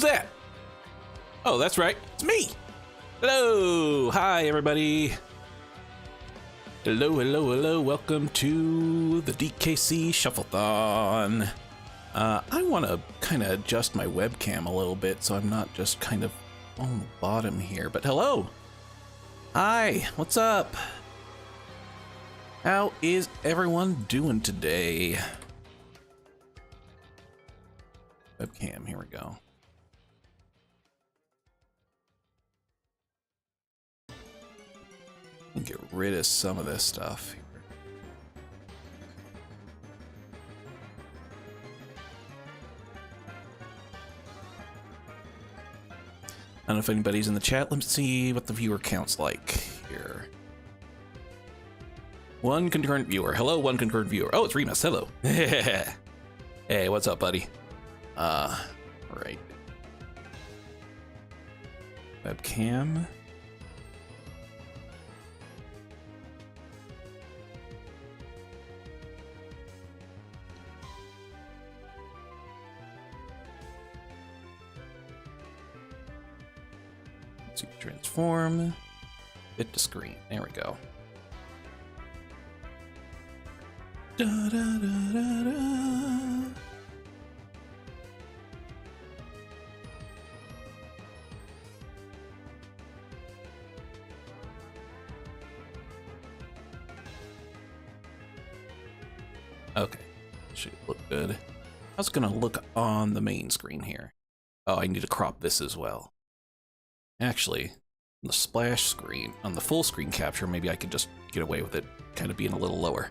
Who's that? Oh, that's right. It's me. Hello. Hi, everybody. Hello, hello, hello. Welcome to the DKC Shufflethon. I want to kind of adjust my webcam a little bit so I'm not just kind of on the bottom here. But hello. Hi. What's up? How is everyone doing today? Webcam. Here we go. Get rid of some of this stuff. I don't know if anybody's in the chat. Let's see what the viewer count's like here. One concurrent viewer. Hello, one concurrent viewer. Oh, it's Remus. Hello. Hey, what's up, buddy? Right. Webcam. Transform, fit to screen. There we go. Da, da, da, da, da. Okay, should look good. How's it gonna look on the main screen here? Oh, I need to crop this as well. Actually, on the splash screen, on the full screen capture, maybe I could just get away with it kind of being a little lower.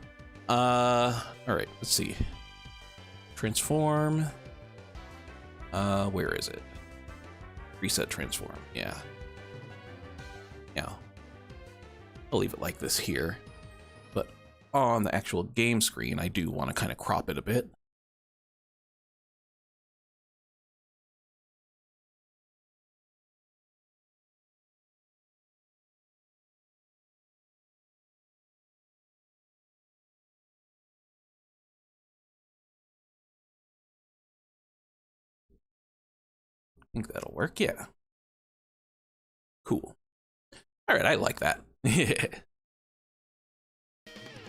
All right, let's see. Transform. Where is it? Reset transform, yeah. Yeah. I'll leave it like this here. But on the actual game screen, I do want to kind of crop it a bit. I think that'll work, yeah. Cool. All right, I like that.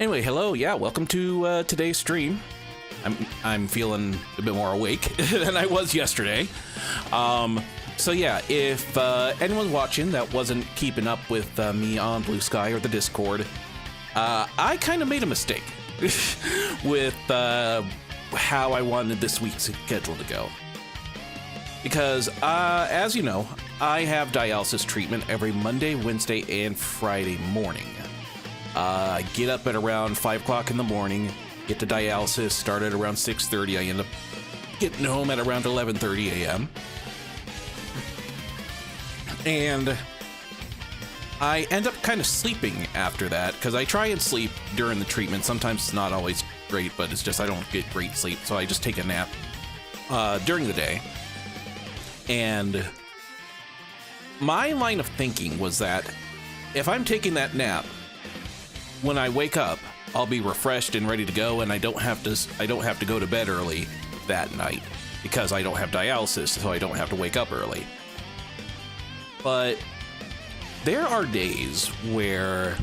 Anyway, hello, yeah, welcome to today's stream. I'm feeling a bit more awake than I was yesterday. So yeah, if anyone's watching that wasn't keeping up with me on Blue Sky or the Discord, I kind of made a mistake with how I wanted this week's schedule to go. Because, as you know, I have dialysis treatment every Monday, Wednesday, and Friday morning. I get up at around 5 o'clock in the morning, get to dialysis, start at around 6:30. I end up getting home at around 11:30 a.m. And I end up kind of sleeping after that, because I try and sleep during the treatment. Sometimes it's not always great, but it's just I don't get great sleep, so I just take a nap during the day. And my line of thinking was that if I'm taking that nap, when I wake up, I'll be refreshed and ready to go, and I don't have to go to bed early that night because I don't have dialysis, so I don't have to wake up early. But there are days where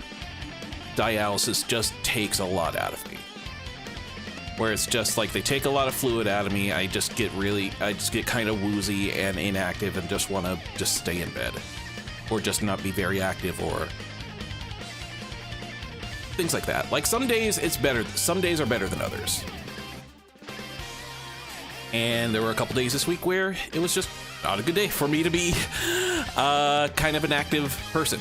dialysis just takes a lot out of me. Where it's just like they take a lot of fluid out of me. I just get kind of woozy and inactive and just want to just stay in bed, or just not be very active, or things like that. Like some days it's better, some days are better than others. And there were a couple days this week where it was just not a good day for me to be kind of an active person.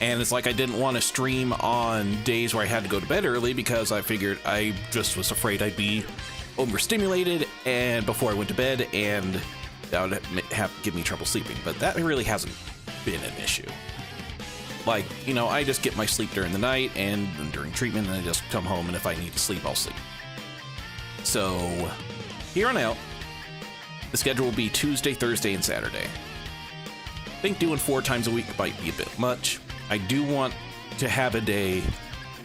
And it's like I didn't want to stream on days where I had to go to bed early because I figured I just was afraid I'd be overstimulated and before I went to bed, and that would have to give me trouble sleeping. But that really hasn't been an issue. Like, you know, I just get my sleep during the night and during treatment, and I just come home, and if I need to sleep, I'll sleep. So here on out, the schedule will be Tuesday, Thursday, and Saturday. I think doing 4 times a week might be a bit much. I do want to have a day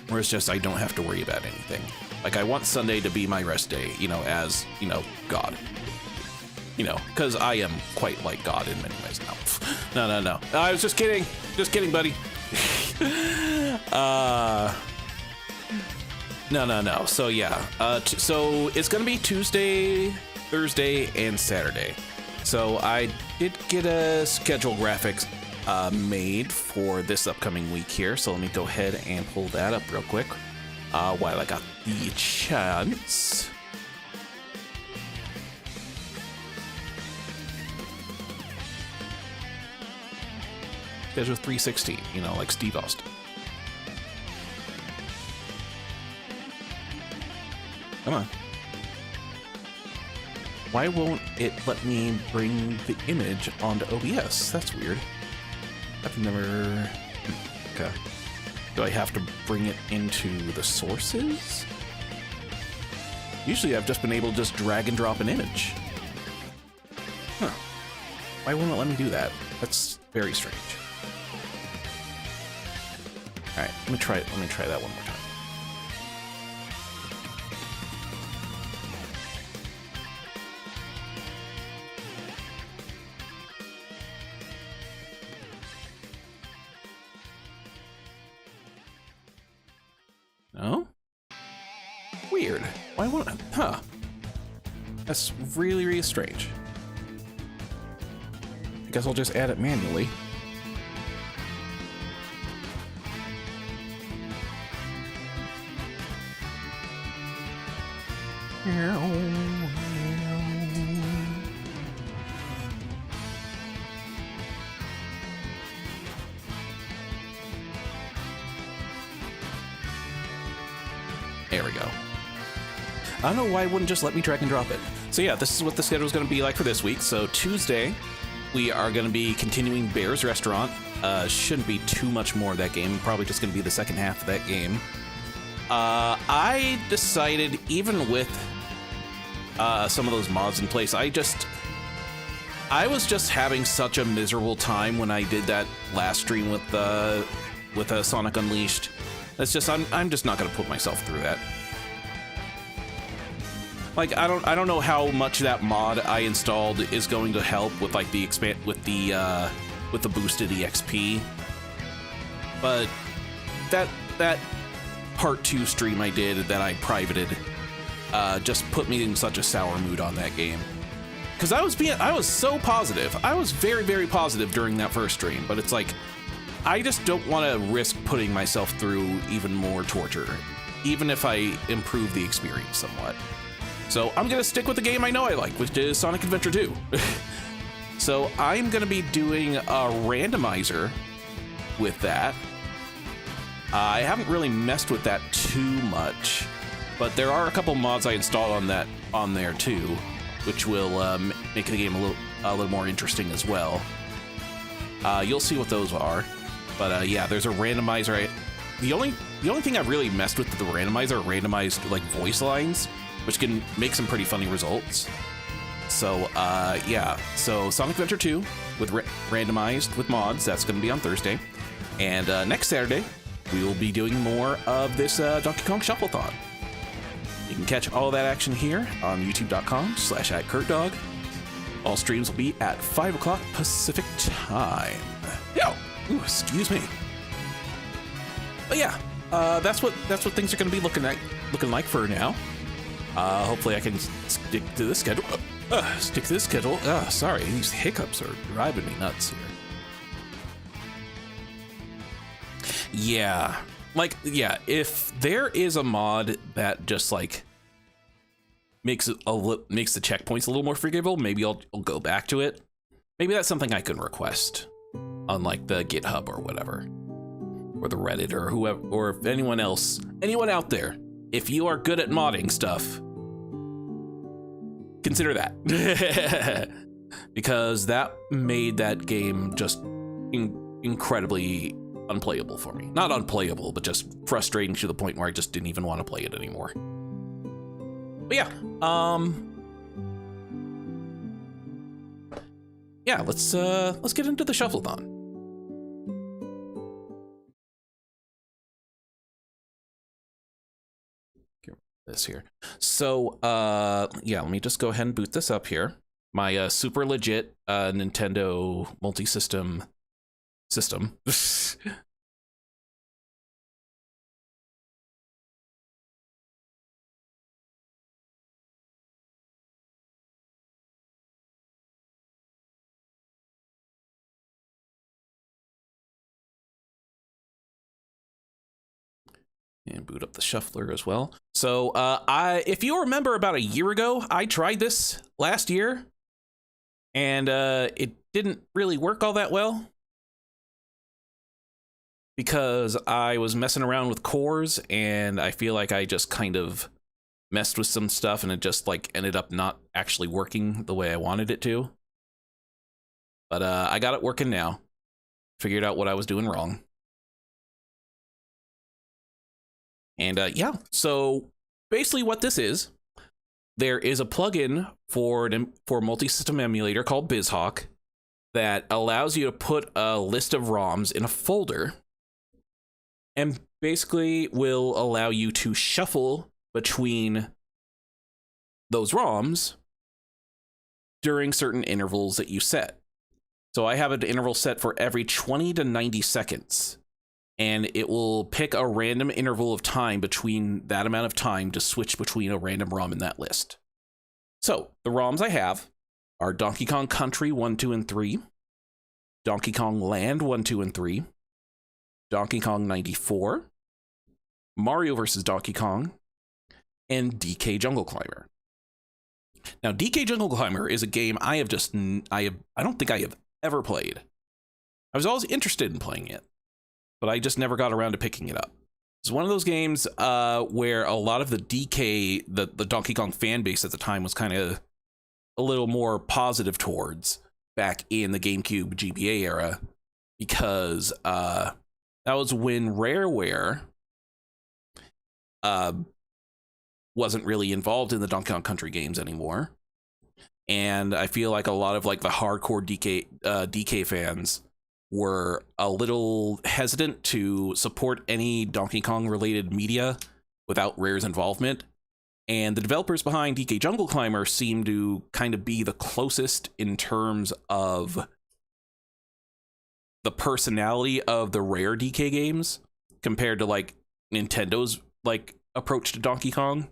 where it's just I don't have to worry about anything. Like, I want Sunday to be my rest day, you know, as, you know, God. You know, because I am quite like God in many ways now. No. I was just kidding. Just kidding, buddy. No. So, yeah. So, it's going to be Tuesday, Thursday, and Saturday. So, I did get a schedule graphics made for this upcoming week here. So, let me go ahead and pull that up real quick while I got the chance. Schedule 316, you know, like Steve Austin. Come on. Why won't it let me bring the image onto OBS? That's weird. I've never... Okay. Do I have to bring it into the sources? Usually I've just been able to just drag and drop an image. Huh. Why won't it let me do that? That's very strange. All right, let me try that one more time. No? Weird. Why won't it? Huh. That's really, really strange. I guess I'll just add it manually. There we go. I don't know why it wouldn't just let me drag and drop it. So yeah, this is what the schedule is going to be like for this week. So Tuesday, we are going to be continuing Bear's Restaurant. Shouldn't be too much more of that game. Probably just going to be the second half of that game. I decided, even with some of those mods in place, I was just having such a miserable time when I did that last stream with Sonic Unleashed. That's just I'm just not gonna put myself through that. Like, I don't know how much that mod I installed is going to help with like the with the boosted EXP, but that part 2 stream I did that I privated just put me in such a sour mood on that game. Because I was so positive. I was very, very positive during that first stream, but it's like, I just don't want to risk putting myself through even more torture, even if I improve the experience somewhat. So I'm going to stick with the game I know I like, which is Sonic Adventure 2. So I'm going to be doing a randomizer with that. I haven't really messed with that too much, but there are a couple mods I installed on there too, which will make the game a little more interesting as well. You'll see what those are, but yeah, there's a randomizer. The only thing I've really messed with the randomizer are randomized like voice lines, which can make some pretty funny results. So yeah, so Sonic Adventure 2 with randomized with mods, that's going to be on Thursday, and next Saturday we will be doing more of this Donkey Kong Shufflethon. You can catch all that action here on youtube.com/@CurtDogg. All streams will be at 5 o'clock Pacific time. Yo, ooh, excuse me. But yeah, that's what things are going to be looking like for now. Hopefully I can stick to this schedule. Sorry, these hiccups are driving me nuts here. Yeah, like, yeah, if there is a mod that just like makes the checkpoints a little more forgivable, maybe I'll go back to it. Maybe that's something I can request on like the GitHub or whatever, or the Reddit or whoever, or if anyone out there, if you are good at modding stuff, consider that. Because that made that game just incredibly unplayable for me. Not unplayable, but just frustrating to the point where I just didn't even want to play it anymore. But yeah, yeah, let's get into the Shufflethon. this here. So, yeah, let me just go ahead and boot this up here. My super legit Nintendo multi-system system. And boot up the shuffler as well. So, if you remember about a year ago, I tried this last year, and it didn't really work all that well because I was messing around with cores, and I feel like I just kind of messed with some stuff, and it just like ended up not actually working the way I wanted it to. But I got it working now. Figured out what I was doing wrong. And yeah, so basically what this is, there is a plugin for multi-system emulator called BizHawk that allows you to put a list of ROMs in a folder and basically will allow you to shuffle between those ROMs during certain intervals that you set. So I have an interval set for every 20 to 90 seconds. And it will pick a random interval of time between that amount of time to switch between a random ROM in that list. So, the ROMs I have are Donkey Kong Country 1, 2, and 3, Donkey Kong Land 1, 2, and 3, Donkey Kong 94, Mario vs. Donkey Kong, and DK Jungle Climber. Now, DK Jungle Climber is a game I don't think I have ever played. I was always interested in playing it, but I just never got around to picking it up. It's one of those games where a lot of the DK, the Donkey Kong fan base at the time was kind of a little more positive towards back in the GameCube GBA era, because that was when Rareware wasn't really involved in the Donkey Kong Country games anymore. And I feel like a lot of like the hardcore DK fans were a little hesitant to support any Donkey Kong related media without Rare's involvement. And the developers behind DK Jungle Climber seem to kind of be the closest in terms of the personality of the Rare DK games compared to like Nintendo's like approach to Donkey Kong,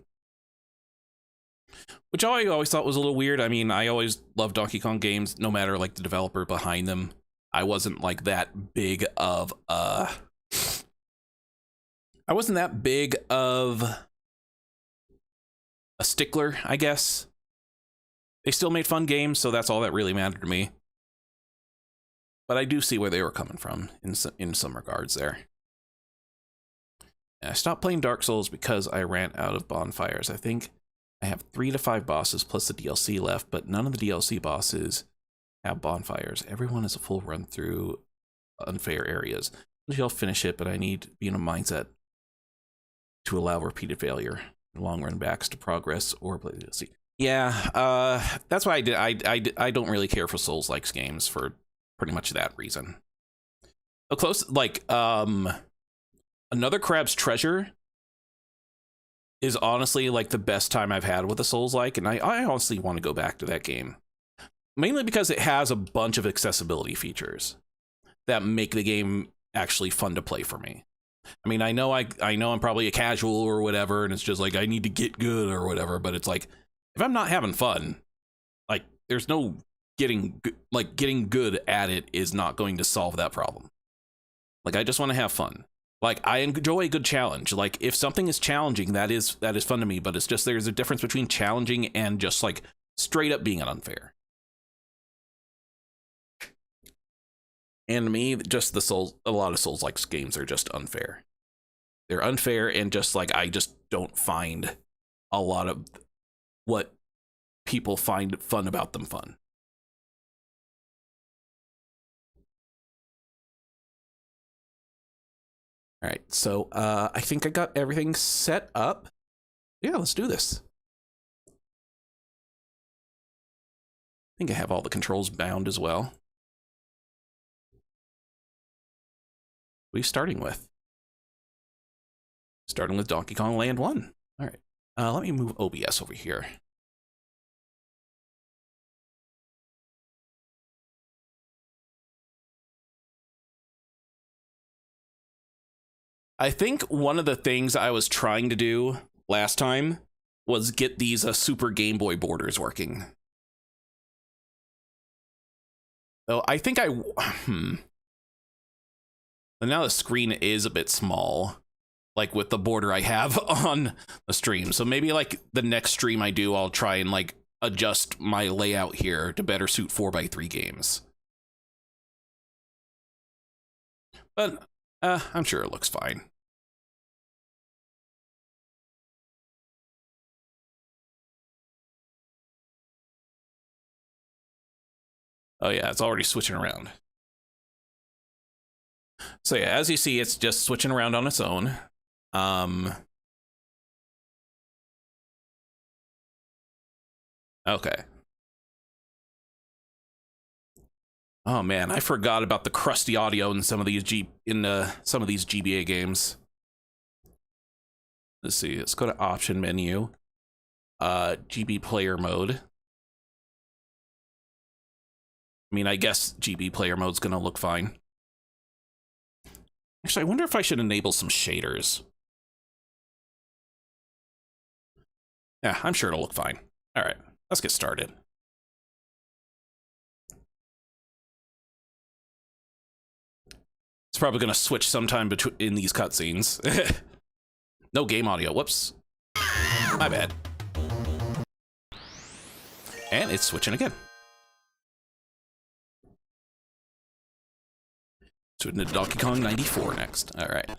which I always thought was a little weird. I mean, I always loved Donkey Kong games, no matter like the developer behind them. I wasn't like that big of a stickler, I guess. They still made fun games, so that's all that really mattered to me. But I do see where they were coming from in some regards there. And I stopped playing Dark Souls because I ran out of bonfires. I think I have 3 to 5 bosses plus the DLC left, but none of the DLC bosses have bonfires. Everyone is a full run through unfair areas. Maybe I'll finish it, but I need to be in a mindset to allow repeated failure, long run backs to progress or play the DLC. Yeah, that's why I don't really care for Souls-like games for pretty much that reason. A close like Another Crab's Treasure is honestly like the best time I've had with a Souls-like, and I honestly want to go back to that game. Mainly because it has a bunch of accessibility features that make the game actually fun to play for me. I mean, I know I'm probably a casual or whatever, and it's just like I need to get good or whatever, but it's like if I'm not having fun, like there's no getting good at it is not going to solve that problem. Like I just want to have fun. Like I enjoy a good challenge. Like if something is challenging, that is fun to me, but it's just there's a difference between challenging and just like straight up being unfair. And to me, just a lot of Souls-like games are just unfair. They're unfair, and just like I just don't find a lot of what people find fun about them fun. All right, so I think I got everything set up. Yeah, let's do this. I think I have all the controls bound as well. What are you starting with? Starting with Donkey Kong Land 1. All right. Let me move OBS over here. I think one of the things I was trying to do last time was get these Super Game Boy borders working. Oh, I think But now the screen is a bit small, like with the border I have on the stream. So maybe like the next stream I do, I'll try and like adjust my layout here to better suit 4x3 games. But I'm sure it looks fine. Oh yeah, it's already switching around. So yeah, as you see, it's just switching around on its own. Okay. Oh man, I forgot about the crusty audio in some of these GBA games. Let's see. Let's go to option menu. GB player mode. I mean, I guess GB player mode's gonna look fine. Actually, I wonder if I should enable some shaders. Yeah, I'm sure it'll look fine. All right, let's get started. It's probably going to switch sometime in these cutscenes. No game audio. Whoops. My bad. And it's switching again. Switching to Donkey Kong 94 next. All right.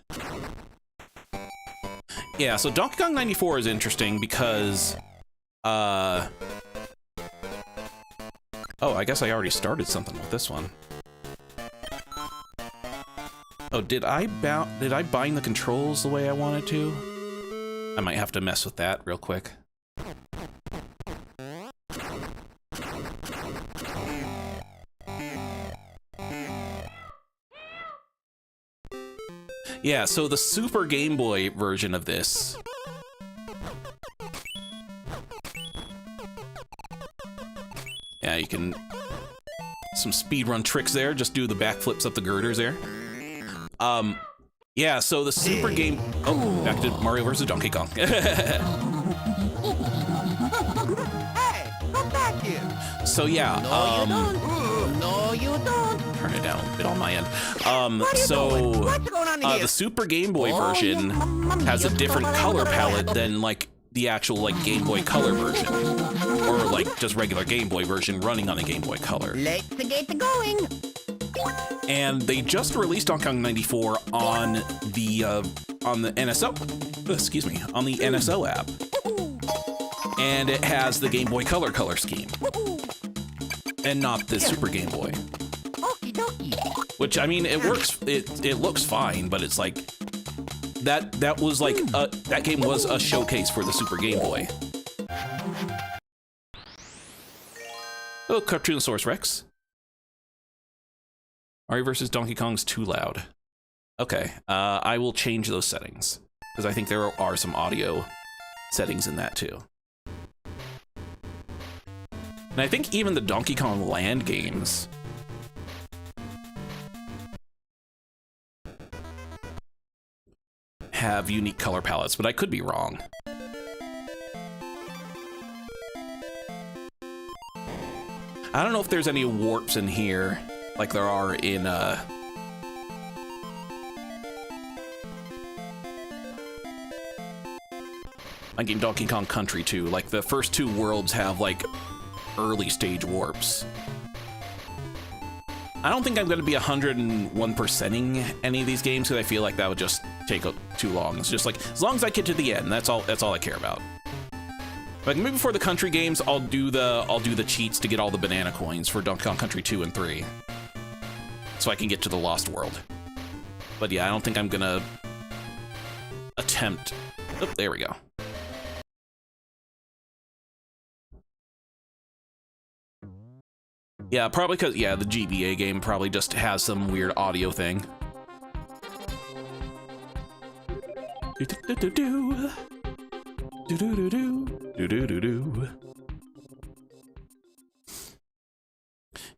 Yeah, so Donkey Kong 94 is interesting because... Oh, I guess I already started something with this one. Oh, did I bind the controls the way I wanted to? I might have to mess with that real quick. Yeah, so the Super Game Boy version of this. Yeah, you can... Some speedrun tricks there, just do the backflips up the girders there. Yeah, so the Super Game... Oh, back to Mario vs. Donkey Kong. Hey, come back here. So yeah, No, you don't. No, you don't. Turn it down a bit on my end. What's going on here? The Super Game Boy version has a different color palette than like the actual like Game Boy Color version, or like just regular Game Boy version running on a Game Boy Color. Let's get going. And they just released Donkey Kong 94 on the NSO. Excuse me, on the NSO app, and it has the Game Boy color scheme, and not the Super Game Boy. Which, I mean, it works. It looks fine, but it's like that was like that game was a showcase for the Super Game Boy. Oh, Cartoonsaurus Rex. Mario vs. Donkey Kong's too loud. Okay, I will change those settings, because I think there are some audio settings in that too. And I think even the Donkey Kong Land games have unique color palettes, but I could be wrong. I don't know if there's any warps in here like there are in like in Donkey Kong Country 2. Like the first two worlds have like early stage warps. I don't think I'm going to be 101%ing any of these games, because I feel like that would just take too long. It's just like, as long as I get to the end, that's all I care about. Like maybe for the country games, I'll do the cheats to get all the banana coins for Donkey Kong Country 2 and 3, so I can get to the Lost World. But yeah, I don't think I'm gonna attempt. Oh, there we go. Yeah, probably because, yeah, the GBA game probably just has some weird audio thing. Do do do do do do do do.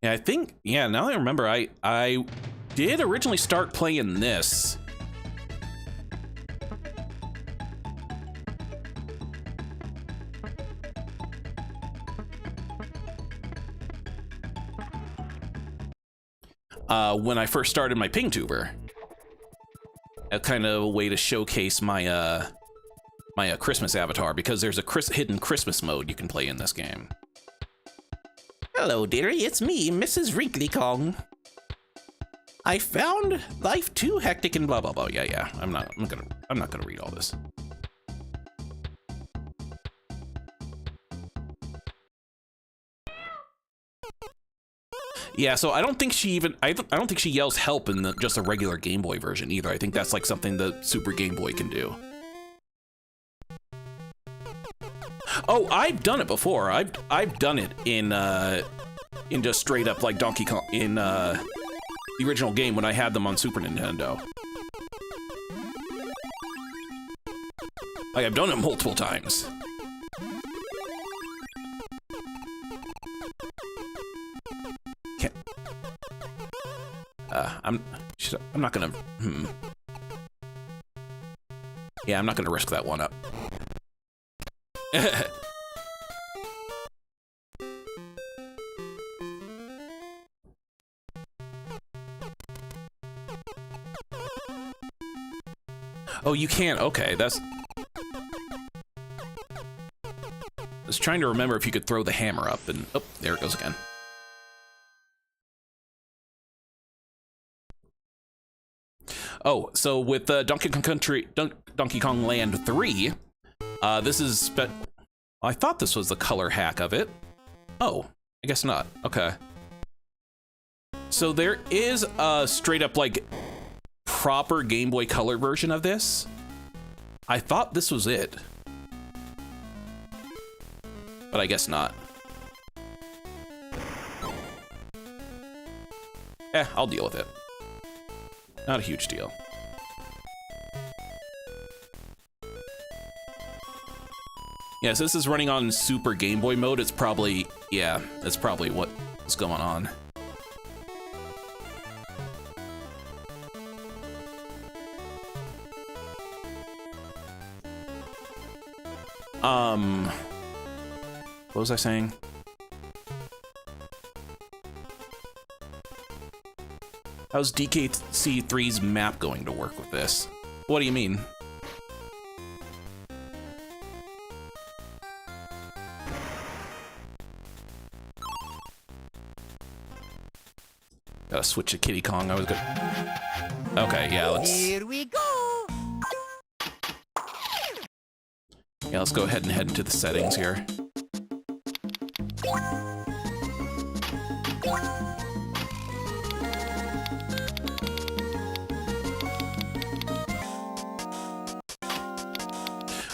Yeah, I think. Yeah, now that I remember, I did originally start playing this. When I first started my PingTuber. A kind of a way to showcase my my Christmas avatar, because there's a hidden Christmas mode you can play in this game. Hello, dearie, it's me, Mrs. Wrinkly Kong. I found life too hectic and blah blah blah. Yeah. I'm not gonna read all this. Yeah, so I don't think she even I don't think she yells help in just a regular Game Boy version either. I think that's like something the Super Game Boy can do. Oh, I've done it before. I've done it in just straight up like Donkey Kong in the original game when I had them on Super Nintendo. Like, I've done it multiple times. Can't. I'm not gonna. Yeah, I'm not gonna risk that one up. Oh, you can't. Okay, that's. I was trying to remember if you could throw the hammer up, and oh, there it goes again. Oh, so with Donkey Kong Land 3, this is. I thought this was the color hack of it. Oh, I guess not. Okay. So there is a straight up like proper Game Boy Color version of this. I thought this was it, but I guess not. I'll deal with it. Not a huge deal. Yeah, so this is running on Super Game Boy mode. It's probably, yeah, that's probably what's going on. What was I saying? How's DKC3's map going to work with this? What do you mean? Gotta switch to Kiddy Kong. I was gonna. Okay, yeah, let's. Here we go. Yeah, let's go ahead and head into the settings here.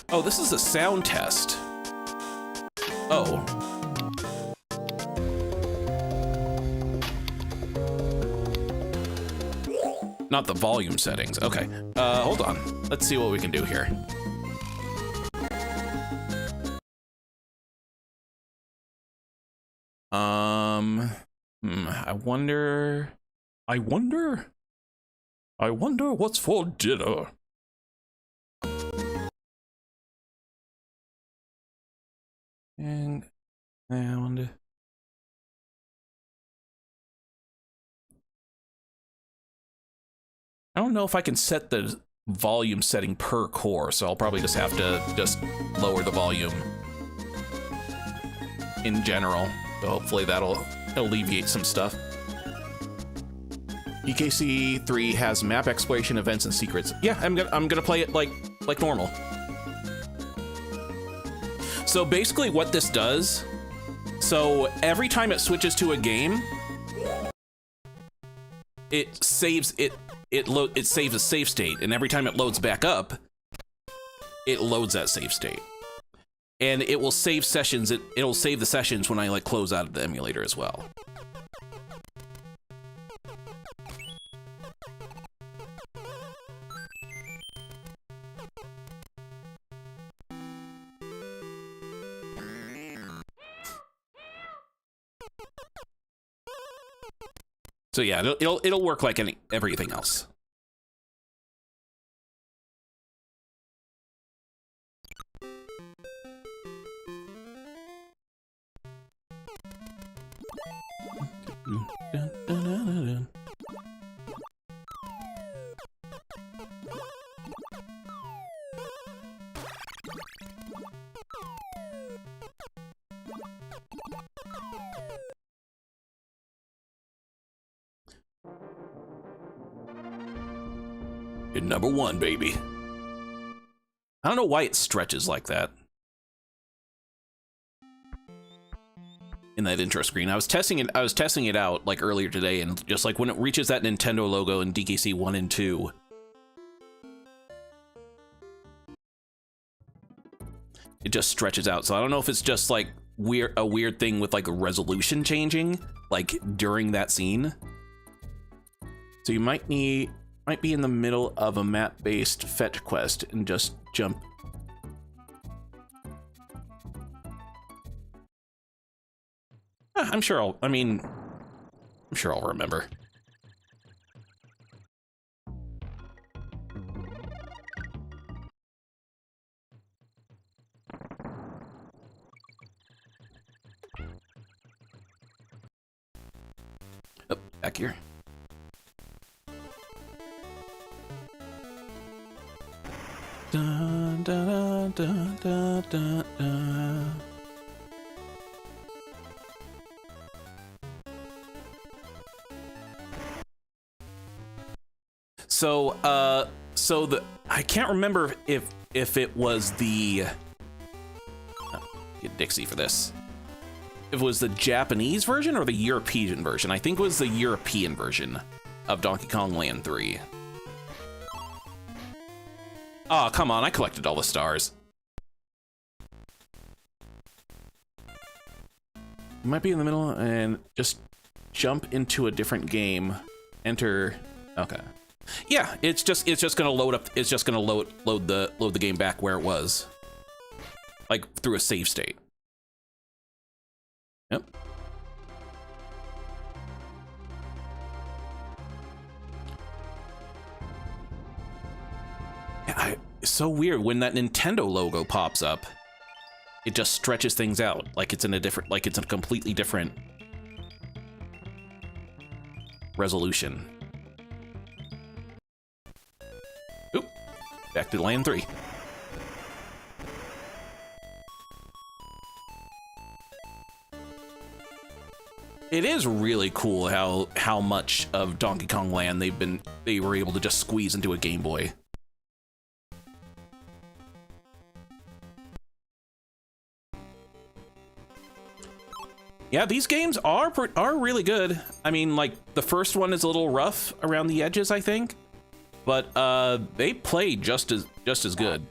Oh, this is a sound test. Oh. Not the volume settings. Okay. Hold on. Let's see what we can do here. I wonder what's for dinner. And sound. I don't know if I can set the volume setting per core, so I'll probably just have to lower the volume in general. So hopefully that'll alleviate some stuff. EKC3 has map exploration, events, and secrets. Yeah, I'm gonna play it like normal. So basically what this does, so every time it switches to a game, it saves it saves a save state, and every time it loads back up, it loads that save state. And it will save sessions, it'll save the sessions when I like close out of the emulator as well. So yeah, it'll work like everything else. You're number one, baby. I don't know why it stretches like that. In that intro screen, I was testing it out like earlier today, and just like when it reaches that Nintendo logo in DKC 1 and 2, it just stretches out. So I don't know if it's just like a weird thing with like resolution changing like during that scene. So you might be in the middle of a map-based fetch quest and just jump. I'm sure I'll remember. Oh, back here. Dun, dun, dun, dun, dun, dun. So I can't remember if it was the get Dixie for this. If it was the Japanese version or the European version. I think it was the European version of Donkey Kong Land 3. Oh, come on, I collected all the stars. You might be in the middle and just jump into a different game. Enter. Okay. Yeah, it's just gonna load up. It's just gonna load the game back where it was, like through a save state. Yep. Yeah, it's so weird when that Nintendo logo pops up. It just stretches things out like it's in a different, like it's a completely different resolution. Oop, back to Land 3. It is really cool how much of Donkey Kong Land they were able to just squeeze into a Game Boy. Yeah, these games are really good. I mean, like the first one is a little rough around the edges, I think, but they play just as good.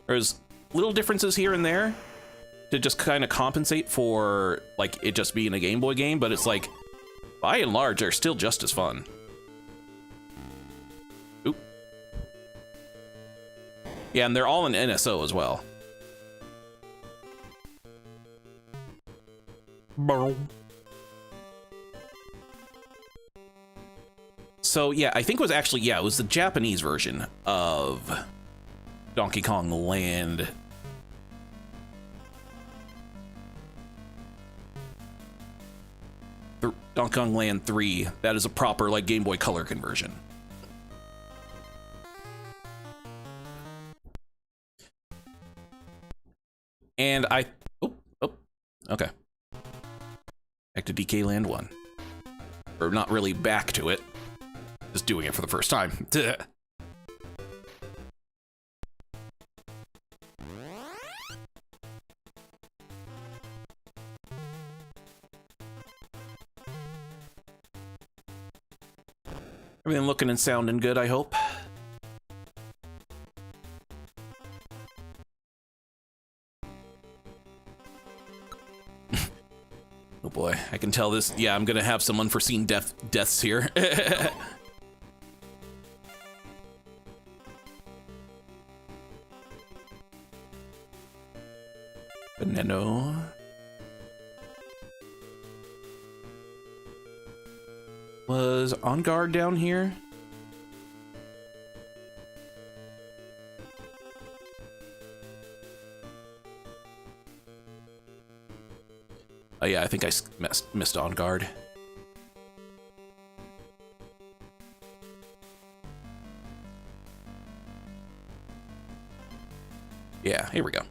There's little differences here and there to just kind of compensate for like it just being a Game Boy game, but it's like by and large they're still just as fun. Oop. Yeah, and they're all in NSO as well. So yeah, I think it was actually, yeah, it was the Japanese version of Donkey Kong Land. Donkey Kong Land 3, that is a proper like Game Boy Color conversion. And okay. Back to DK Land 1. Or not really back to it. Just doing it for the first time. Everything looking and sounding good, I hope. Oh boy, I can tell this. Yeah, I'm gonna have some unforeseen deaths here. Banana. Was On Guard down here? Oh yeah, I think I missed On Guard. Yeah, here we go.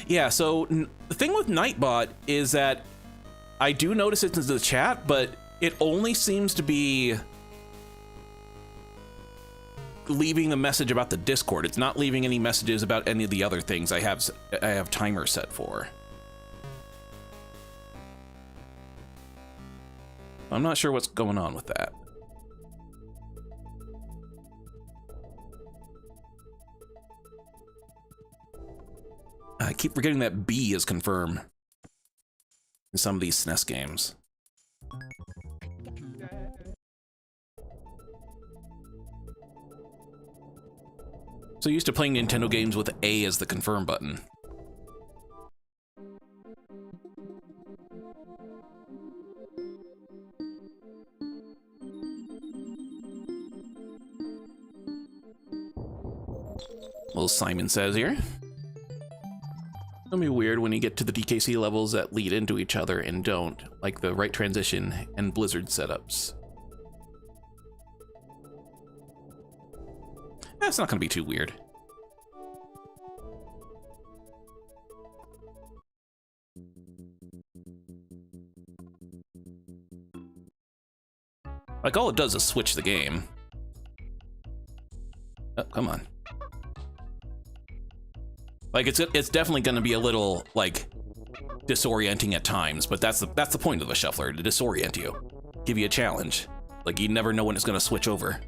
Yeah, so the thing with Nightbot is that I do notice it in the chat, but it only seems to be leaving a message about the Discord. It's not leaving any messages about any of the other things I have timer set for. I'm not sure what's going on with that. I keep forgetting that B is confirmed in some of these SNES games. So used to playing Nintendo games with A as the confirm button. Well, Simon says here. It'll be weird when you get to the DKC levels that lead into each other and don't, like the right transition and Blizzard setups. That's not going to be too weird. Like, all it does is switch the game. Oh, come on. Like, it's definitely going to be a little, like, disorienting at times, but that's the point of the shuffler, to disorient you. Give you a challenge. Like, you never know when it's going to switch over.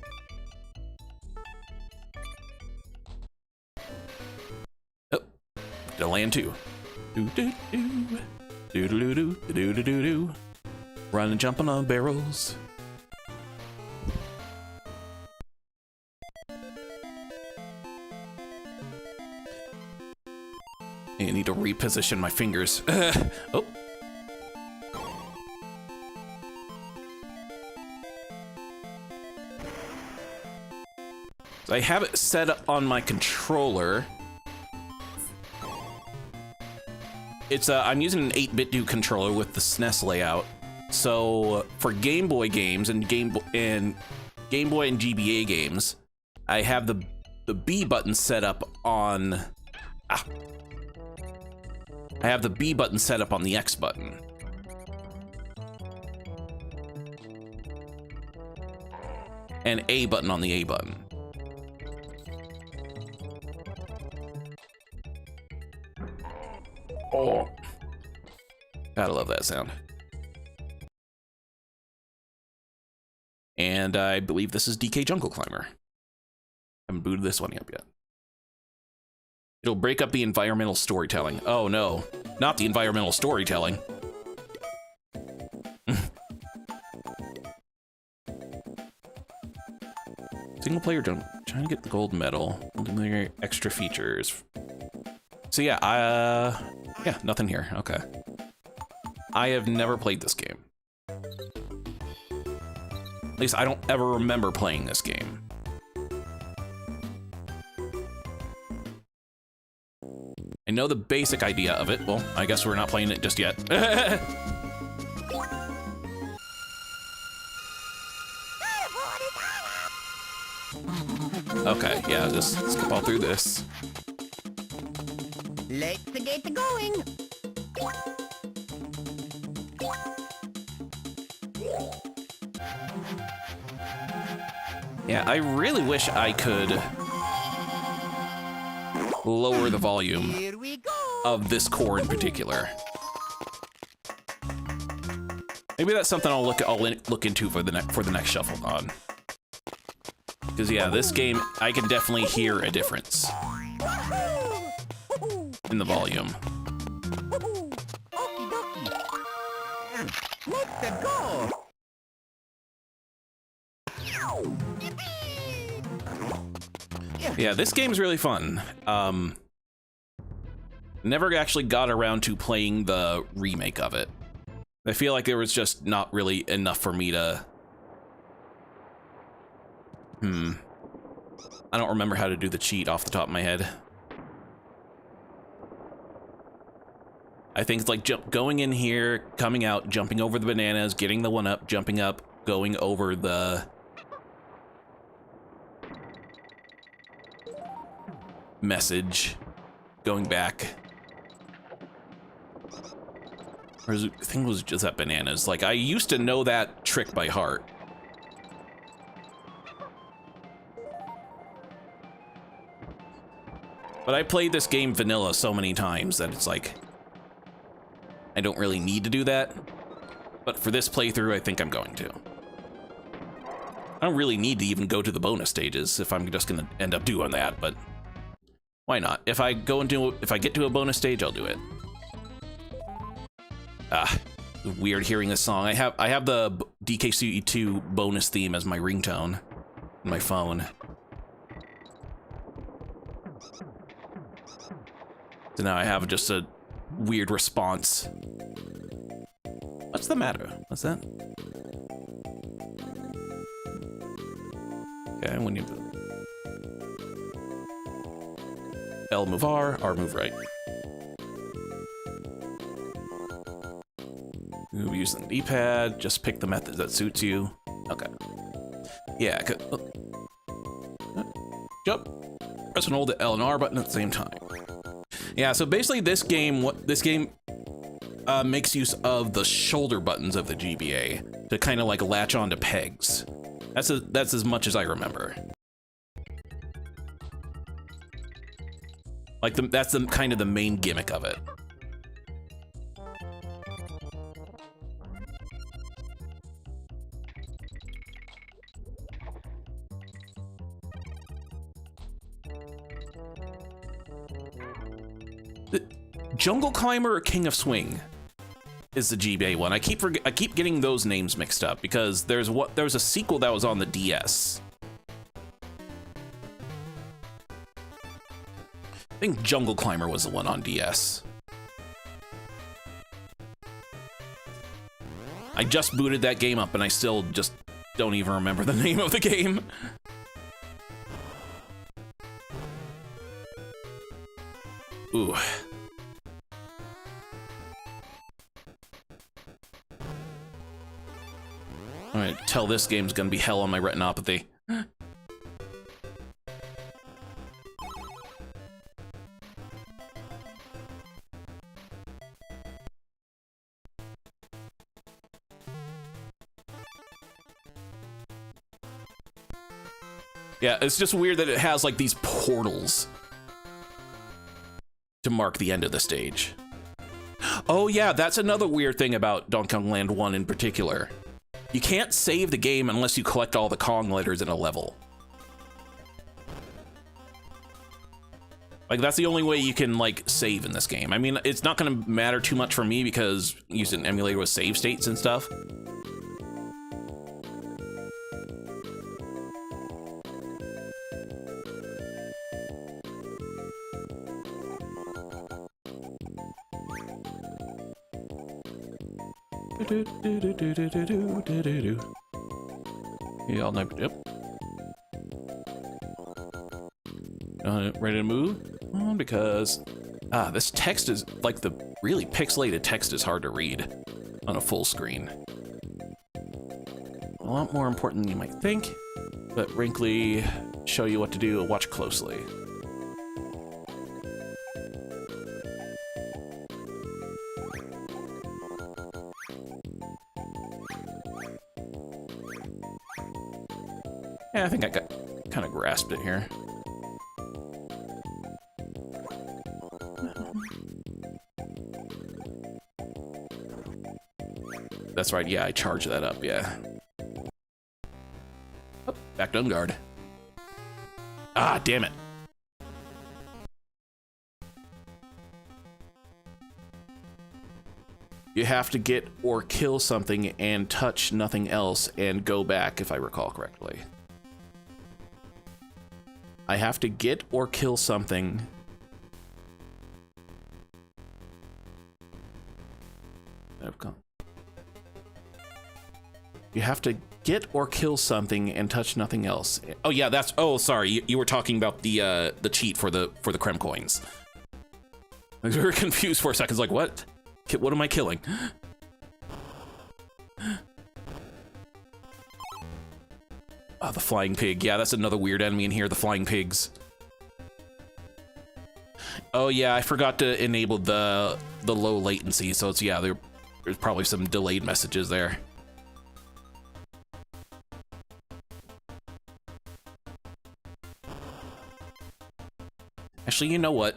Oh, to land two. Do-do-do. Do-do-do-do. Do-do-do-do. Run and jumping on barrels. I need to reposition my fingers. Oh. So I have it set up on my controller. It's I'm using an 8-bit controller with the SNES layout. So for Game Boy games and Game Boy and GBA games, I have the B button set up on. I have the B button set up on the X button. And A button on the A button. Oh. Gotta love that sound. And I believe this is DK Jungle Climber. Haven't booted this one up yet. It'll break up the environmental storytelling. Oh no, not the environmental storytelling. Single player trying to get the gold medal. Multiplayer extra features. So yeah, yeah, nothing here. Okay. I have never played this game. At least I don't ever remember playing this game. I know the basic idea of it. Well, I guess we're not playing it just yet. Okay, yeah, just skip all through this. Let's get going. Yeah, I really wish I could lower the volume of this core in particular. Maybe that's something I'll look into for the next Shufflethon. Because yeah, this game I can definitely hear a difference in the volume. Let's go. Yeah, this game's really fun. Never actually got around to playing the remake of it. I feel like there was just not really enough for me to... I don't remember how to do the cheat off the top of my head. I think it's like going in here, coming out, jumping over the bananas, getting the 1-up, jumping up, going over the... message, going back. Or I think it was just that bananas. Like, I used to know that trick by heart. But I played this game vanilla so many times that it's like, I don't really need to do that. But for this playthrough, I think I'm going to. I don't really need to even go to the bonus stages if I'm just gonna end up doing that, but why not? If I get to a bonus stage, I'll do it. Weird hearing this song. I have the DKC2 bonus theme as my ringtone on my phone. So now I have just a weird response. What's the matter? What's that? Okay, when you L move R move right. Move using the D-pad, just pick the method that suits you. Okay. Yeah, jump. Press and hold the L and R button at the same time. Yeah, so basically this game makes use of the shoulder buttons of the GBA to kind of like latch onto pegs. That's as much as I remember. Like that's the kind of the main gimmick of it. Jungle Climber or King of Swing is the GBA one. I keep getting those names mixed up because there's a sequel that was on the DS. I think Jungle Climber was the one on DS. I just booted that game up and I still just don't even remember the name of the game. Ooh. Alright, tell this game's gonna be hell on my retinopathy. Yeah, it's just weird that it has like these portals to mark the end of the stage. Oh yeah, that's another weird thing about Donkey Kong Land 1 in particular. You can't save the game unless you collect all the Kong letters in a level. Like, that's the only way you can, like, save in this game. I mean, it's not gonna matter too much for me because using an emulator with save states and stuff. Yeah, I'll never. Yep. Ready to move? Because this text is like the really pixelated text is hard to read on a full screen. A lot more important than you might think, but wrinkly, show you what to do. Watch closely. Yeah, I think I kind of grasped it here. That's right, yeah, I charged that up, yeah. Oh, back to unguard. Ah, damn it. You have to get or kill something and touch nothing else and go back, if I recall correctly. I have to get or kill something You have to get or kill something and touch nothing else. Oh yeah, that's. Oh, sorry, you were talking about the cheat for the creme coins. I was very confused for a second. Like, what? What am I killing? Oh, the flying pig. Yeah, that's another weird enemy in here. The flying pigs. Oh yeah, I forgot to enable the low latency. So it's yeah, there's probably some delayed messages there. Actually, you know what?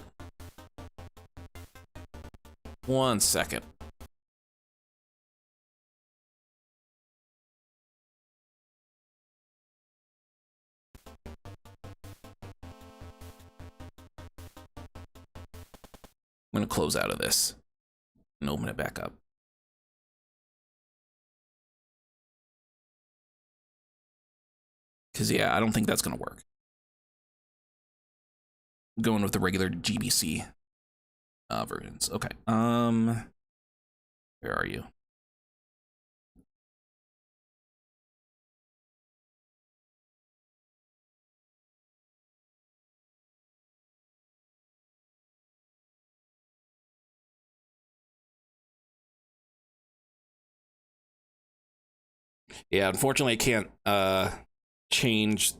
One second. I'm gonna close out of this and open it back up. Because yeah, I don't think that's gonna work. I'm going with the regular GBC versions. Okay. Where are you? Yeah, unfortunately, I can't change.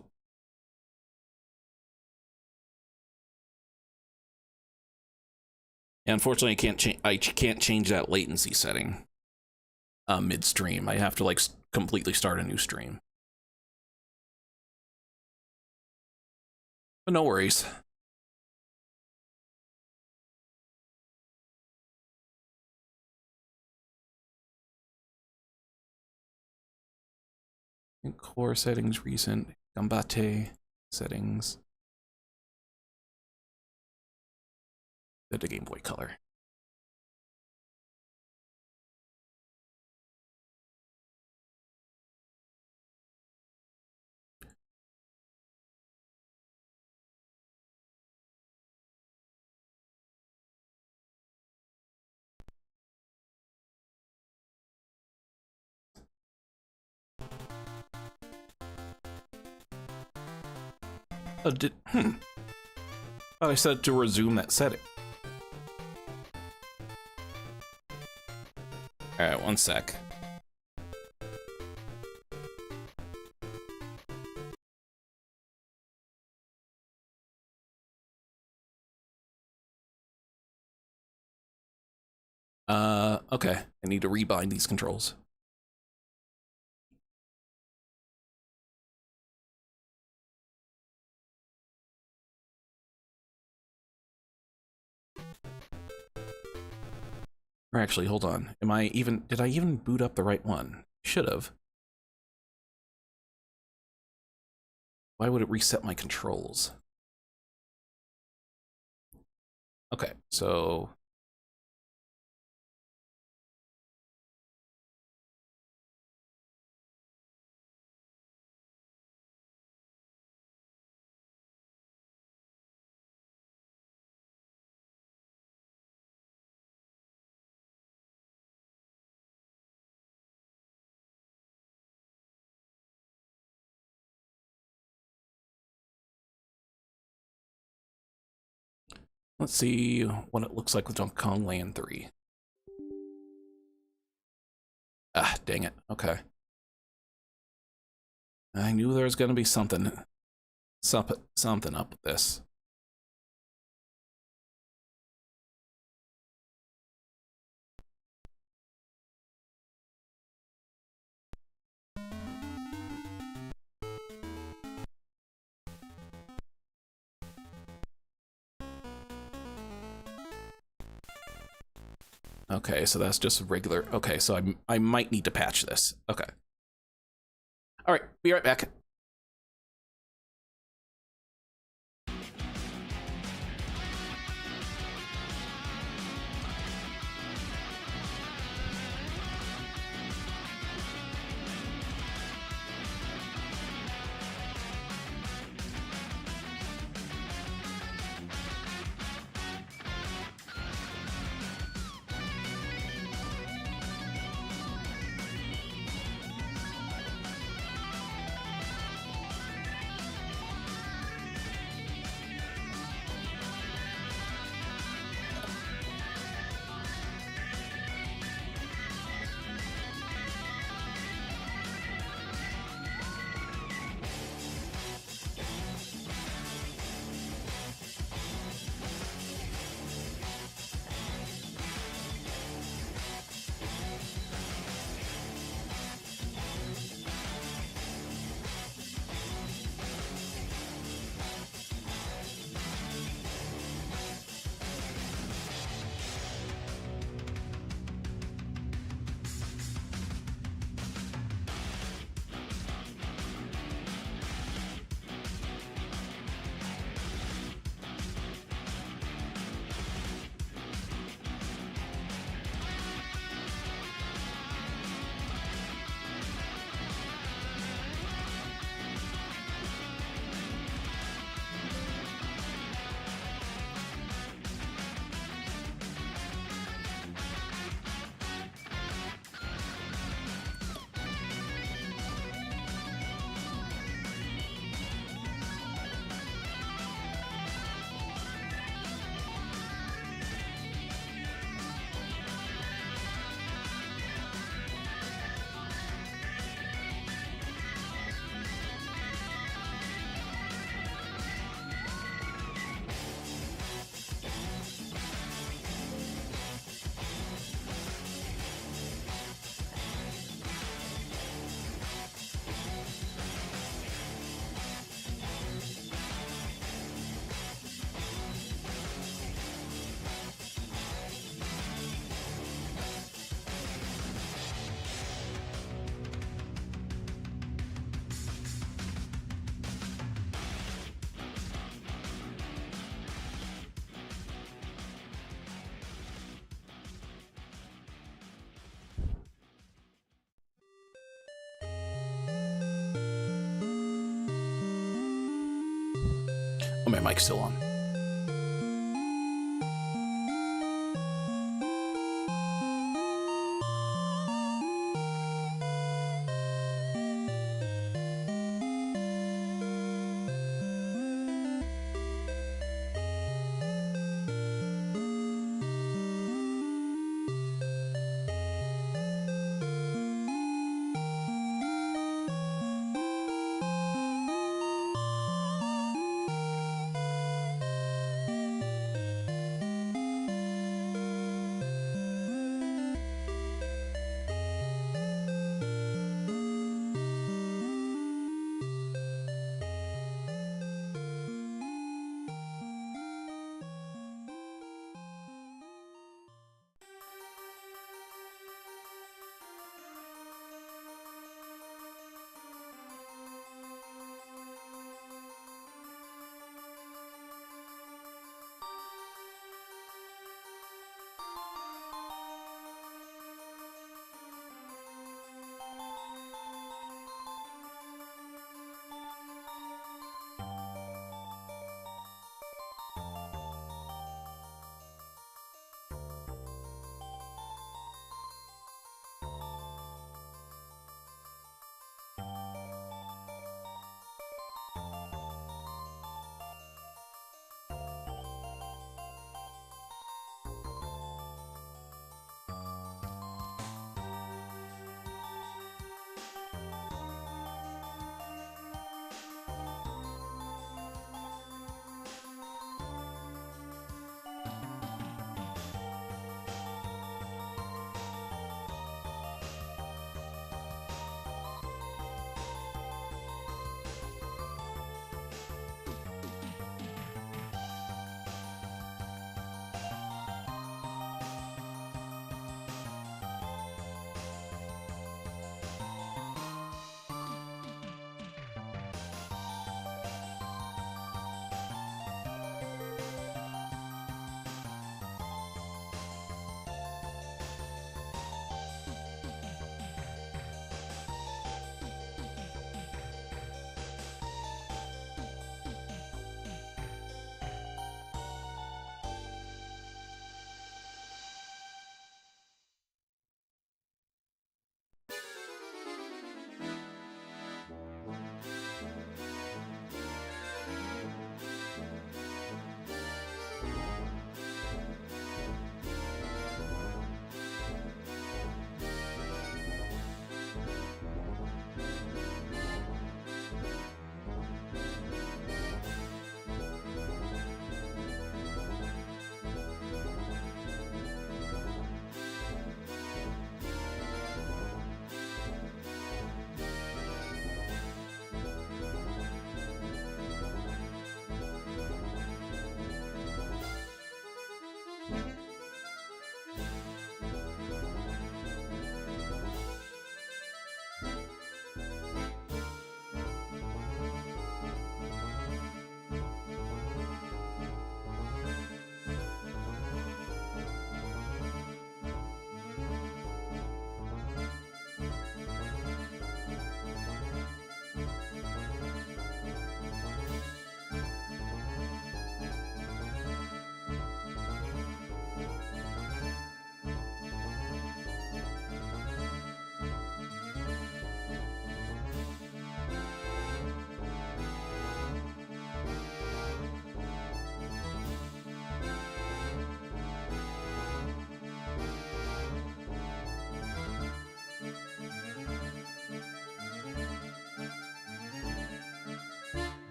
Unfortunately, I can't change that latency setting midstream. I have to like completely start a new stream. But no worries. Core settings, recent, Gambate settings. The Game Boy Color. Oh, I said to resume that setting. All right, one sec. Okay. I need to rebind these controls. Or actually, hold on. Did I even boot up the right one? Should have. Why would it reset my controls? Okay, so let's see what it looks like with Donkey Kong Land 3. Ah, dang it. Okay. I knew there was going to be something up with this. Okay, so that's just a regular. Okay, so I might need to patch this. Okay. All right, be right back. Oh, my mic's still on.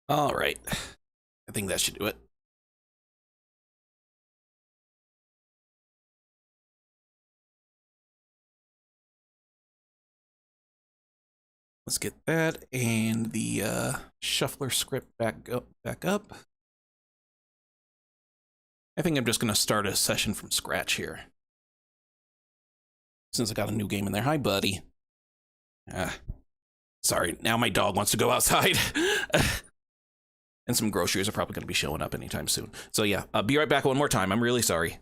All right. I think that should do it. Let's get that and the shuffler script back up. I think I'm just going to start a session from scratch here. Since I got a new game in there. Hi, buddy. Sorry, now my dog wants to go outside. And some groceries are probably going to be showing up anytime soon. So yeah, I'll be right back one more time. I'm really sorry.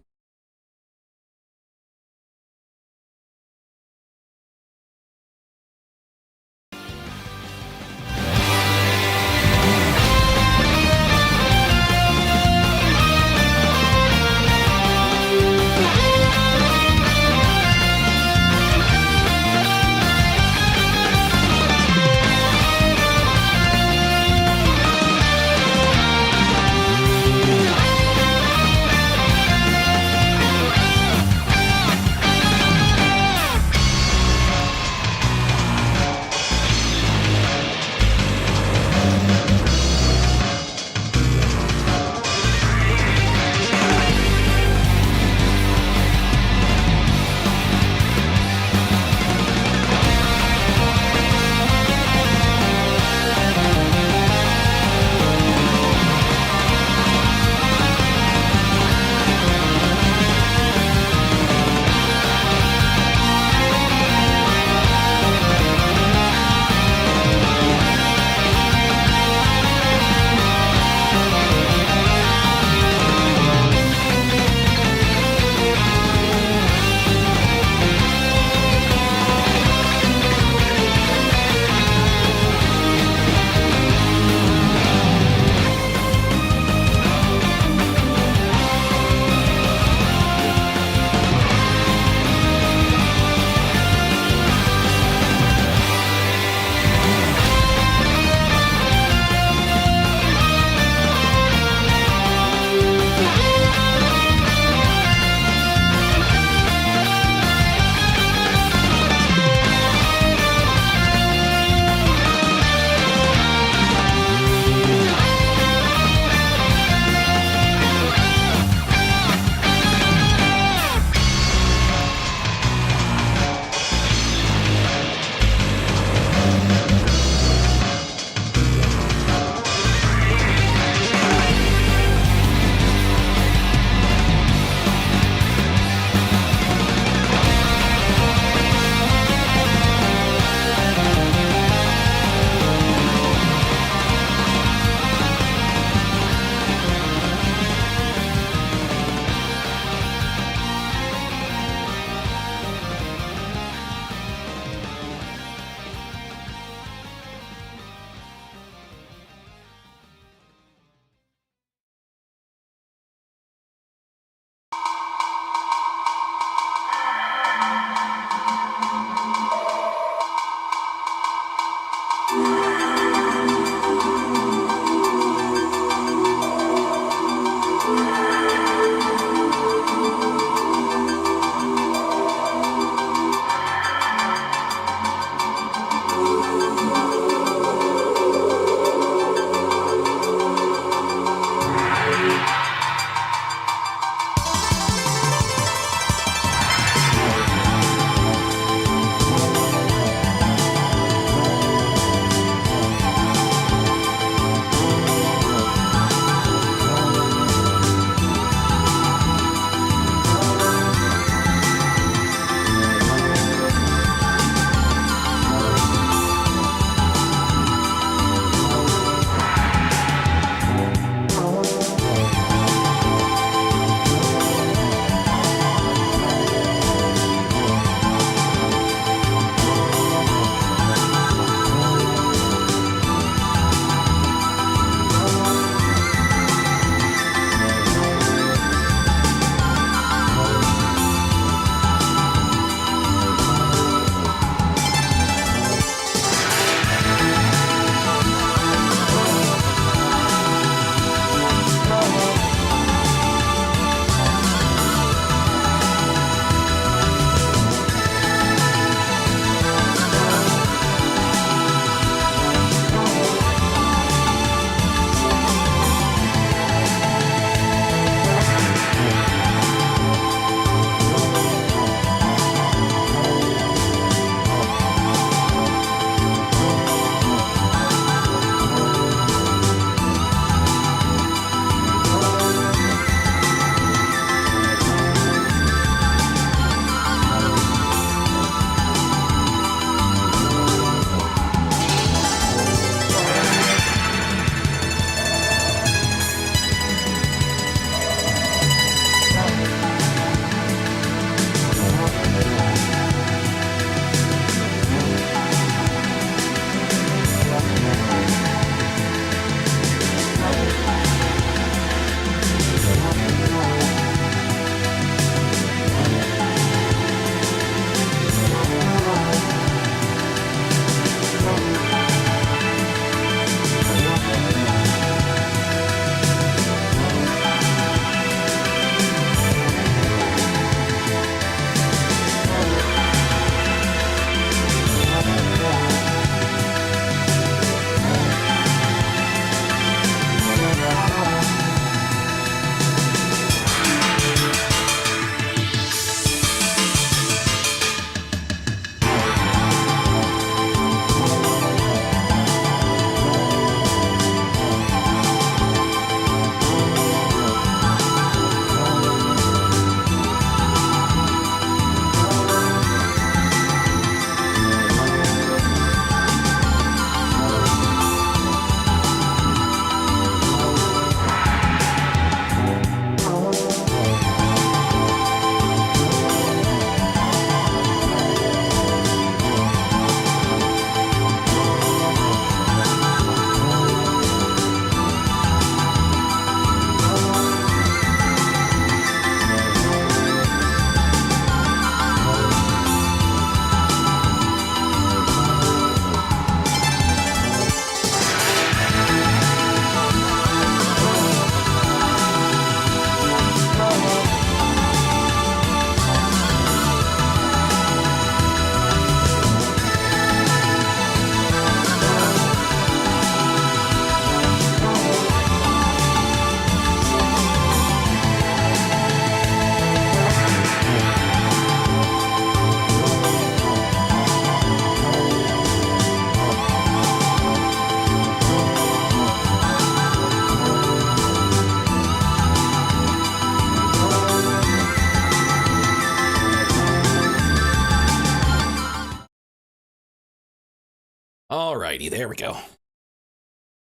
Alrighty, there we go.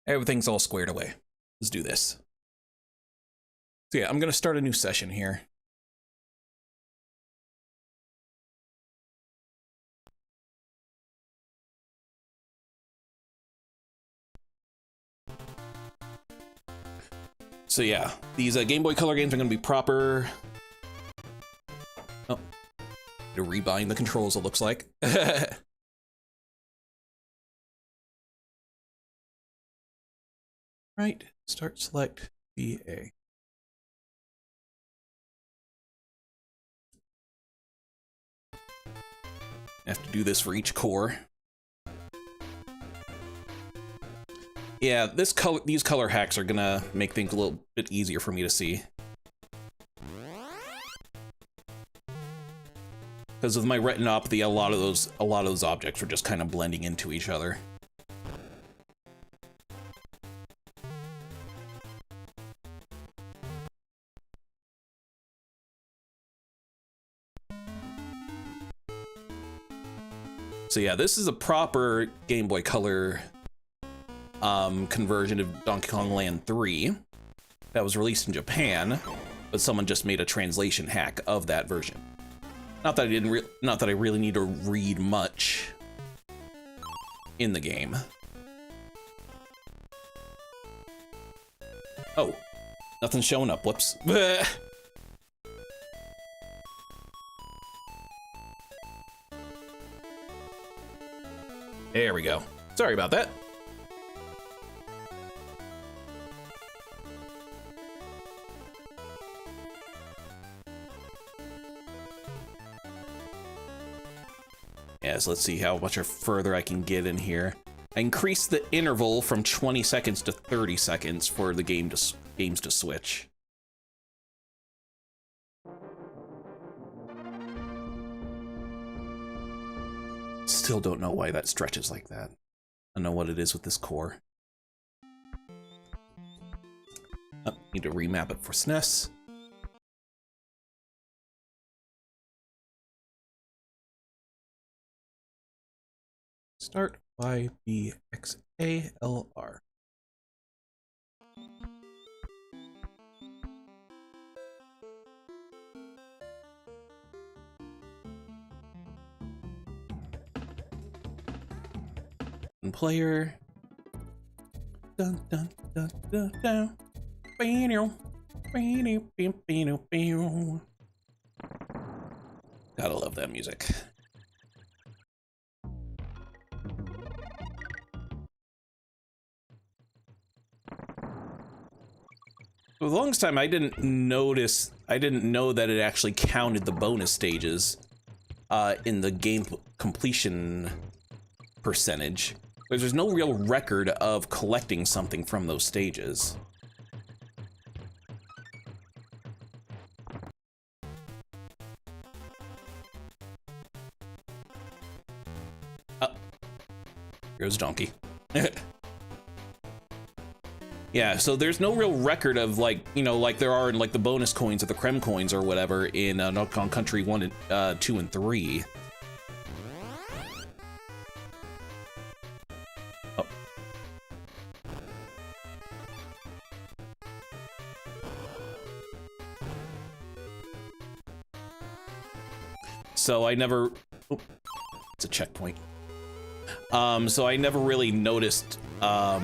Everything's all squared away. Let's do this. So yeah, I'm gonna start a new session here. So yeah, these Game Boy Color games are gonna be proper. Oh, to rebind the controls, it looks like. Right, start select BA. I have to do this for each core. Yeah, these color hacks are gonna make things a little bit easier for me to see. Because with my retinopathy, a lot of those objects are just kind of blending into each other. So yeah, this is a proper Game Boy Color conversion of Donkey Kong Land 3 that was released in Japan, but someone just made a translation hack of that version. Not that I really need to read much in the game. Oh, nothing's showing up. Whoops. There we go. Sorry about that. Yes, let's see how much further I can get in here. I increased the interval from 20 seconds to 30 seconds for the games to switch. Still don't know why that stretches like that. I don't know what it is with this core. Oh, need to remap it for SNES. Start YBXALR. Player. Dun dun dun dun dun. Gotta love that music. For the longest time, I didn't know that it actually counted the bonus stages in the game completion percentage. There's no real record of collecting something from those stages. Oh, here's Donkey. Yeah, so there's no real record of, like, you know, like there are in like the bonus coins or the Creme coins or whatever in Donkey Kong Country 1 and 2 and 3. So I never, oh, it's a checkpoint. So I never really noticed, I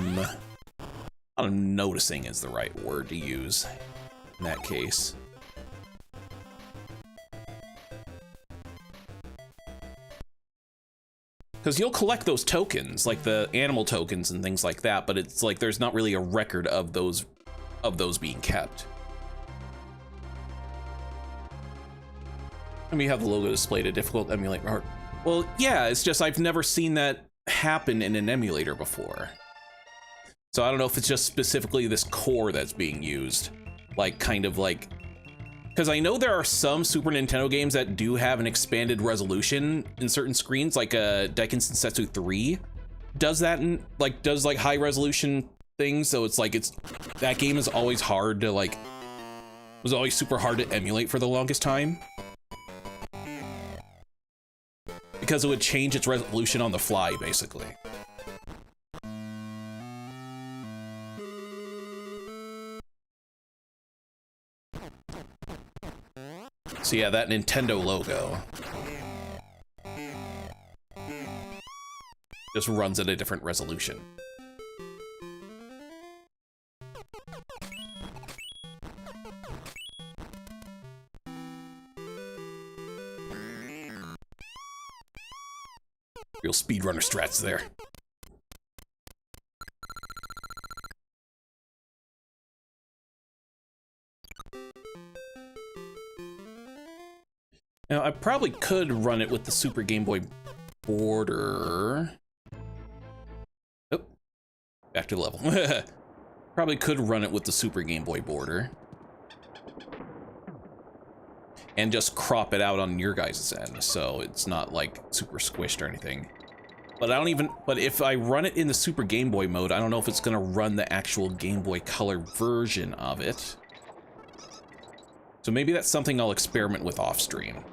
don't know, noticing is the right word to use in that case. Because you'll collect those tokens, like the animal tokens and things like that, but it's like there's not really a record of those being kept. And we have the logo displayed a difficult emulate. Well, yeah, it's just I've never seen that happen in an emulator before. So I don't know if it's just specifically this core that's being used. Like, kind of like... Because I know there are some Super Nintendo games that do have an expanded resolution in certain screens, like Daiken Sensetsu 3 does that, and does high resolution things, so it's like, that game is always hard to, like... was always super hard to emulate for the longest time. Because it would change its resolution on the fly, basically. So yeah, that Nintendo logo just runs at a different resolution. Real speedrunner strats there. Now, I probably could run it with the Super Game Boy border. Oh, back to the level. Probably could run it with the Super Game Boy border. And just crop it out on your guys' end, so it's not like super squished or anything. But but if I run it in the Super Game Boy mode, I don't know if it's gonna run the actual Game Boy Color version of it. So maybe that's something I'll experiment with off stream.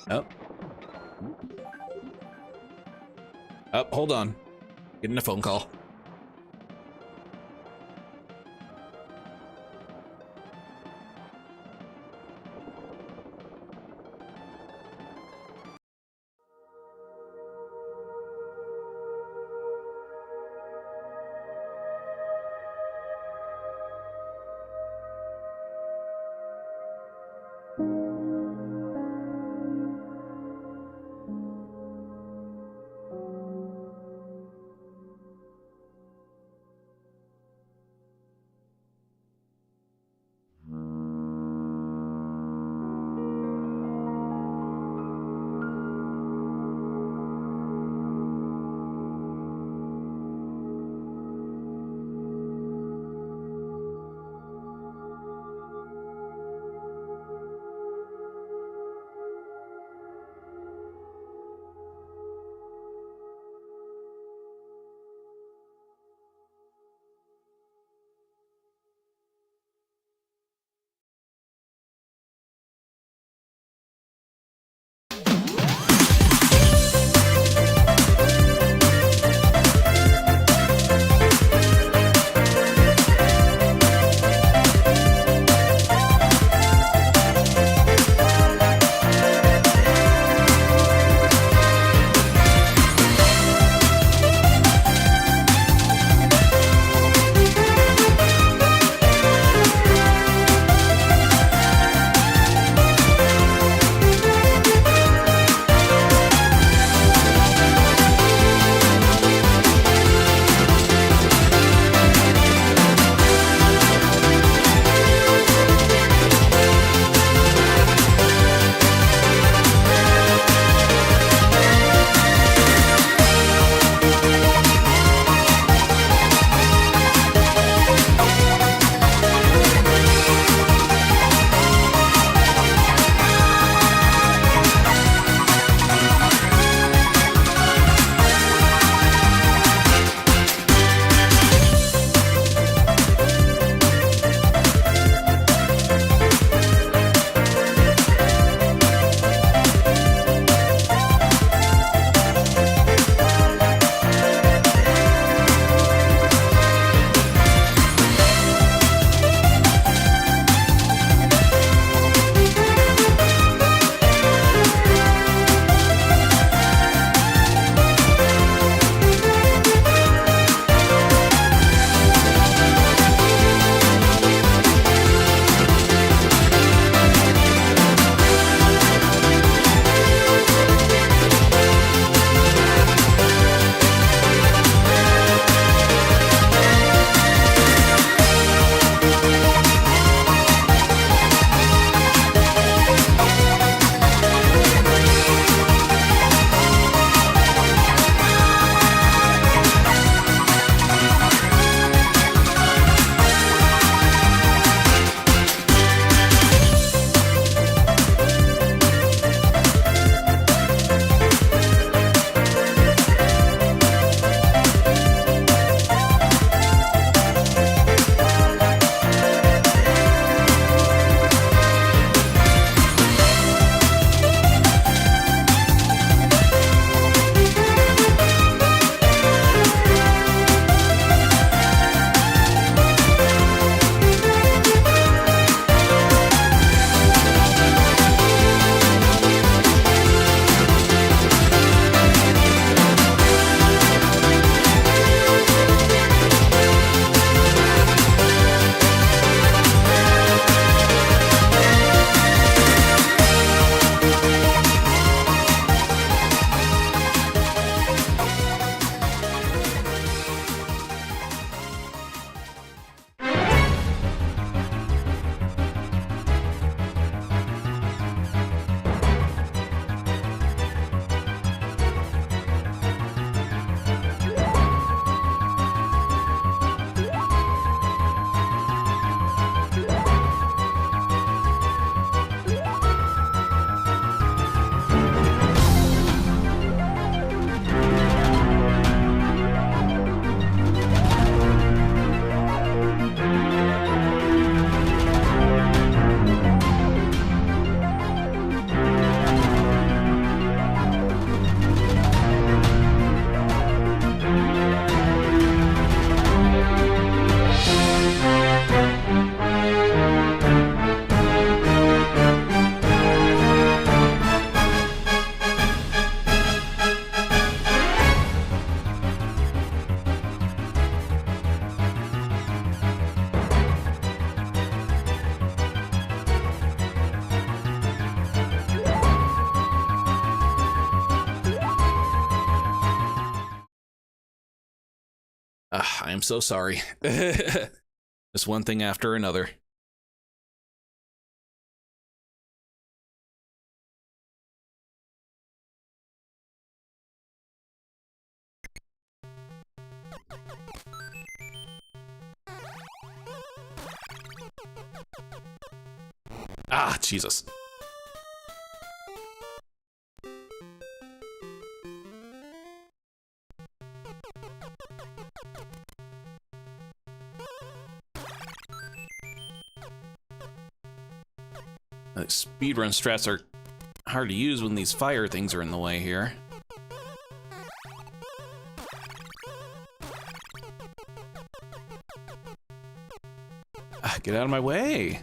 Oh. Oh, hold on. Getting a phone call. I am so sorry. Just one thing after another. Ah, Jesus. Speedrun strats are hard to use when these fire things are in the way here. Ah, get out of my way.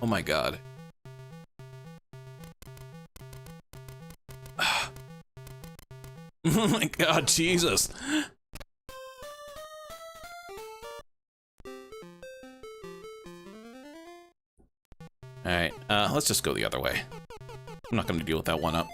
Oh my god. Oh my god, Jesus. Alright, let's just go the other way. I'm not going to deal with that one up.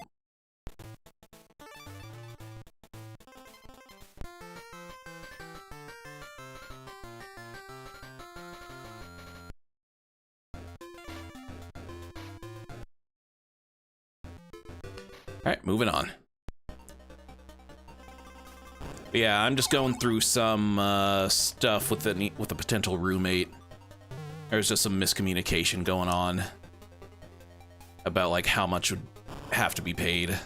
Alright, moving on. But yeah, I'm just going through some stuff with a potential roommate. There's just some miscommunication going on about like how much would have to be paid.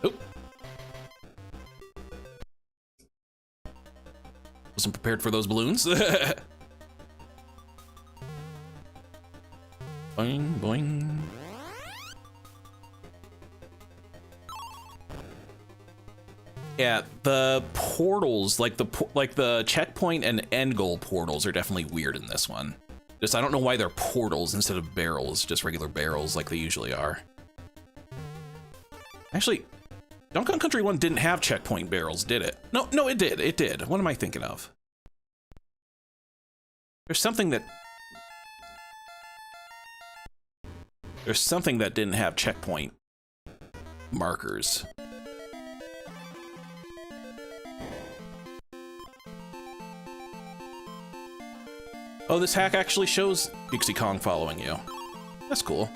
Oh. Wasn't prepared for those balloons. Boing, boing. Yeah, the portals, like the checkpoint and end goal portals, are definitely weird in this one. Just I don't know why they're portals instead of barrels, just regular barrels like they usually are. Actually, Donkey Kong Country 1 didn't have checkpoint barrels, did it? No, it did. It did. What am I thinking of? There's something that didn't have checkpoint markers. Oh, this hack actually shows Dixie Kong following you. That's cool.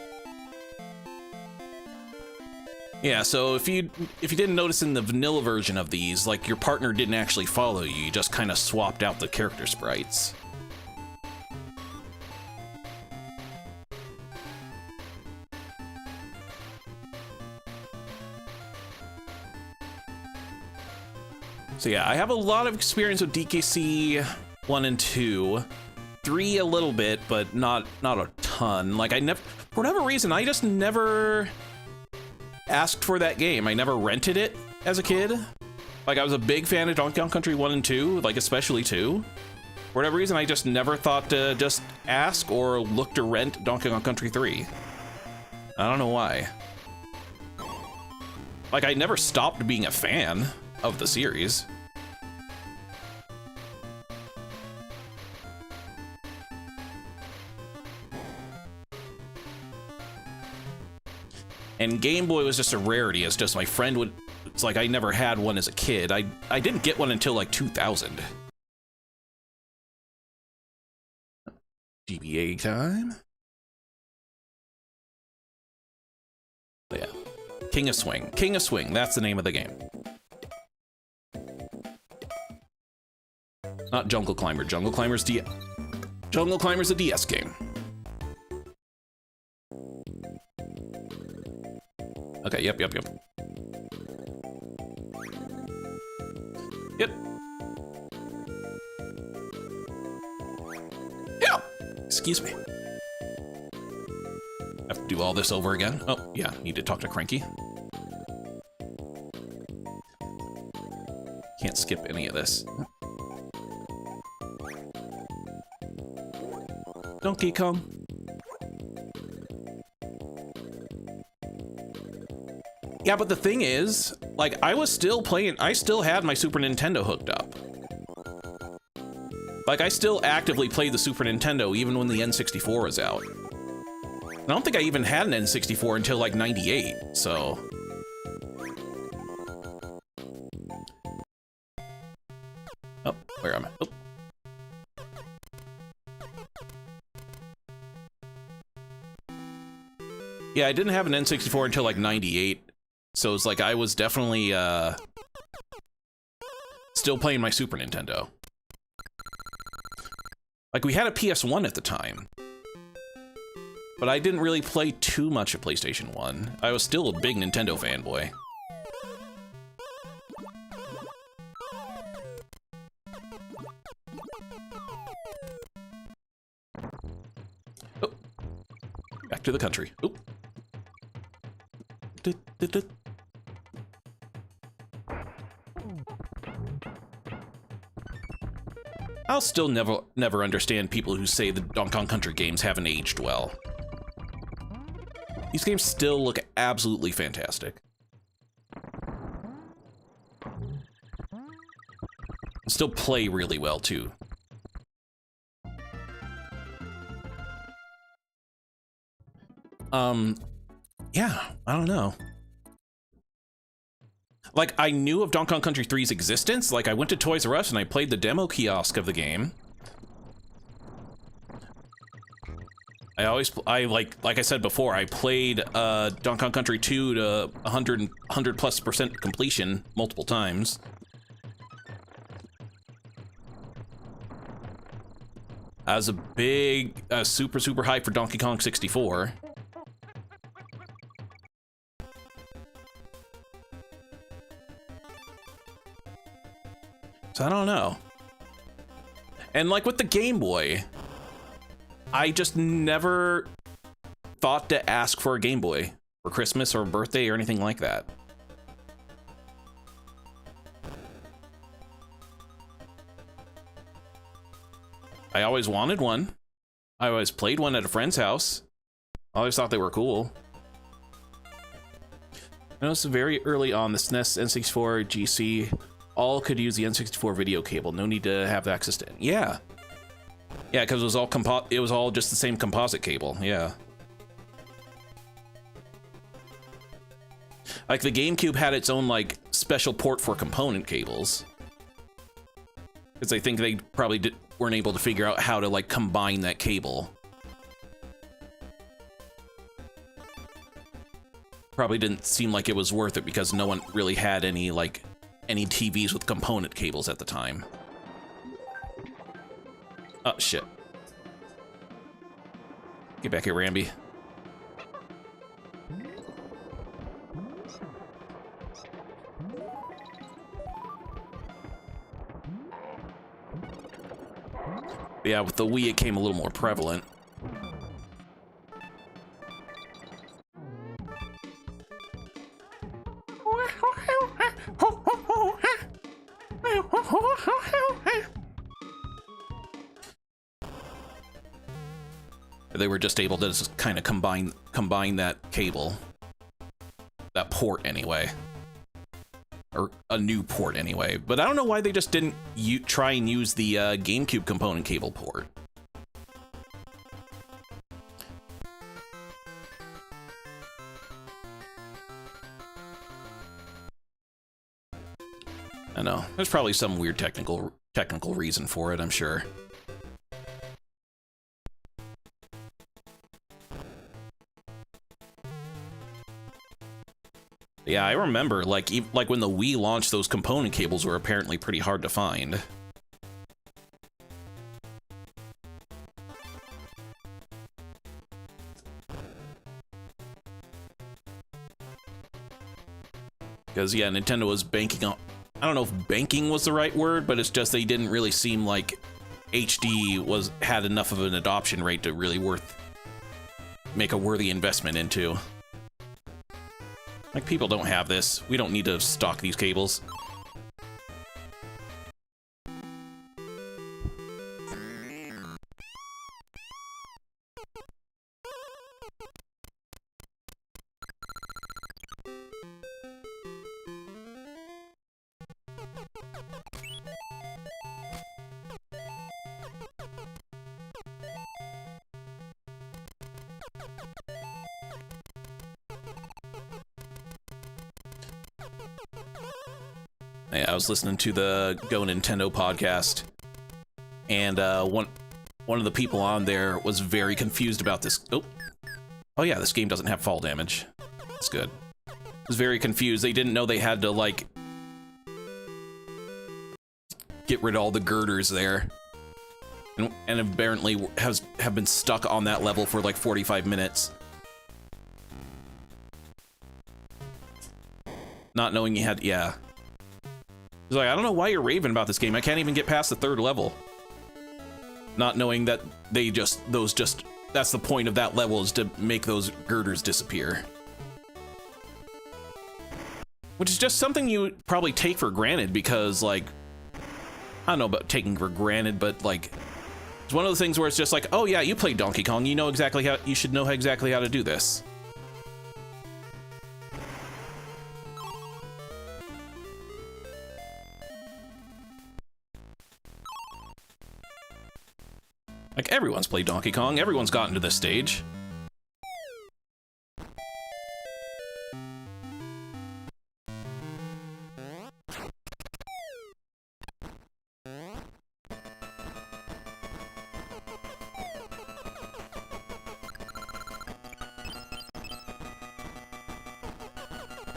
Yeah, so if you didn't notice in the vanilla version of these, like your partner didn't actually follow you, you just kind of swapped out the character sprites. So yeah, I have a lot of experience with DKC 1 and 2. 3 a little bit, but not a ton. Like for whatever reason, I just never asked for that game. I never rented it as a kid. Like I was a big fan of Donkey Kong Country 1 and 2, like especially 2. For whatever reason, I just never thought to just ask or look to rent Donkey Kong Country 3. I don't know why. Like I never stopped being a fan of the series. And Game Boy was just a rarity. It's just my friend would... It's like I never had one as a kid. I didn't get one until like 2000. GBA time. Yeah. King of Swing. King of Swing. That's the name of the game. Not Jungle Climber. Jungle Climber's a DS game. Okay, yep. Yep. Yeah! Excuse me. Have to do all this over again? Oh, yeah, need to talk to Cranky. Can't skip any of this. Donkey Kong. Yeah, but the thing is, like, I was still playing, I still had my Super Nintendo hooked up. Like, I still actively played the Super Nintendo even when the N64 was out. And I don't think I even had an N64 until, like, 98, so... Oh, where am I? Oh. Yeah, I didn't have an N64 until, like, 98. So it's like I was definitely still playing my Super Nintendo. Like, we had a PS1 at the time, but I didn't really play too much of PlayStation 1. I was still a big Nintendo fanboy. Oh, back to the country. Oh. I'll still never understand people who say the Donkey Kong Country games haven't aged well. These games still look absolutely fantastic. Still play really well, too. Yeah, I don't know. Like, I knew of Donkey Kong Country 3's existence. Like, I went to Toys R Us and I played the demo kiosk of the game. Like I said before, I played Donkey Kong Country 2 to 100+% completion multiple times. I was a big, super hype for Donkey Kong 64. So I don't know. And like with the Game Boy, I just never thought to ask for a Game Boy for Christmas or birthday or anything like that. I always wanted one. I always played one at a friend's house. I always thought they were cool. I noticed very early on the SNES, N64, GC, all could use the N64 video cable. No need to have access to it. Yeah. Yeah, because it was all just the same composite cable. Yeah. Like the GameCube had its own like special port for component cables. Because I think they probably weren't able to figure out how to like combine that cable. Probably didn't seem like it was worth it because no one really had any TVs with component cables at the time. Oh shit. Get back here, Ramby. Yeah, with the Wii it came a little more prevalent. They were just able to just kind of combine that cable, that port anyway, or a new port anyway. But I don't know why they just didn't try and use the GameCube component cable port. I know there's probably some weird technical reason for it, I'm sure. Yeah, I remember, like when the Wii launched, those component cables were apparently pretty hard to find. Because, yeah, Nintendo was banking on... I don't know if banking was the right word, but it's just they didn't really seem like HD had enough of an adoption rate to really make a worthy investment into. Like, people don't have this. We don't need to stock these cables. Yeah, I was listening to the Go Nintendo podcast, and one of the people on there was very confused about this. Oh yeah, this game doesn't have fall damage. That's good. Was very confused. They didn't know they had to like get rid of all the girders there, and apparently have been stuck on that level for like 45 minutes, not knowing you had. Yeah. He's like, I don't know why you're raving about this game. I can't even get past the 3rd level. Not knowing that that's the point of that level, is to make those girders disappear. Which is just something you probably take for granted because, like, I don't know about taking for granted, but like, it's one of the things where it's just like, oh yeah, you played Donkey Kong, you know exactly how, you should know exactly how to do this. Like, everyone's played Donkey Kong, everyone's gotten to this stage.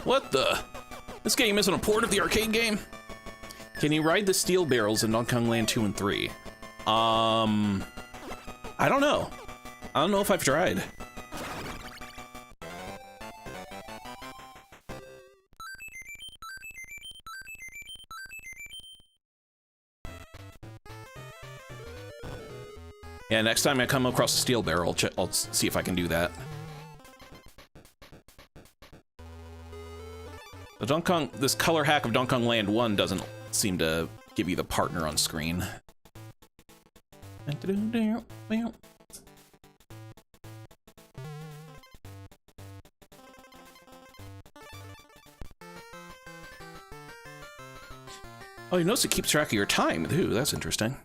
What the? This game isn't a port of the arcade game? Can you ride the steel barrels in Donkey Kong Land 2 and 3? I don't know. I don't know if I've tried. Yeah, next time I come across a steel barrel, I'll see if I can do that. The Donkey Kong, this color hack of Donkey Kong Land 1 doesn't seem to give you the partner on screen. Oh, you notice it keeps track of your time. Ooh, that's interesting.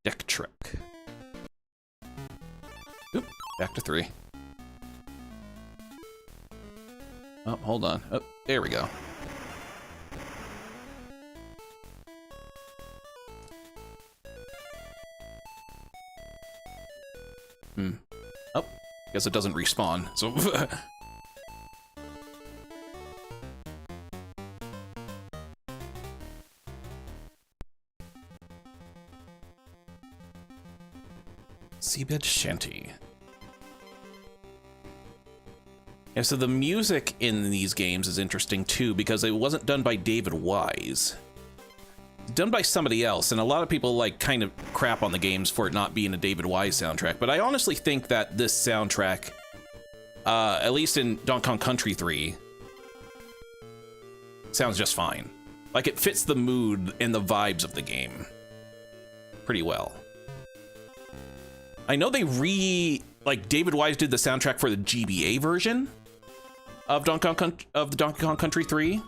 Deck trick. Oop, back to 3. Oh, hold on. Oh, there we go. Oh, guess it doesn't respawn, so... Seabed Shanty. Yeah, so the music in these games is interesting too, because it wasn't done by David Wise. It's done by somebody else, and a lot of people like kind of crap on the games for it not being a David Wise soundtrack, but I honestly think that this soundtrack, at least in Donkey Kong Country 3, sounds just fine. Like, it fits the mood and the vibes of the game pretty well. I know they David Wise did the soundtrack for the GBA version of the Donkey Kong Country 3,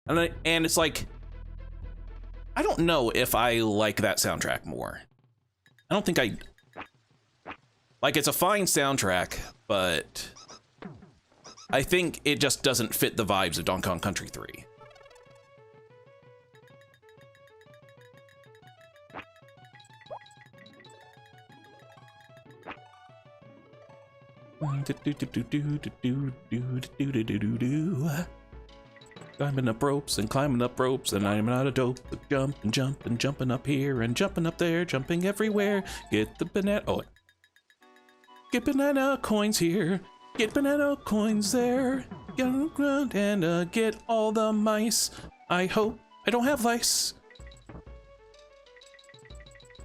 and it's like, I don't know if I like that soundtrack more. I don't think it's a fine soundtrack, but I think it just doesn't fit the vibes of Donkey Kong Country 3. Climbing up ropes and climbing up ropes, and I'm not a dope. Jump and jump and jumping up here and jumping up there, jumping everywhere. Get the banana. Oh, get banana coins here. Get banana coins there. Get around and get all the mice. I hope I don't have lice.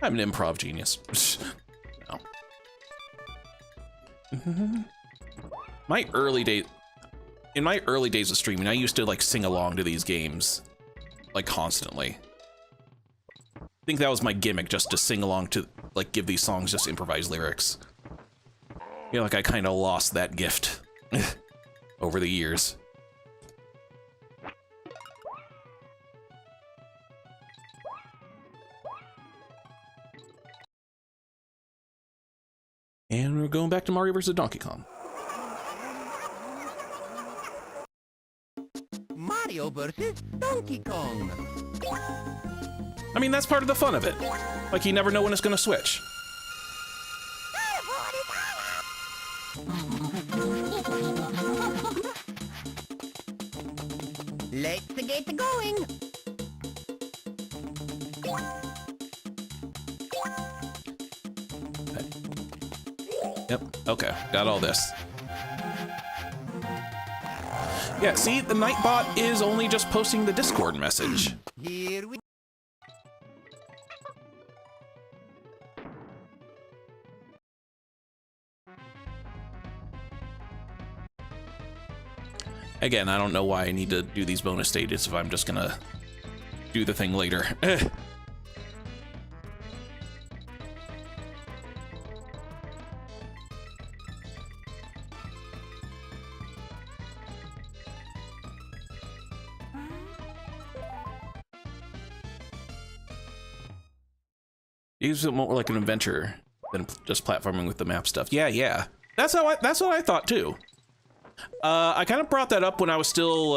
I'm an improv genius. No. In my early days of streaming, I used to like sing along to these games, like constantly. I think that was my gimmick, just to sing along to like give these songs just improvised lyrics. I feel like I kind of lost that gift over the years. And we're going back to Mario vs. Donkey Kong. Mario versus Donkey Kong. I mean, that's part of the fun of it. Like, you never know when it's gonna switch. Let's get going. Yep, okay, got all this. Yeah, see, the Nightbot is only just posting the Discord message. Here we Again, I don't know why I need to do these bonus stages if I'm just gonna do the thing later. Use it more like an adventure than just platforming with the map stuff. Yeah. That's what I thought too. I kind of brought that up when I was still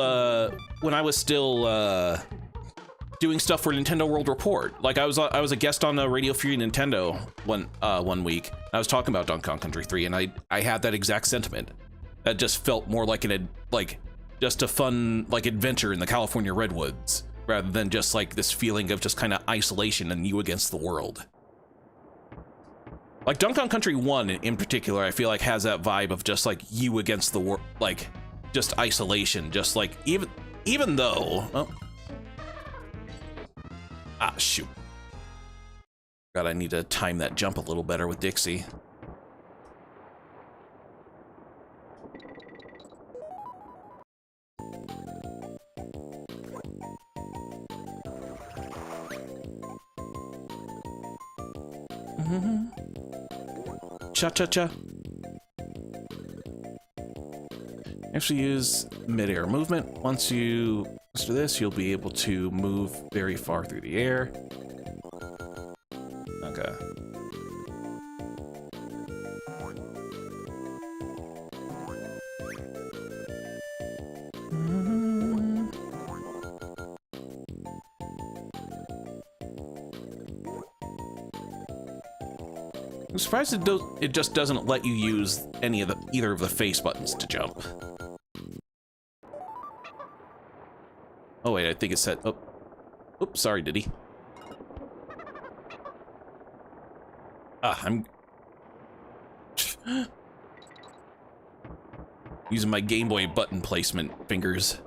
doing stuff for Nintendo World Report. Like I was a guest on the Radio Free Nintendo one week. I was talking about Donkey Kong Country 3, and I had that exact sentiment. That just felt more like just a fun adventure in the California redwoods, rather than just like this feeling of just kind of isolation and you against the world. Like Donkey Kong Country 1 in particular, I feel like has that vibe of just like you against the world, like just isolation, just like even though, oh. Ah, shoot. God, I need to time that jump a little better with Dixie. Cha-cha-cha. Actually use mid-air movement. Once you master this, you'll be able to move very far through the air. Okay. I'm surprised it just doesn't let you use either of the face buttons to jump. Oh wait, I think it said, oh, oops, sorry, Diddy. Ah, I'm using my Game Boy button placement fingers.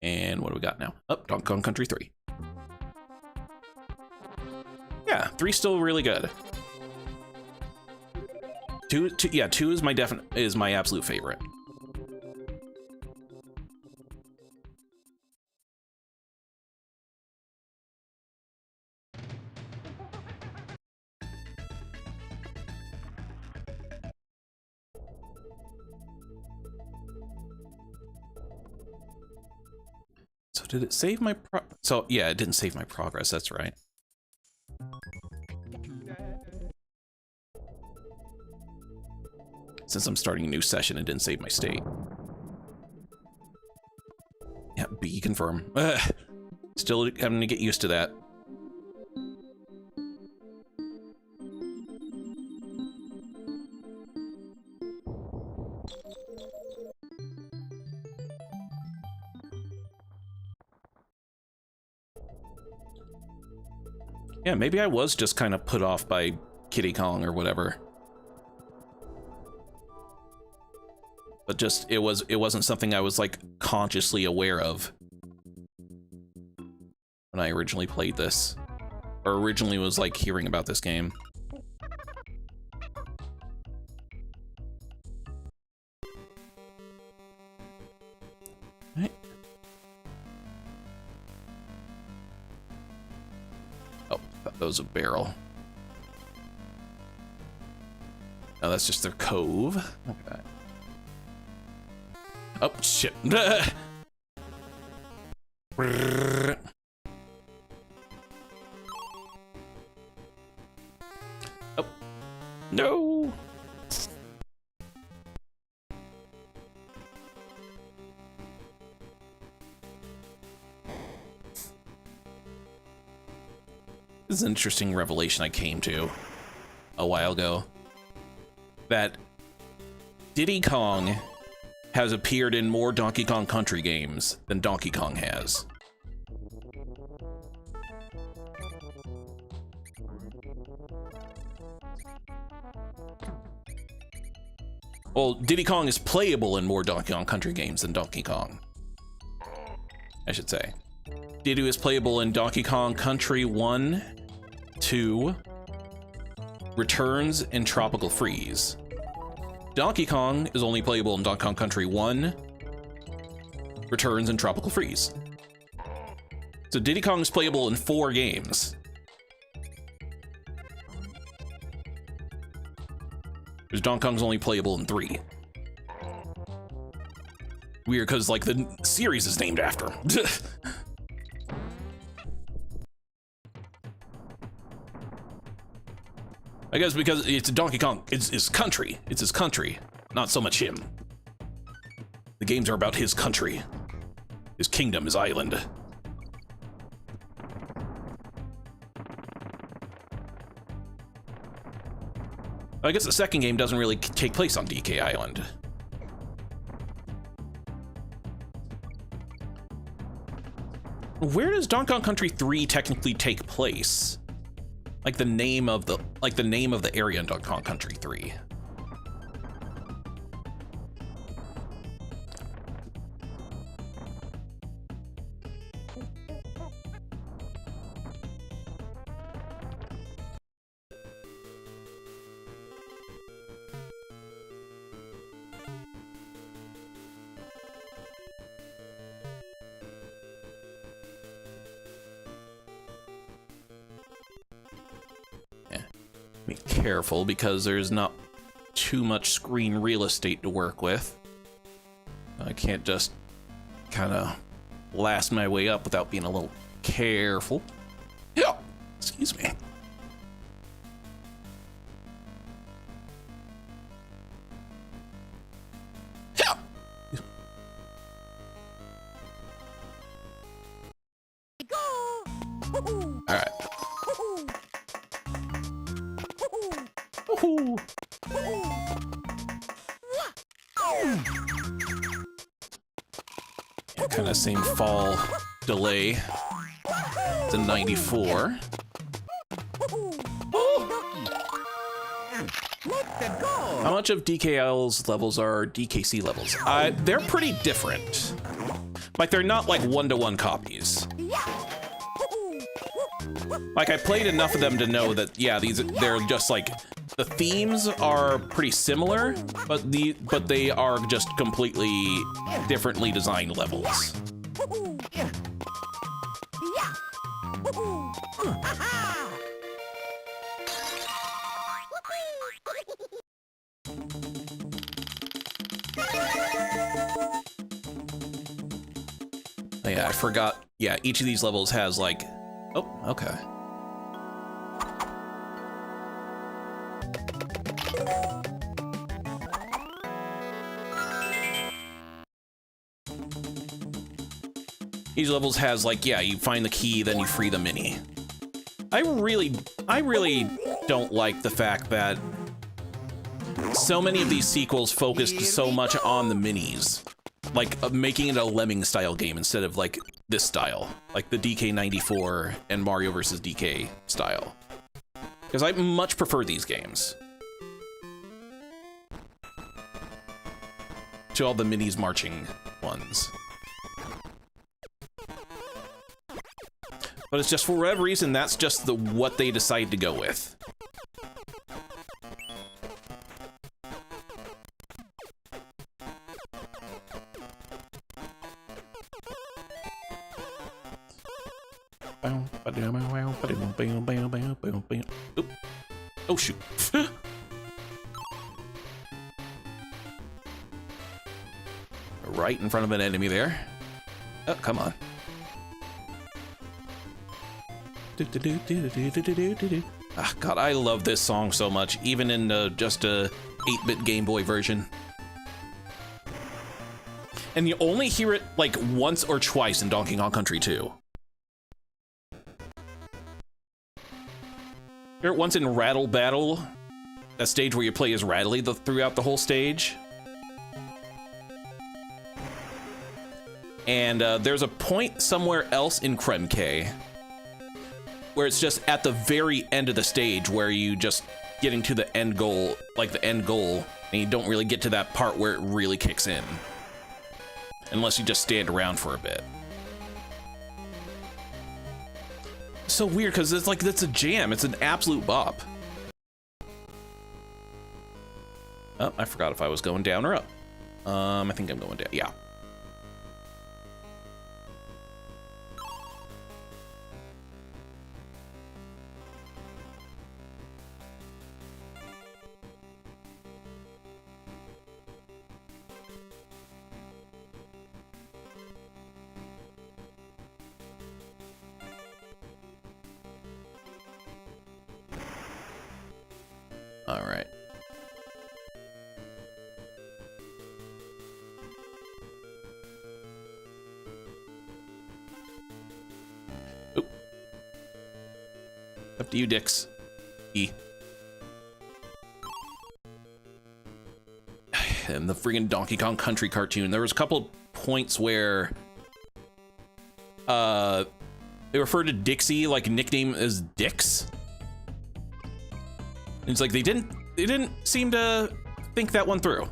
And what do we got now? Oh, Donkey Kong Country 3. Yeah, 3's still really good. 2 is my absolute favorite. So did it save my so yeah, it didn't save my progress, that's right. Since I'm starting a new session, it didn't save my state. Yeah, B confirm. Still having to get used to that. Yeah, maybe I was just kind of put off by Kiddy Kong or whatever. But just it wasn't something I was like consciously aware of. when I originally played this. Or originally was like hearing about this game. Right. Oh, that was a barrel. Oh, that's just their cove. Look at that. Oh, shit. Oh, no. This is an interesting revelation I came to a while ago. That Diddy Kong has appeared in more Donkey Kong Country games than Donkey Kong has. Well, Diddy Kong is playable in more Donkey Kong Country games than Donkey Kong, I should say. Diddy is playable in Donkey Kong Country 1, 2, Returns, and Tropical Freeze. Donkey Kong is only playable in Donkey Kong Country 1, Returns, and Tropical Freeze. So Diddy Kong is playable in 4 games. Whereas Donkey Kong's only playable in 3. Weird, because, like, the series is named after him. I guess because it's Donkey Kong, it's his country. It's his country, not so much him. The games are about his country, his kingdom, his island. I guess the second game doesn't really take place on DK Island. Where does Donkey Kong Country 3 technically take place? Like the name of the area in Donkey Kong Country 3. Be careful because there's not too much screen real estate to work with. I can't just kind of blast my way up without being a little careful. Yeah, excuse me. Yeah. All right. Kind of same fall delay to 94. How much of DKL's levels are DKC levels? They're pretty different. Like, they're not like one-to-one copies. Like, I played enough of them to know that, yeah, they're just like, the themes are pretty similar, but they are just completely differently designed levels. Yeah, I forgot. Yeah, each of these levels has like, oh, okay. Each levels has like, yeah, you find the key, then you free the mini. I really don't like the fact that so many of these sequels focused so much on the minis. Like, making it a Lemming style game instead of like this style, like the DK94 and Mario vs. DK style. Because I much prefer these games to all the minis marching ones. But it's just for whatever reason, that's just what they decide to go with. Oop. Oh shoot. Right in front of an enemy there. Oh, come on. Ah, God, I love this song so much, even in just a 8-bit Game Boy version. And you only hear it like once or twice in Donkey Kong Country 2. Hear it once in Rattle Battle, that stage where you play as Rattly throughout the whole stage. And there's a point somewhere else in Kremke where it's just at the very end of the stage where you just getting to the end goal, like the end goal, and you don't really get to that part where it really kicks in. Unless you just stand around for a bit. So weird, because it's like, it's a jam. It's an absolute bop. Oh, I forgot if I was going down or up. I think I'm going down, yeah. All right. Oop. Up to you, Dix. E. And the friggin' Donkey Kong Country cartoon. There was a couple points where they refer to Dixie like nickname as Dix. It's like they didn't seem to think that one through.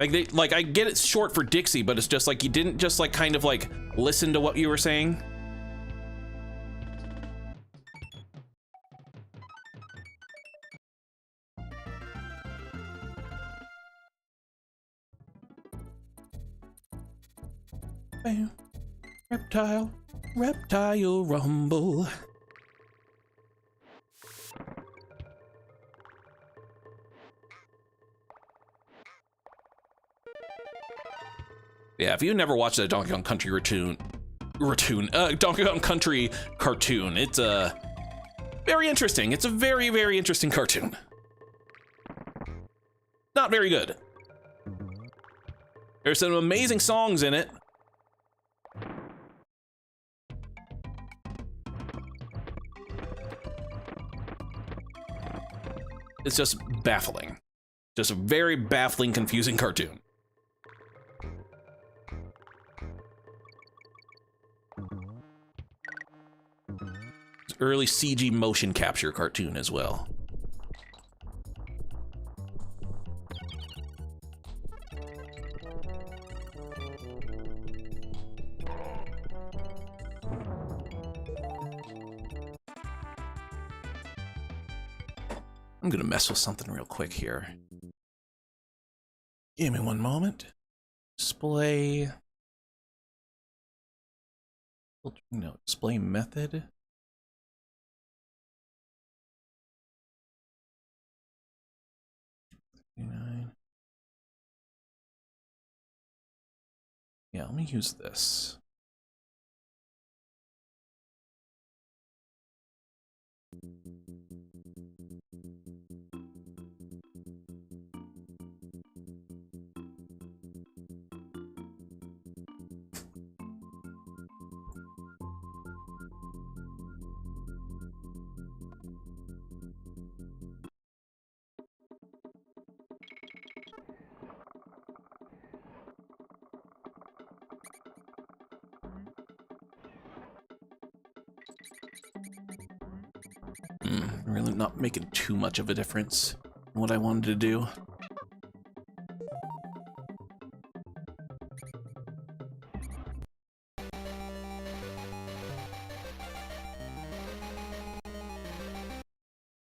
Like I get it's short for Dixie, but it's just like you didn't just like kind of like listen to what you were saying. Bam. Reptile rumble. Yeah, if you've never watched a Donkey Kong Country Donkey Kong Country cartoon, it's very interesting. It's a very, very interesting cartoon. Not very good. There's some amazing songs in it. It's just baffling. Just a very baffling, confusing cartoon. Early CG motion capture cartoon as well. I'm gonna mess with something real quick here. Give me one moment. Display. No, display method. Yeah, let me use this. Really not making too much of a difference in what I wanted to do.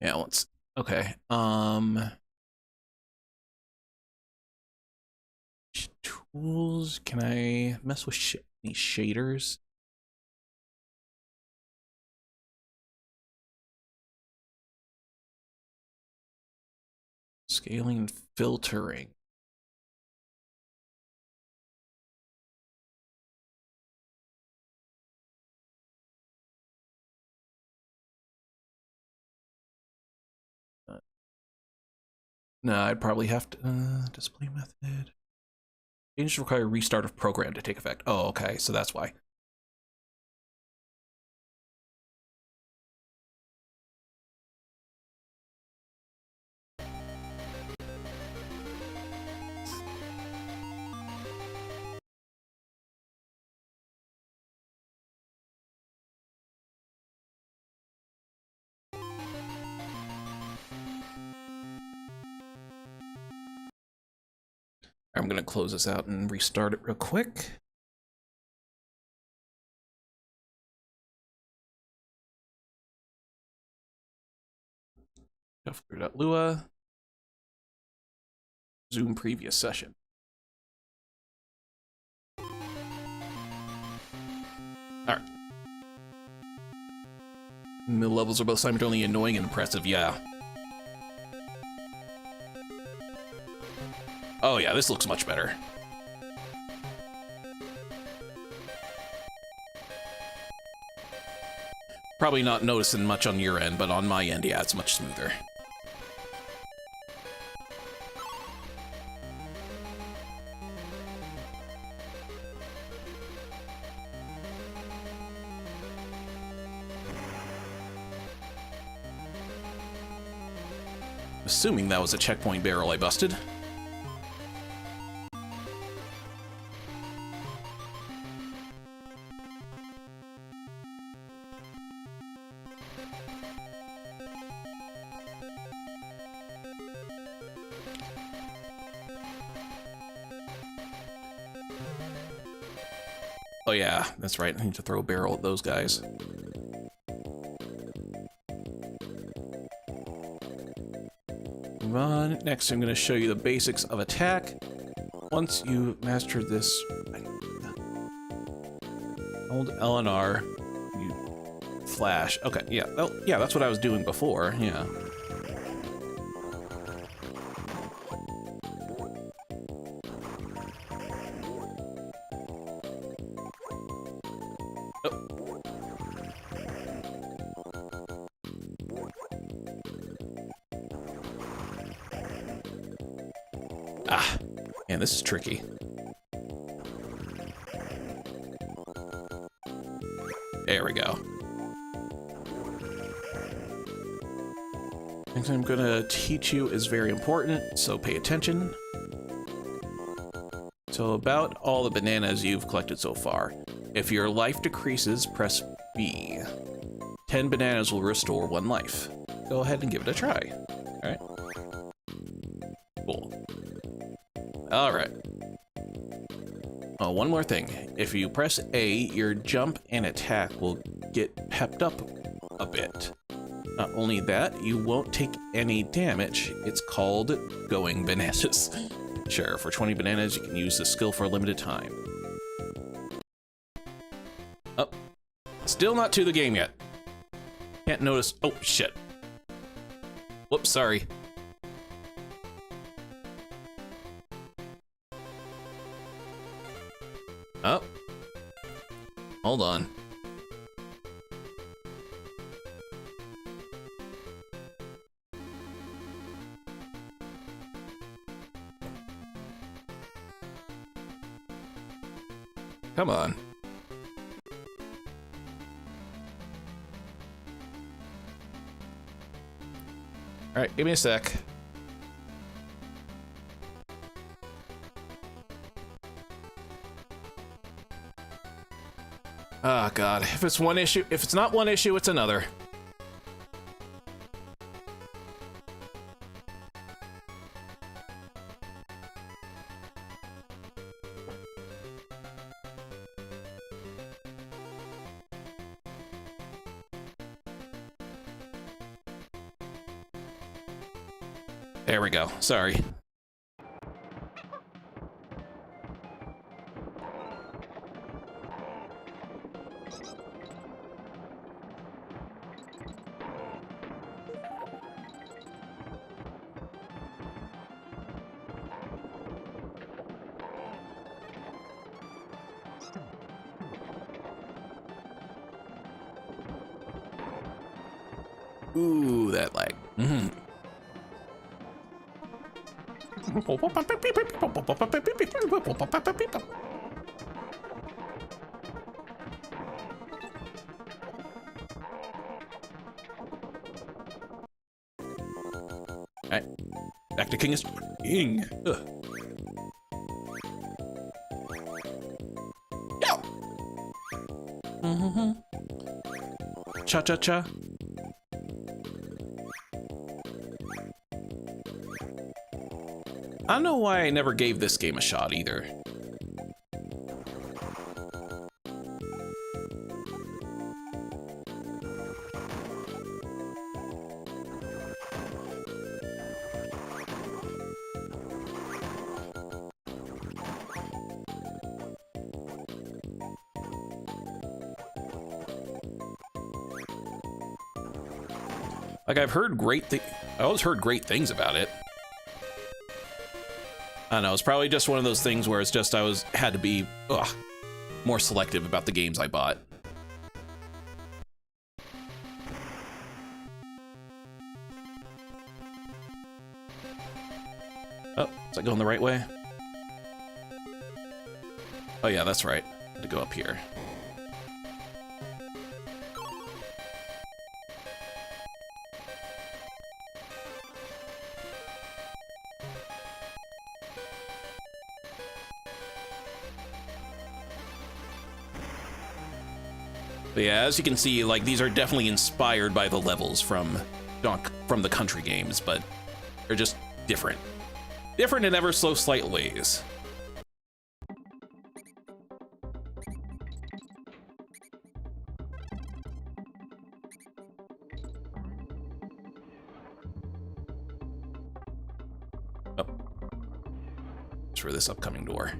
Yeah, let's... Okay. Tools. Can I mess with any shaders? Scaling and filtering. No, I'd probably have to display method. Changes require restart of program to take effect. Oh, okay, so that's why. I'm gonna close this out and restart it real quick. Shuffler.lua. Zoom previous session. Alright. The levels are both simultaneously annoying and impressive, yeah. Oh yeah, this looks much better. Probably not noticing much on your end, but on my end, yeah, it's much smoother. Assuming that was a checkpoint barrel I busted. Oh yeah, that's right, I need to throw a barrel at those guys. Move on. Next, I'm going to show you the basics of attack. Once you master this, hold L and R, you flash. Okay, yeah, oh, yeah, that's what I was doing before, yeah. Ah, man, this is tricky. There we go. Things I'm gonna teach you is very important, so pay attention. So about all the bananas you've collected so far. If your life decreases, press B. 10 bananas will restore 1 life. Go ahead and give it a try. Alright. Cool. Alright. Oh, one more thing. If you press A, your jump and attack will get pepped up a bit. Not only that, you won't take any damage. It's called going bananas. Sure, for 20 bananas, you can use this skill for a limited time. Oh, still not to the game yet. Can't notice. Oh, shit. Whoops, sorry. Oh. Hold on. Come on. All right, give me a sec. Oh God, if it's one issue, if it's not one issue, it's another. There we go. Sorry. Ooh, that lag. Mm-hmm. Alright. Back to King is King. Ugh. Yeah. Mm-hmm. Cha-cha-cha. I don't know why I never gave this game a shot either. Like, I've heard I always heard great things about it. I don't know, it's probably just one of those things where it's just had to be more selective about the games I bought. Oh, is that going the right way? Oh yeah, that's right. I had to go up here. But yeah, as you can see, like, these are definitely inspired by the levels from the country games, but they're just different. Different in ever so slight ways. Oh. It's for this upcoming door.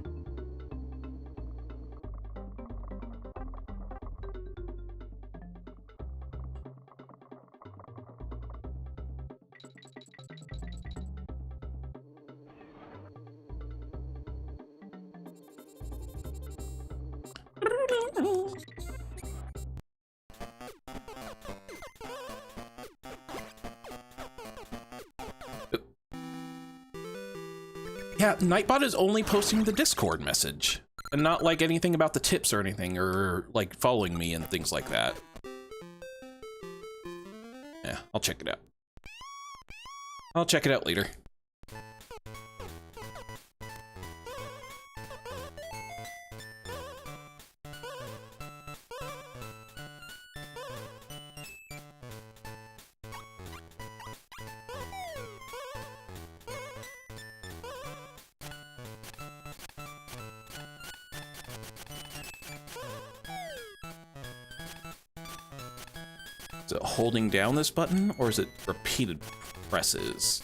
Yeah, Nightbot is only posting the Discord message, and not like anything about the tips or anything, or like following me and things like that. Yeah, I'll check it out. I'll check it out later. Is it holding down this button, or is it repeated presses?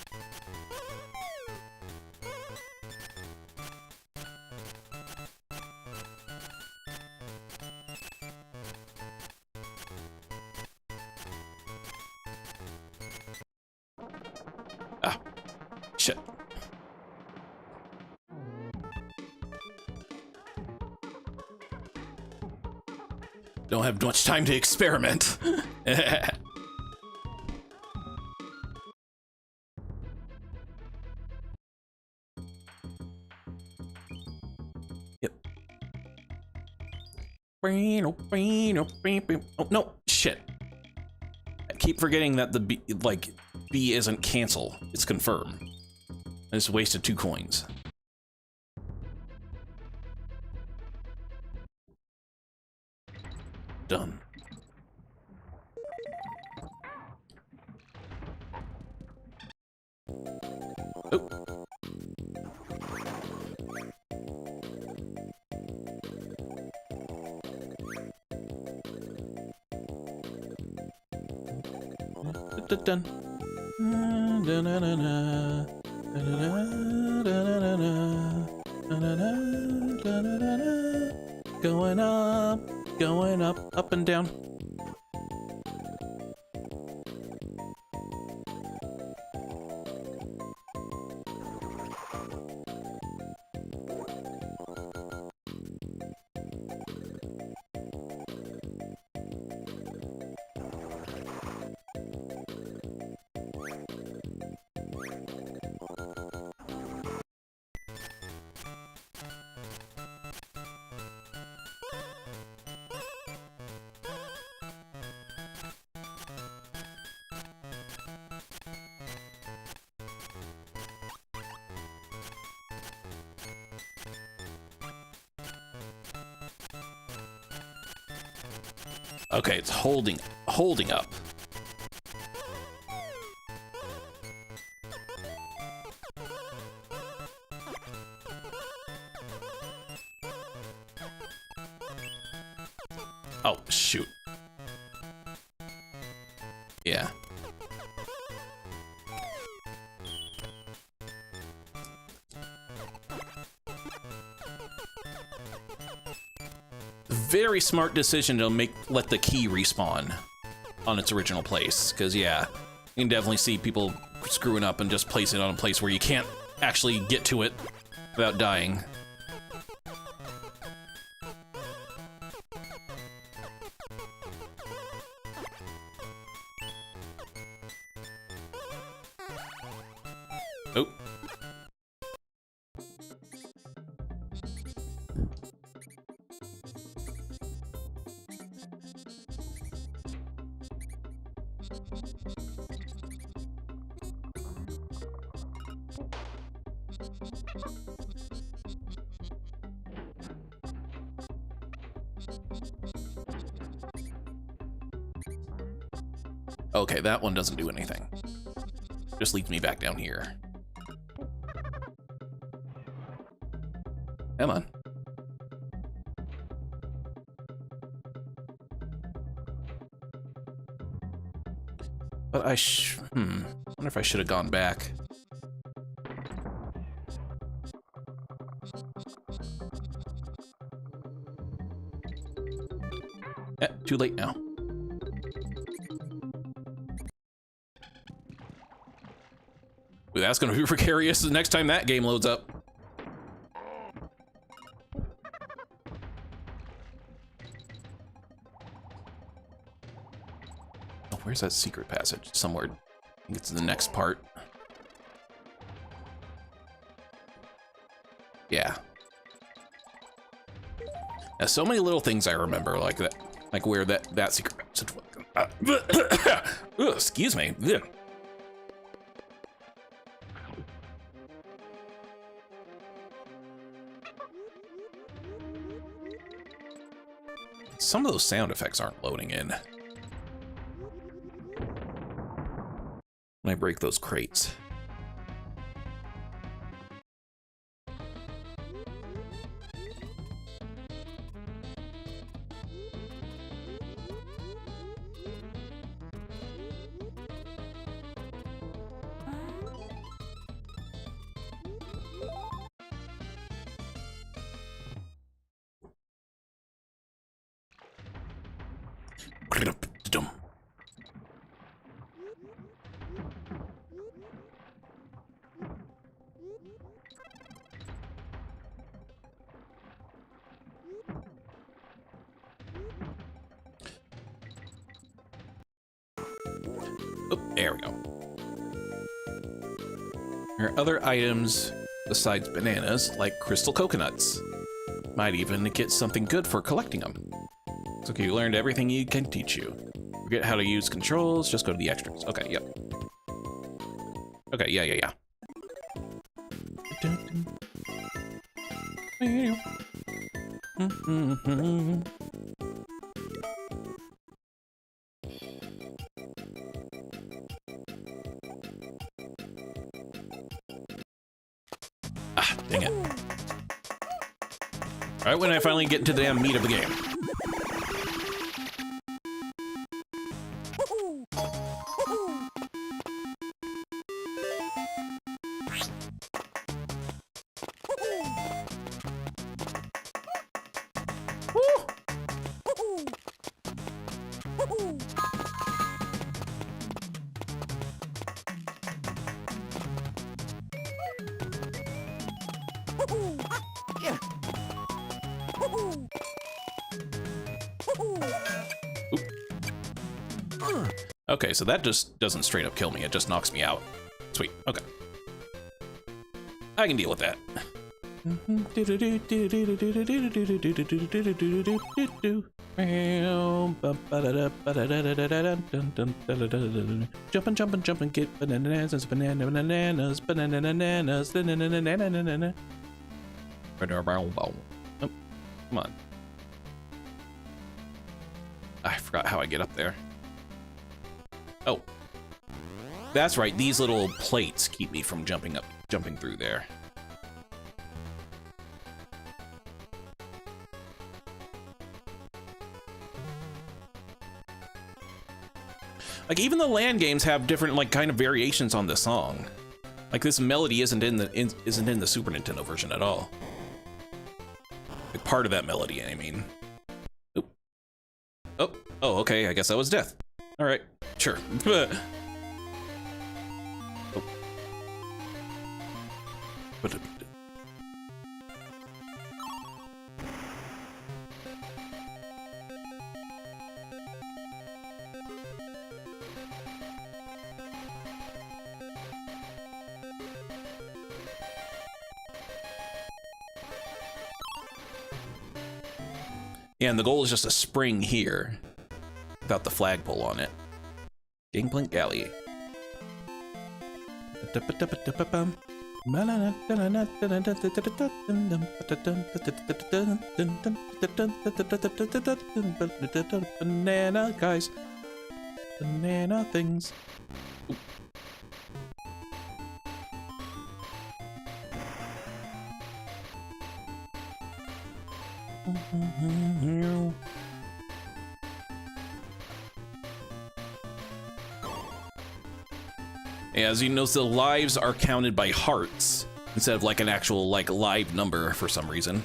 Ah, shit. Don't have much time to experiment. Yep. Oh, no, shit. I keep forgetting that the B, like, B isn't cancel, it's confirm. I just wasted 2 coins. Done. Oh. Dun. Going up and down. Okay, it's holding up. Oh, shoot. Yeah. Very smart decision to let the key respawn on its original place, because yeah, you can definitely see people screwing up and just place it on a place where you can't actually get to it without dying. Oh. Okay, that one doesn't do anything. Just leads me back down here. Come on. But I wonder if I should have gone back. Too late now. Ooh, that's gonna be precarious the next time that game loads up. Oh, where's that secret passage? Somewhere. I think it's in the next part. Yeah. Now, so many little things I remember, like that, like where that secret passage was. Excuse me. Ugh. Some of those sound effects aren't loading in when I break those crates. Oh, there we go. There are other items besides bananas, like crystal coconuts. Might even get something good for collecting them. It's okay, you learned everything you can teach you. Forget how to use controls, just go to the extras. Okay, yep. Okay, yeah. Ah, dang it. Alright, when I finally get into the damn meat of the game. Woohoo! Yeah. Woohoo! Woohoo! Okay, so that just doesn't straight up kill me. It just knocks me out. Sweet. Okay. I can deal with that. Jumpin', jumpin', jumpin', get bananas, bananas, bananas, bananas. Oh, come on. I forgot how I get up there. Oh. That's right, these little plates keep me from jumping through there. Like, even the land games have different, like, kind of variations on the song. Like, this melody isn't in the Super Nintendo version at all. Like, part of that melody, I mean. Oop. Oh, okay, I guess that was death. Alright, sure. Oh. Yeah, and the goal is just a spring here, without the flagpole on it. Gangplank Galley. Banana guys. Banana things. Ooh. As you notice, the lives are counted by hearts instead of like an actual like live number for some reason.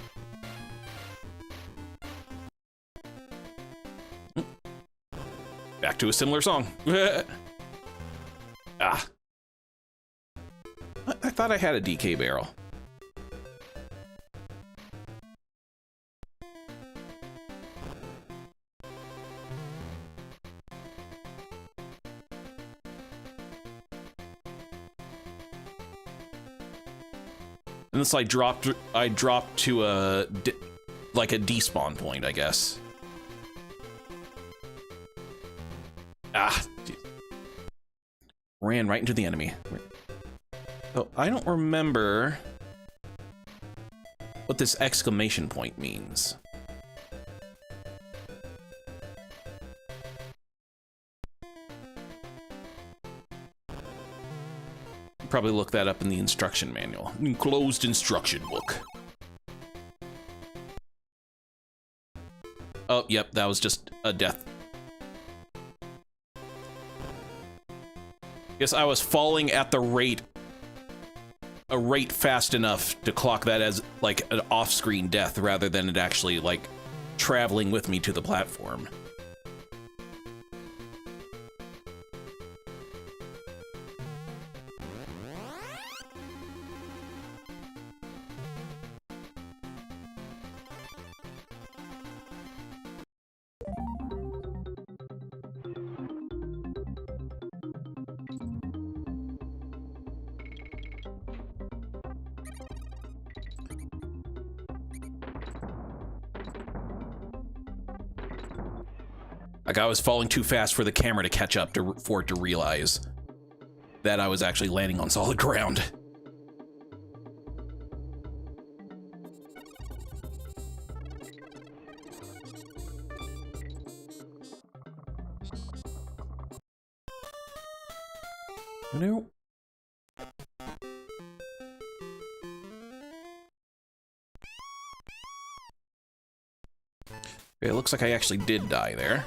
Back to a similar song. Ah. I thought I had a DK barrel. And this I dropped to a like a despawn point, I guess. Ah, ran right into the enemy. So I don't remember what this exclamation point means. Probably look that up in the instruction manual. Enclosed instruction book. Oh, yep, that was just a death. Guess I was falling at a rate fast enough to clock that as like an off-screen death rather than it actually like traveling with me to the platform. Like, I was falling too fast for the camera to catch up for it to realize that I was actually landing on solid ground. No. It looks like I actually did die there.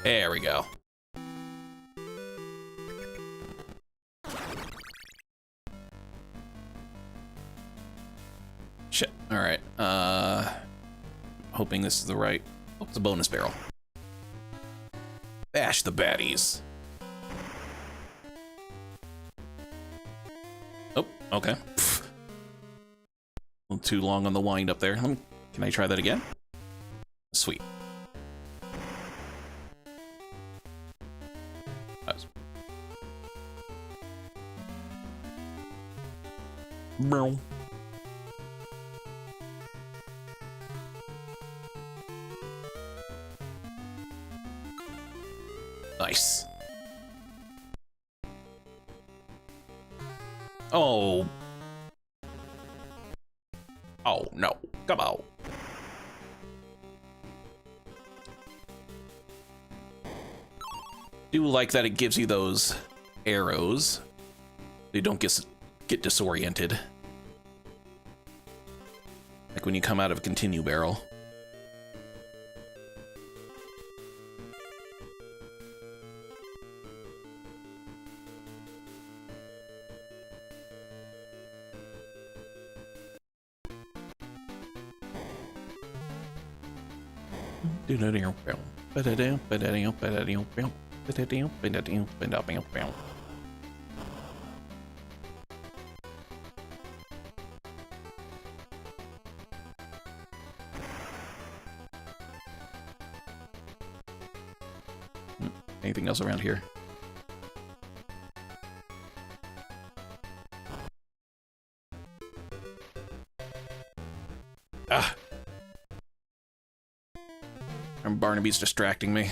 There we go. Shit. All right. Hoping this is the right. Oh, it's a bonus barrel. Bash the baddies. Oh, okay. Pfft. A little too long on the wind up there. Can I try that again? Sweet. Meow. Nice. Oh. Oh, no. Come on. Do like that it gives you those arrows. You don't get disoriented. Like when you come out of a continue barrel. Anything else around here? Ah! And Barnaby's distracting me.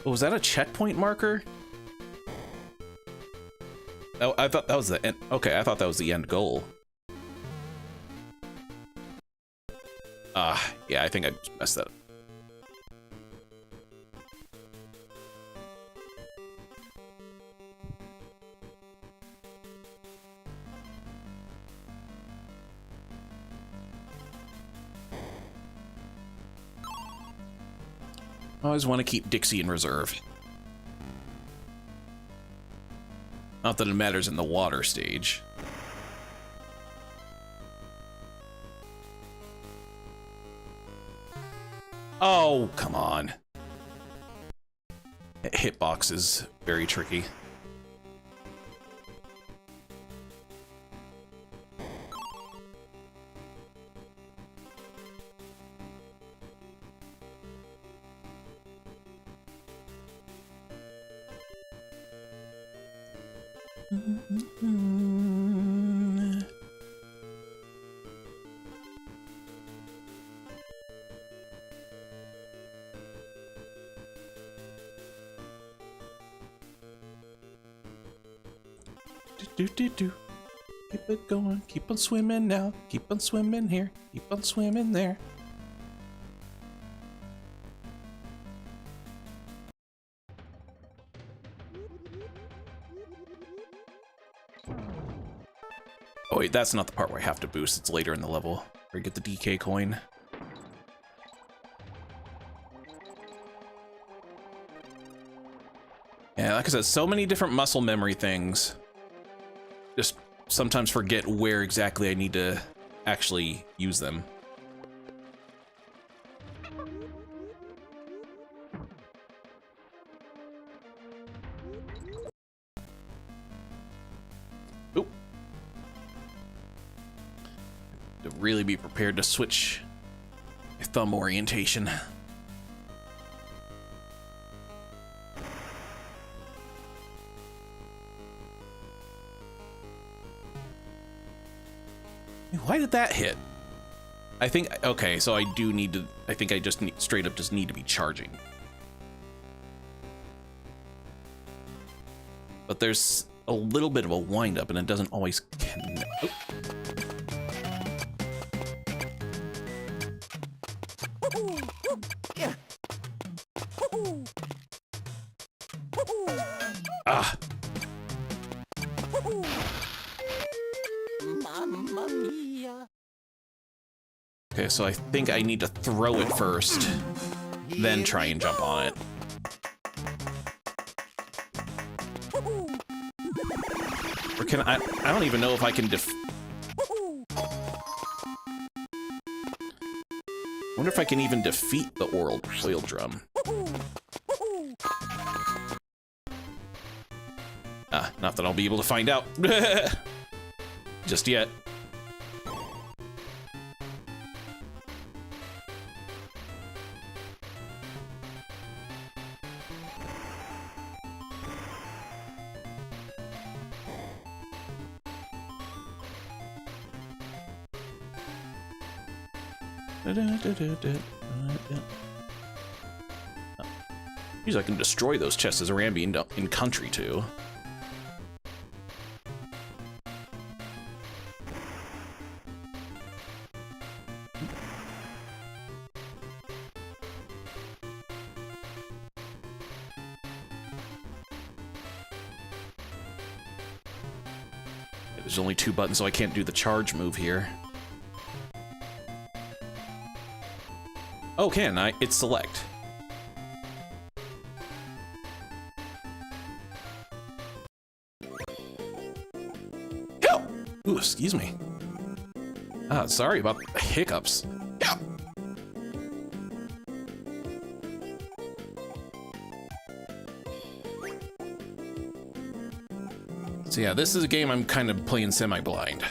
Oh, was that a checkpoint marker? Oh, I thought that was the end. Okay, I thought that was the end goal. Yeah, I think I just messed that up. I always want to keep Dixie in reserve. Not that it matters in the water stage. Oh, come on. Hitbox is very tricky. Do. Keep it going, keep on swimming now, keep on swimming here, keep on swimming there. Oh wait, that's not the part where I have to boost, it's later in the level, where you get the DK coin. Yeah, like I said, so many different muscle memory things. Just sometimes forget where exactly I need to actually use them. Oop. To really be prepared to switch my thumb orientation. Why did that hit? I think, okay, so I do need to, I think I just need, straight up just need to be charging. But there's a little bit of a wind up and it doesn't always connect. Oh. Ah, Okay, so I think I need to throw it first, then try and jump on it. Or can I don't even know if I can wonder if I can even defeat the oil drum. Not that I'll be able to find out just yet. Geez, I can destroy those chests as a Rambi in country too. There's only 2 buttons, so I can't do the charge move here. Oh, can I? It's select. Help! Ooh, excuse me. Sorry about the hiccups. Help! So yeah, this is a game I'm kind of playing semi-blind.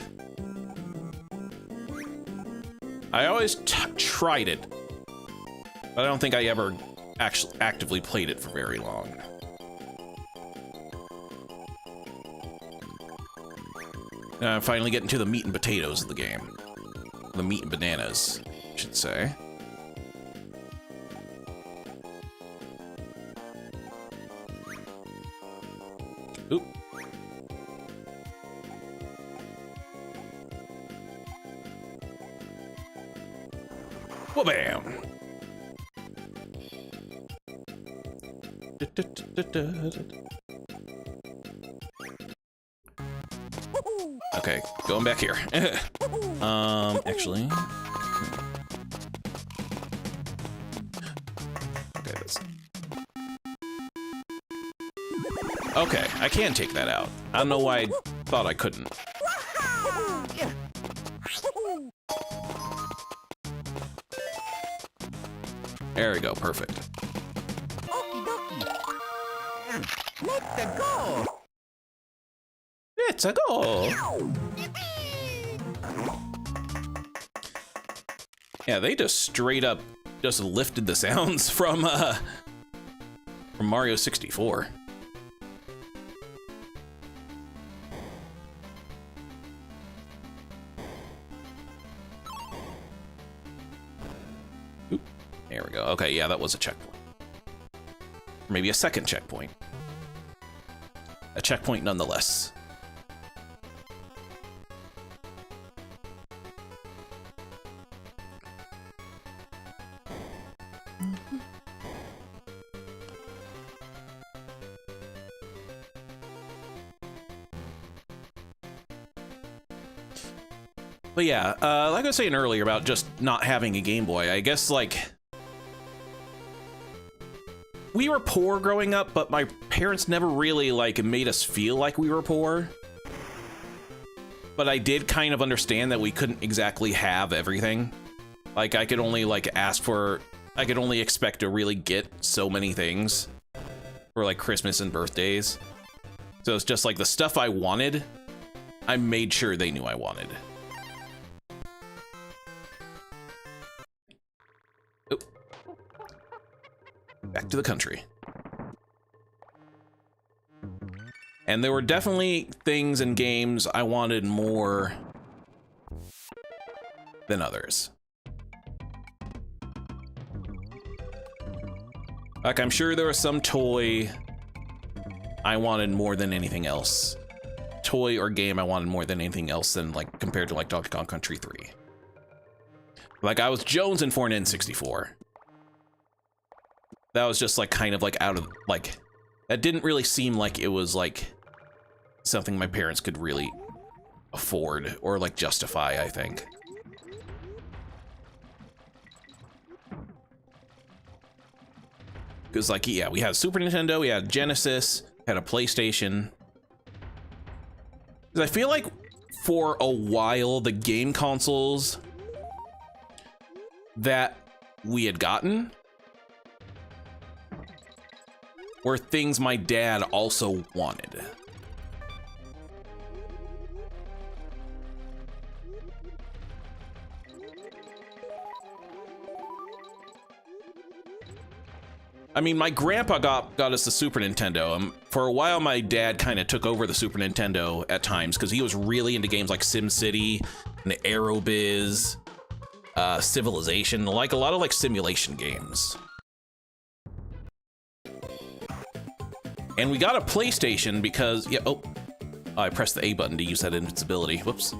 I always tried it, but I don't think I ever actually actively played it for very long. I'm finally getting to the meat and potatoes of the game. The meat and bananas, I should say. Oop. Well, bam. Okay, going back here. Actually. Okay, that's... Okay, I can take that out. I don't know why I thought I couldn't. There we go, perfect. Let's go. Let's go. Yeah, they just straight up just lifted the sounds from Mario 64. Oop, there we go. Okay, yeah, that was a checkpoint. Or maybe a second checkpoint. A checkpoint nonetheless. But yeah, like I was saying earlier about just not having a Game Boy, I guess, like, we were poor growing up, but my parents never really, like, made us feel like we were poor. But I did kind of understand that we couldn't exactly have everything. Like, I could only, like, I could only expect to really get so many things for, like, Christmas and birthdays. So it's just, like, the stuff I wanted, I made sure they knew I wanted. Oh. Back to the country. And there were definitely things in games I wanted more than others. Like, I'm sure there was some toy I wanted more than anything else. Toy or game I wanted more than anything else than, like, compared to, like, Donkey Kong Country 3. Like, I was jonesing for an N64. That was just, like, kind of, like, out of, like, that didn't really seem like it was, like, something my parents could really afford or, like, justify, I think. Because, like, yeah, we had Super Nintendo, we had Genesis, had a PlayStation. Because I feel like for a while, the game consoles that we had gotten were things my dad also wanted. I mean, my grandpa got us the Super Nintendo. For a while, my dad kind of took over the Super Nintendo at times because he was really into games like SimCity and Aerobiz, Civilization, like a lot of like simulation games. And we got a PlayStation because, yeah, oh, I pressed the A button to use that invincibility. Whoops.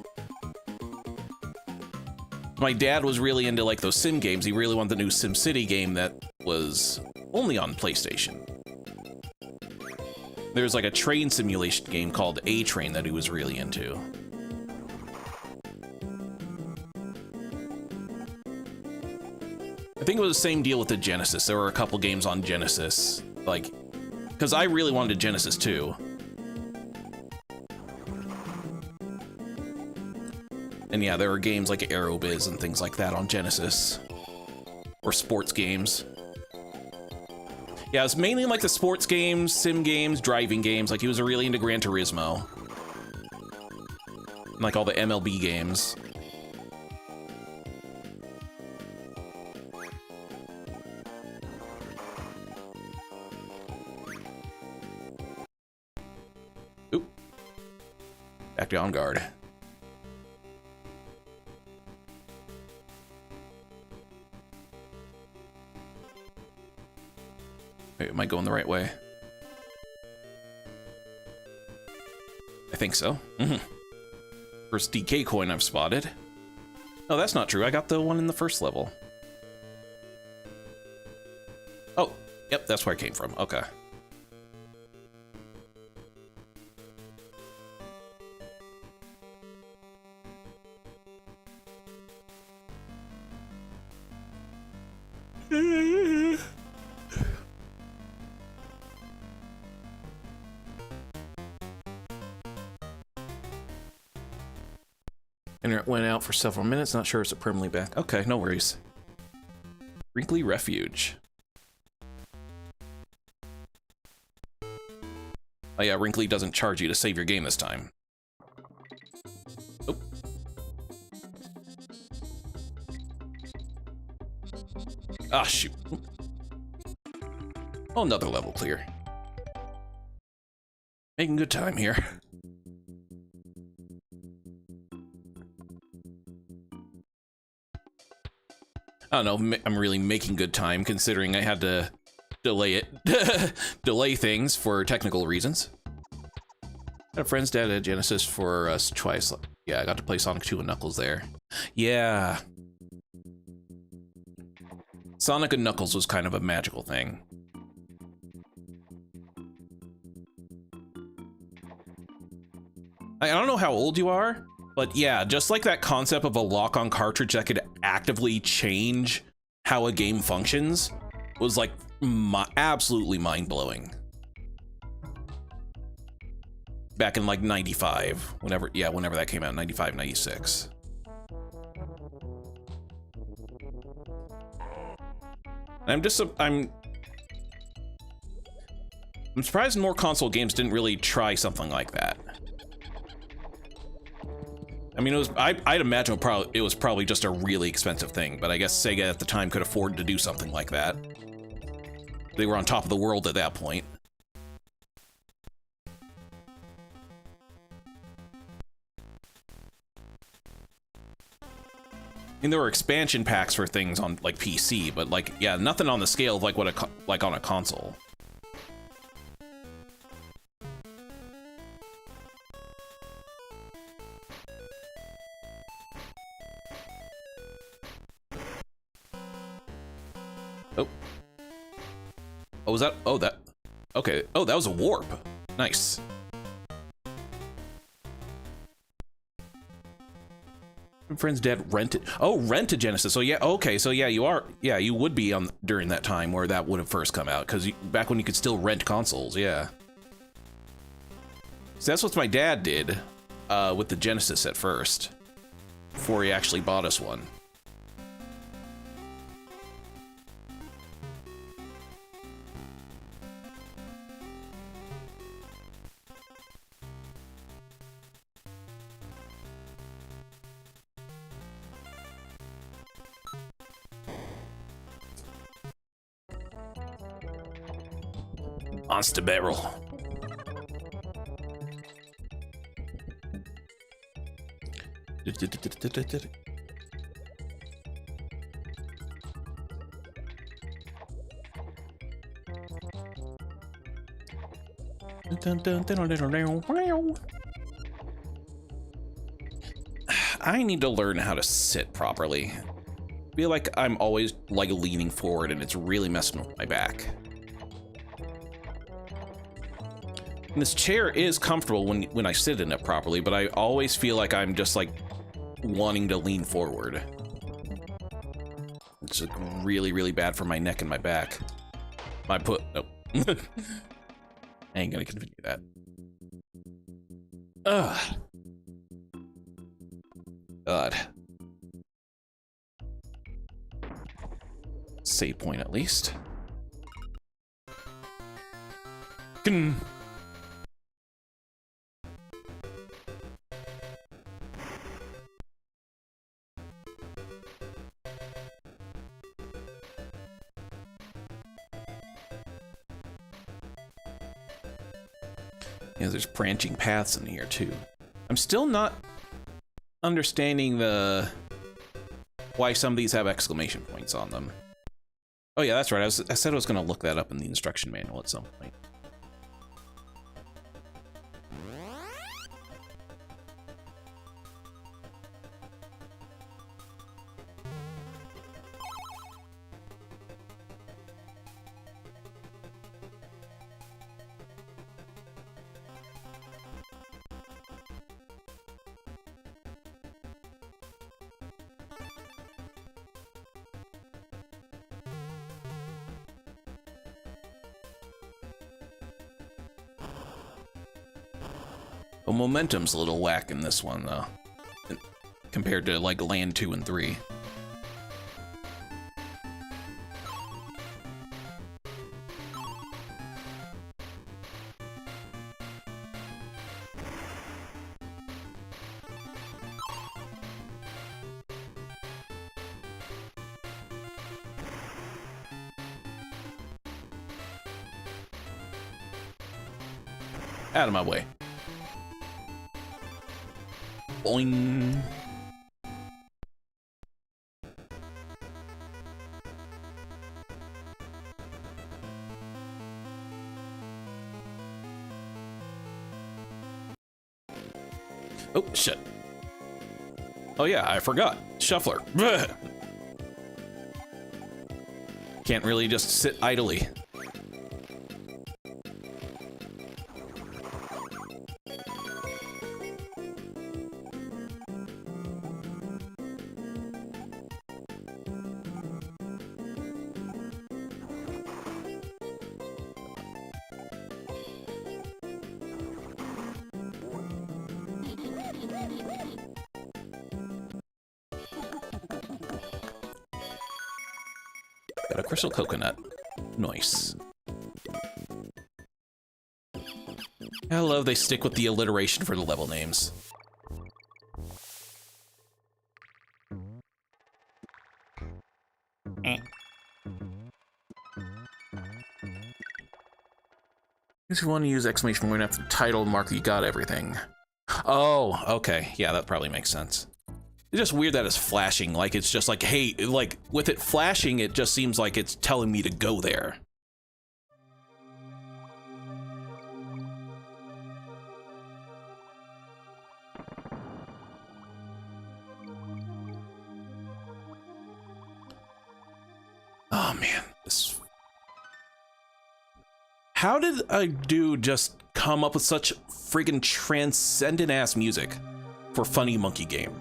My dad was really into like those sim games. He really wanted the new SimCity game that was only on PlayStation. There's like a train simulation game called A-Train that he was really into. I think it was the same deal with the Genesis. There were a couple games on Genesis, like, because I really wanted a Genesis too. And yeah, there were games like Aerobiz and things like that on Genesis. Or sports games. Yeah, it's mainly like the sports games, sim games, driving games. Like he was really into Gran Turismo. And like all the MLB games. Oop. Back to on guard. Wait, am I going the right way? I think so. First DK coin I've spotted. No, that's not true. I got the one in the first level. Oh, yep, that's where I came from. Okay. Internet went out for several minutes. Not sure it's permanently back. Okay, no worries. Wrinkly Refuge. Oh yeah, Wrinkly doesn't charge you to save your game this time. Oh. Ah, shoot. Oh, another level clear. Making good time here. I don't know, I'm really making good time considering I had to delay it, delay things for technical reasons. Had a friend's dad at Genesis for us twice. Yeah, I got to play Sonic 2 and Knuckles there. Yeah. Sonic and Knuckles was kind of a magical thing. I don't know how old you are, but yeah, just like that concept of a lock-on cartridge that could actively change how a game functions was like absolutely mind-blowing. Back in like 95, whenever that came out, 95, 96. I'm surprised more console games didn't really try something like that. I mean, I'd imagine it was probably just a really expensive thing, but I guess Sega at the time could afford to do something like that. They were on top of the world at that point. I mean, there were expansion packs for things on like PC, but like, yeah, nothing on the scale of like what like on a console. Oh. Oh, was that? Oh, that. Okay. Oh, that was a warp. Nice. friend's dad rented. Oh, rent a Genesis. So yeah, okay. So yeah, you are. Yeah, you would be on during that time where that would have first come out, because back when you could still rent consoles. Yeah. So that's what my dad did with the Genesis at first, before he actually bought us one. Monster barrel. I need to learn how to sit properly. I feel like I'm always like leaning forward and it's really messing with my back. And this chair is comfortable when I sit in it properly, but I always feel like I'm just like wanting to lean forward. It's like really, really bad for my neck and my back. Nope. I ain't gonna continue that. Ugh. God. Save point at least. Yeah, there's branching paths in here too. I'm still not understanding why some of these have exclamation points on them. Oh yeah, that's right. I said I was gonna look that up in the instruction manual at some point. Well, momentum's a little whack in this one, though, compared to, like, Land 2 and 3. Out of my way. Boing. Oh, shit. Oh, yeah, I forgot. Shuffler. Can't really just sit idly. Got a crystal coconut. Nice. I love they stick with the alliteration for the level names. If you want to use exclamation point after the title mark, you got everything. Oh, okay. Yeah, that probably makes sense. It's just weird that it's flashing, like it's just like, hey, like with it flashing, it just seems like it's telling me to go there. Oh man, this... How did a dude just come up with such friggin' transcendent ass music for Funny Monkey Game?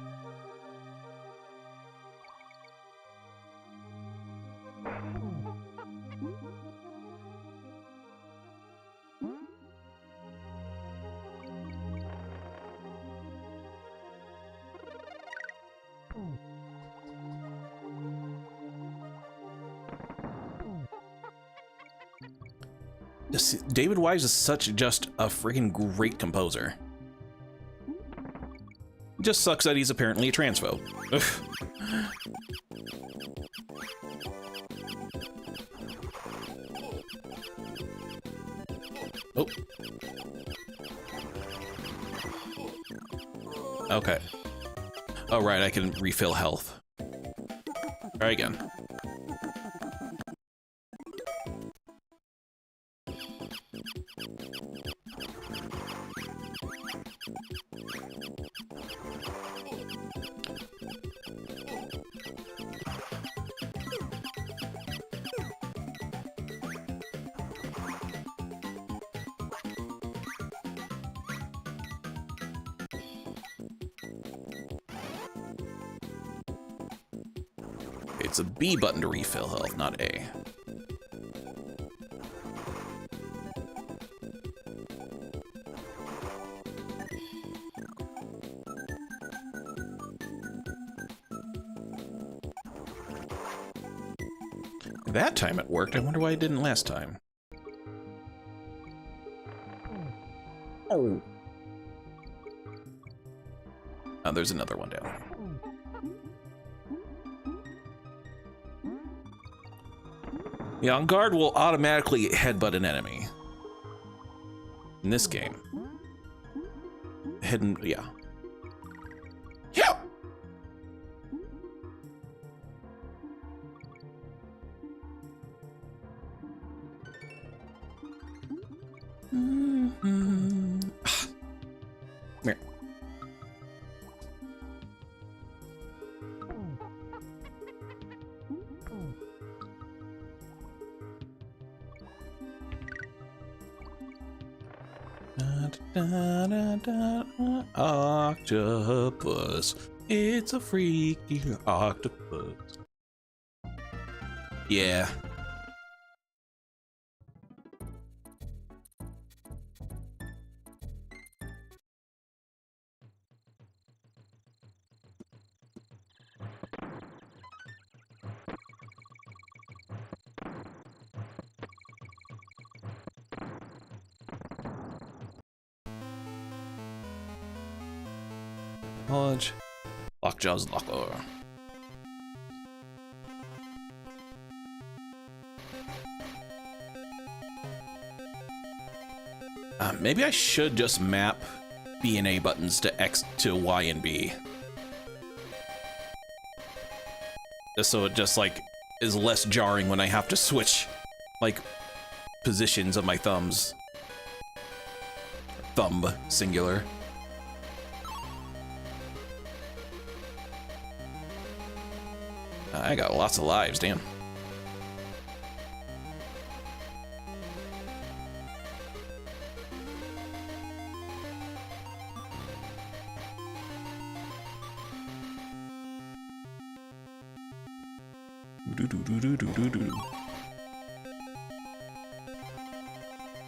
David Wise is just a freaking great composer. Just sucks that he's apparently a transphobe. Oh. Okay. Oh, right, I can refill health. Try again. It's a B button to refill health, not A. That time it worked. I wonder why it didn't last time. Oh. Oh, there's another one down. Yeah, on guard will automatically headbutt an enemy. In this game. Hidden, yeah. Yeah! Here. Octopus. It's a freaky octopus. Yeah. Knowledge. Lockjaw's locker. Maybe I should just map B and A buttons to X to Y and B. Just so it just like is less jarring when I have to switch like positions of my thumbs. Thumb, singular. I got lots of lives, damn.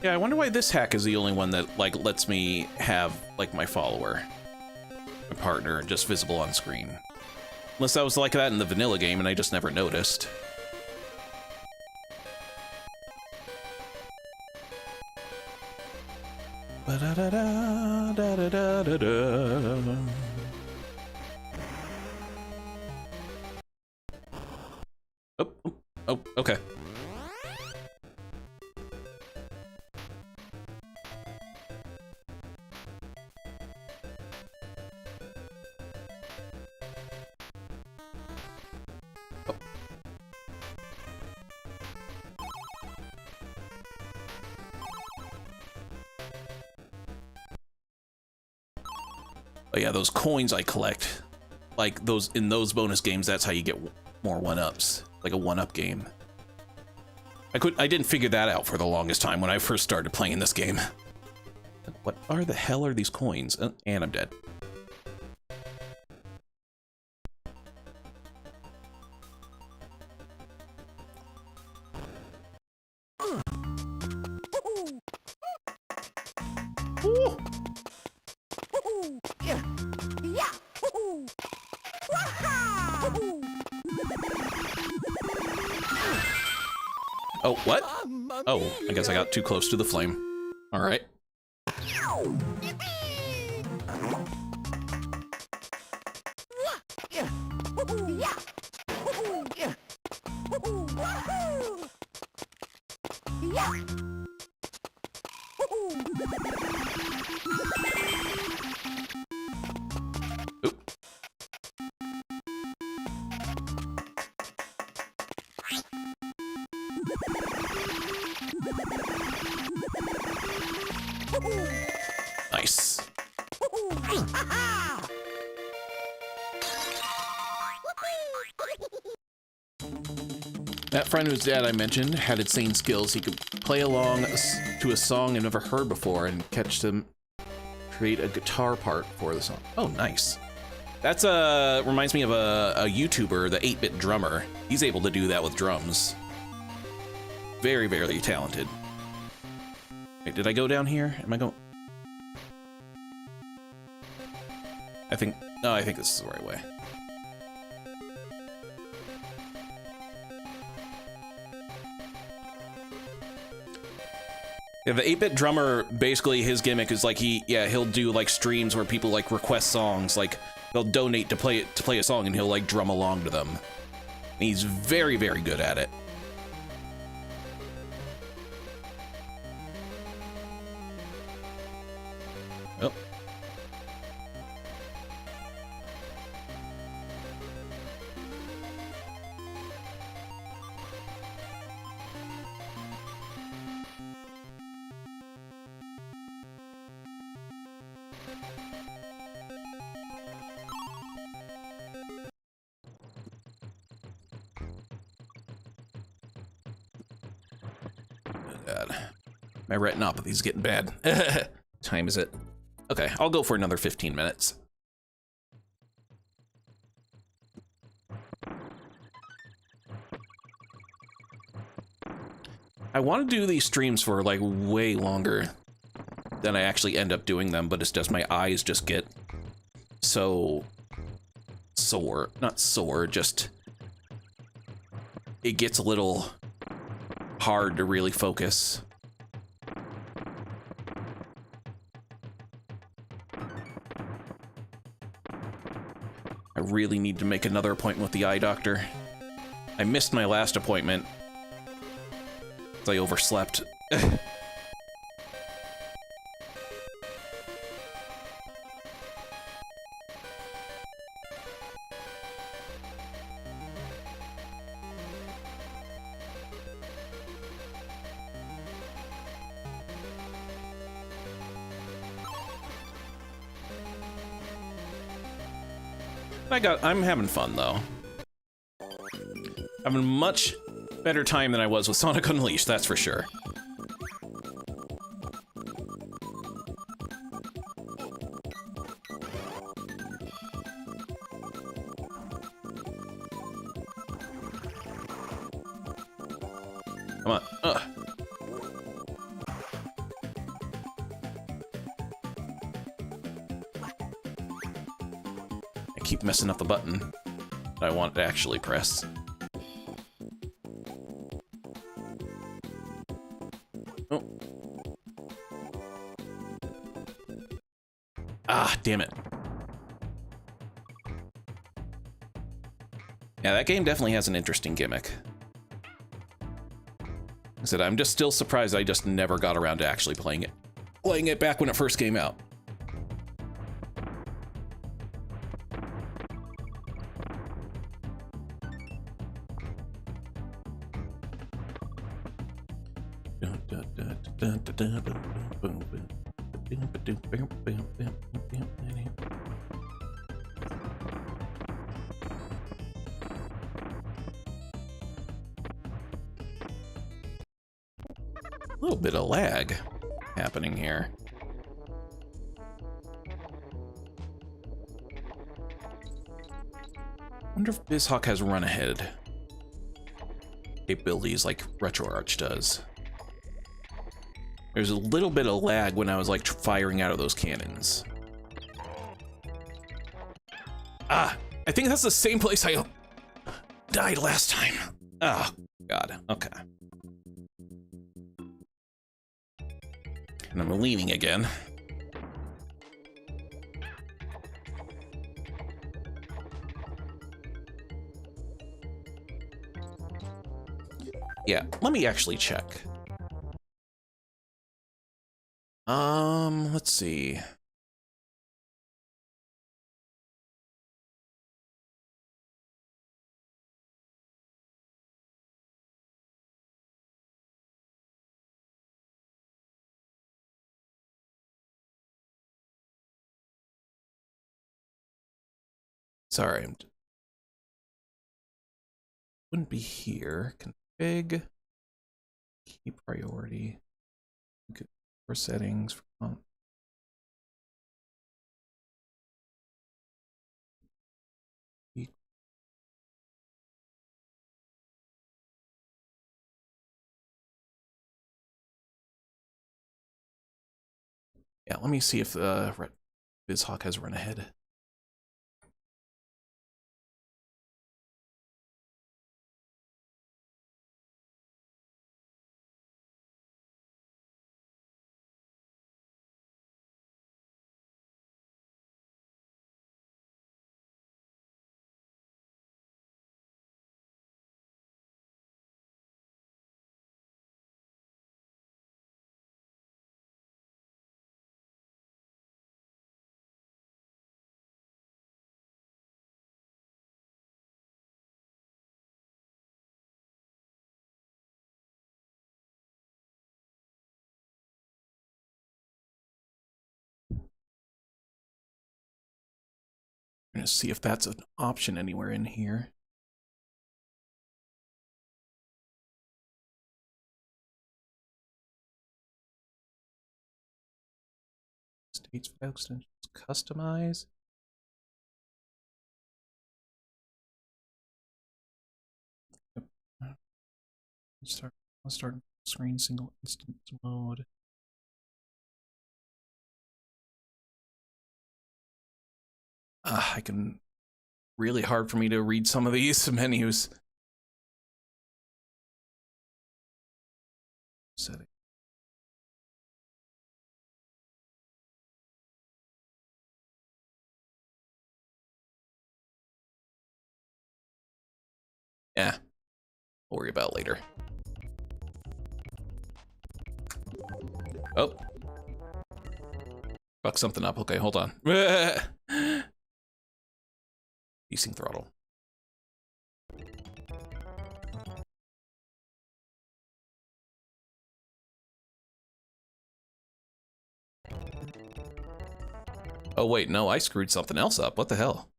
Yeah, I wonder why this hack is the only one that like lets me have like my follower, my partner, just visible on screen. Unless that was like that in the vanilla game and I just never noticed. Oh, oh, okay. Oh yeah, those coins I collect, like those in those bonus games, that's how you get more one-ups, like a one-up game. I didn't figure that out for the longest time when I first started playing this game. What are the hell are these coins? And I'm dead. Oh, what? Mamma Oh, I guess I got too close to the flame. All right. Oop. Nice. That friend whose dad I mentioned had insane skills. He could play along to a song I've never heard before and catch them create a guitar part for the song. Oh, nice. That's reminds me of a YouTuber, the 8-Bit Drummer. He's able to do that with drums. Very, very talented. Wait, did I go down here? Am I going? No, I think this is the right way. Yeah, the 8-Bit Drummer, basically his gimmick is like he'll do like streams where people like request songs, like they'll donate to play a song and he'll like drum along to them. And he's very, very good at it. Oh. God. My retinopathy's getting bad. Time is it? Okay, I'll go for another 15 minutes. I want to do these streams for like way longer than I actually end up doing them, but it's just my eyes just get so sore. Not sore, just it gets a little hard to really focus. I really need to make another appointment with the eye doctor. I missed my last appointment. I overslept. I'm having fun though. Having much better time than I was with Sonic Unleashed, that's for sure. Come on. I keep messing up the button that I want to actually press. Oh. Ah, damn it. Yeah, that game definitely has an interesting gimmick. I said, I'm just still surprised I just never got around to actually playing it. Playing it back when it first came out. A little bit of lag happening here. Wonder if BizHawk has run ahead capabilities like RetroArch does. There's a little bit of lag when I was like firing out of those cannons. Ah, I think that's the same place I died last time. Oh, God, okay. And I'm leaning again. Yeah, let me actually check. Let's see. Sorry, wouldn't be here. Config, key priority, for settings. Yeah, let me see if BizHawk has run ahead. I'm gonna see if that's an option anywhere in here. States file extensions, customize. Let's start screen single instance mode. I can really hard for me to read some of these menus. Setting. Yeah, we'll worry about it later. Oh. Fuck something up. Okay, hold on. Using throttle. Oh wait, no, I screwed something else up. What the hell?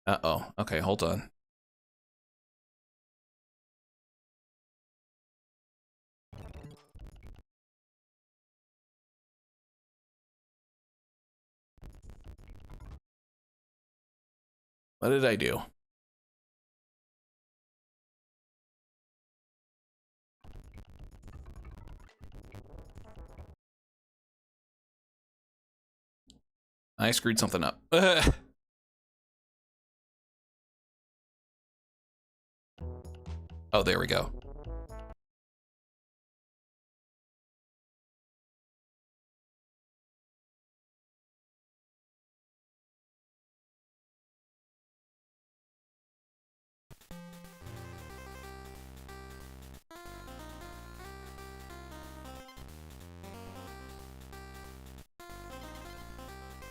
Uh-oh. Okay, hold on. What did I do? I screwed something up. Oh, there we go.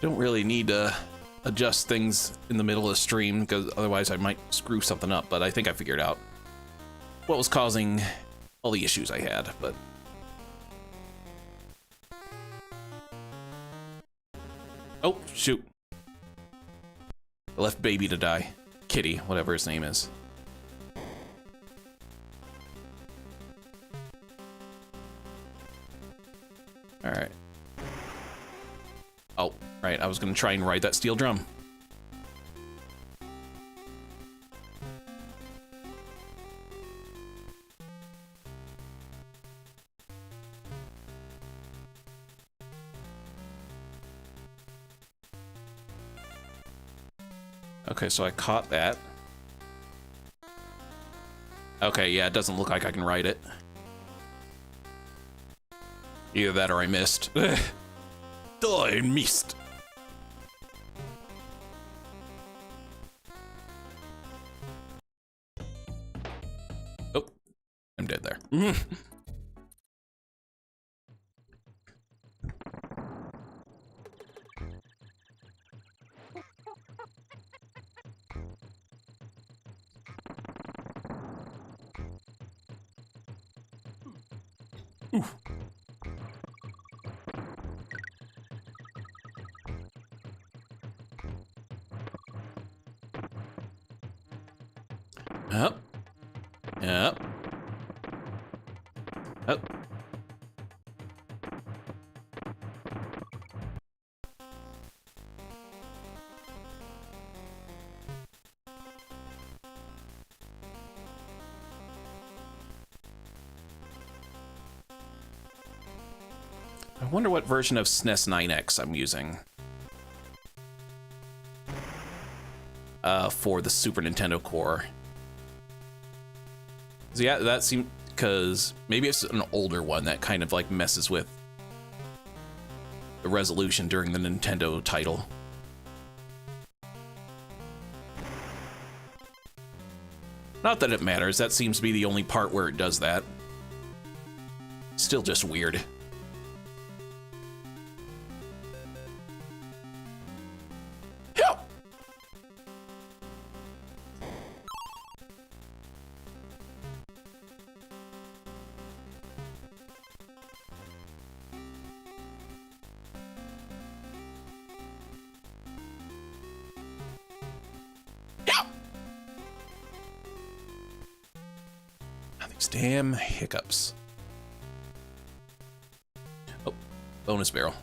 Don't really need to adjust things in the middle of the stream because otherwise I might screw something up, but I think I figured out what was causing all the issues I had, but oh, shoot. I left baby to die. Kitty, whatever his name is. All right. Oh, right. I was going to try and ride that steel drum. Okay, so I caught that. Okay, yeah, it doesn't look like I can ride it. Either that or I missed. I missed. Oh, I'm dead there. Oof. Up. Up. Up. I wonder what version of SNES 9X I'm using. For the Super Nintendo core. So yeah, that seemed, because maybe it's an older one that kind of like messes with the resolution during the Nintendo title. Not that it matters, that seems to be the only part where it does that. Still just weird. Damn hiccups. Oh, bonus barrel.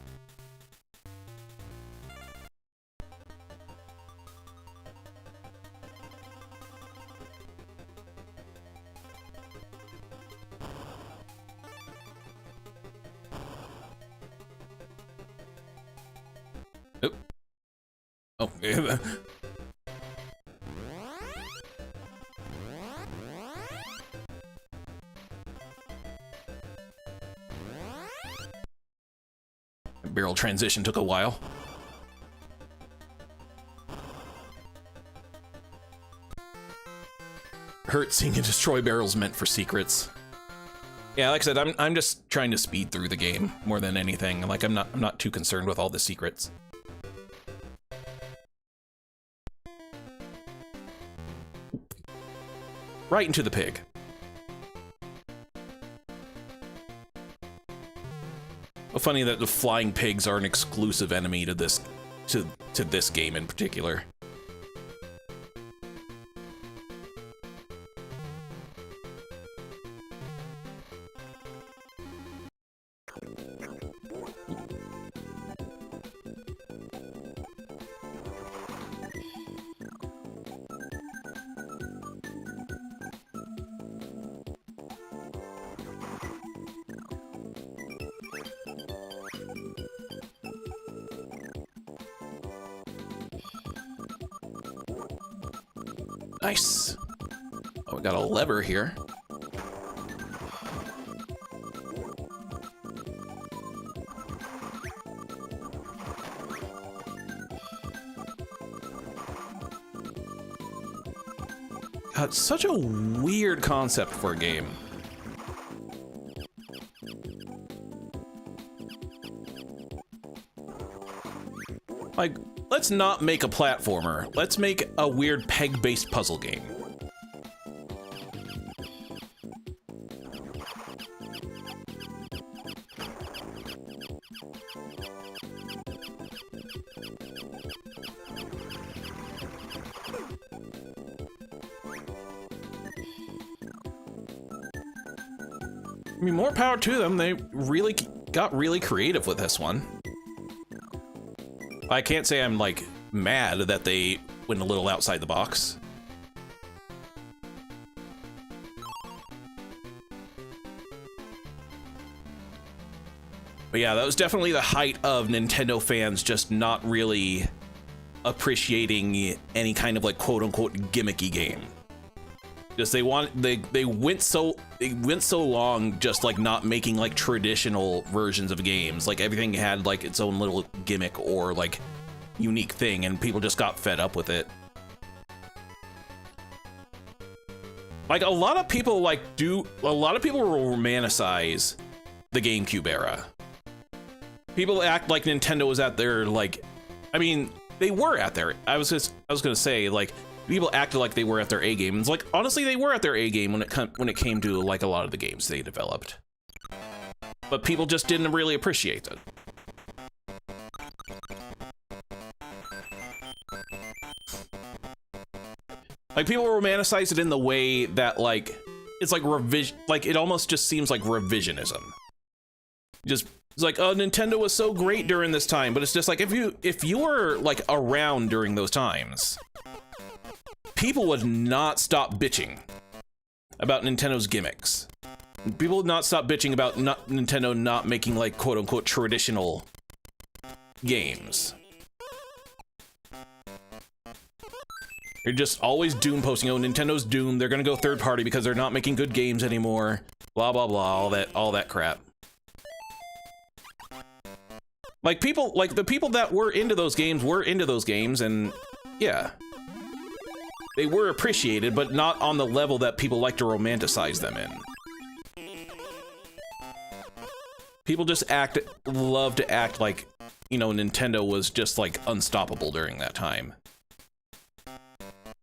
Oh. Oh, yeah. Barrel transition took a while. Hurt seeing a destroy barrels meant for secrets. Yeah, like I said, I'm just trying to speed through the game more than anything. Like I'm not too concerned with all the secrets. Right into the pig. Funny that the flying pigs are an exclusive enemy to this game in particular. Nice. Oh, we got a lever here. God, such a weird concept for a game. Like, let's not make a platformer. Let's make a weird peg-based puzzle game. I mean, more power to them. They really got really creative with this one. I can't say I'm, like, mad that they went a little outside the box. But yeah, that was definitely the height of Nintendo fans just not really appreciating any kind of, like, quote-unquote gimmicky game. Just they went so long just like not making like traditional versions of games. Like everything had like its own little gimmick or like unique thing, and people just got fed up with it. Like a lot of people will romanticize the GameCube era. People act like Nintendo was at their like, I mean, they were at their. I was gonna say like people acted like they were at their A game. It's like honestly they were at their A game when it came to like a lot of the games they developed, but people just didn't really appreciate it. Like people romanticize it in the way that like it's like it almost just seems like revisionism. Just it's like, oh, Nintendo was so great during this time, but it's just like if you were like around during those times, people would not stop bitching about Nintendo's gimmicks. People would not stop bitching about Nintendo not making like quote unquote traditional games. They're just always Doom posting, oh, Nintendo's Doom, they're gonna go third party because they're not making good games anymore, blah blah blah, all that crap. Like the people that were into those games, and yeah, they were appreciated, but not on the level that people like to romanticize them in. People just love to act like, you know, Nintendo was just like unstoppable during that time.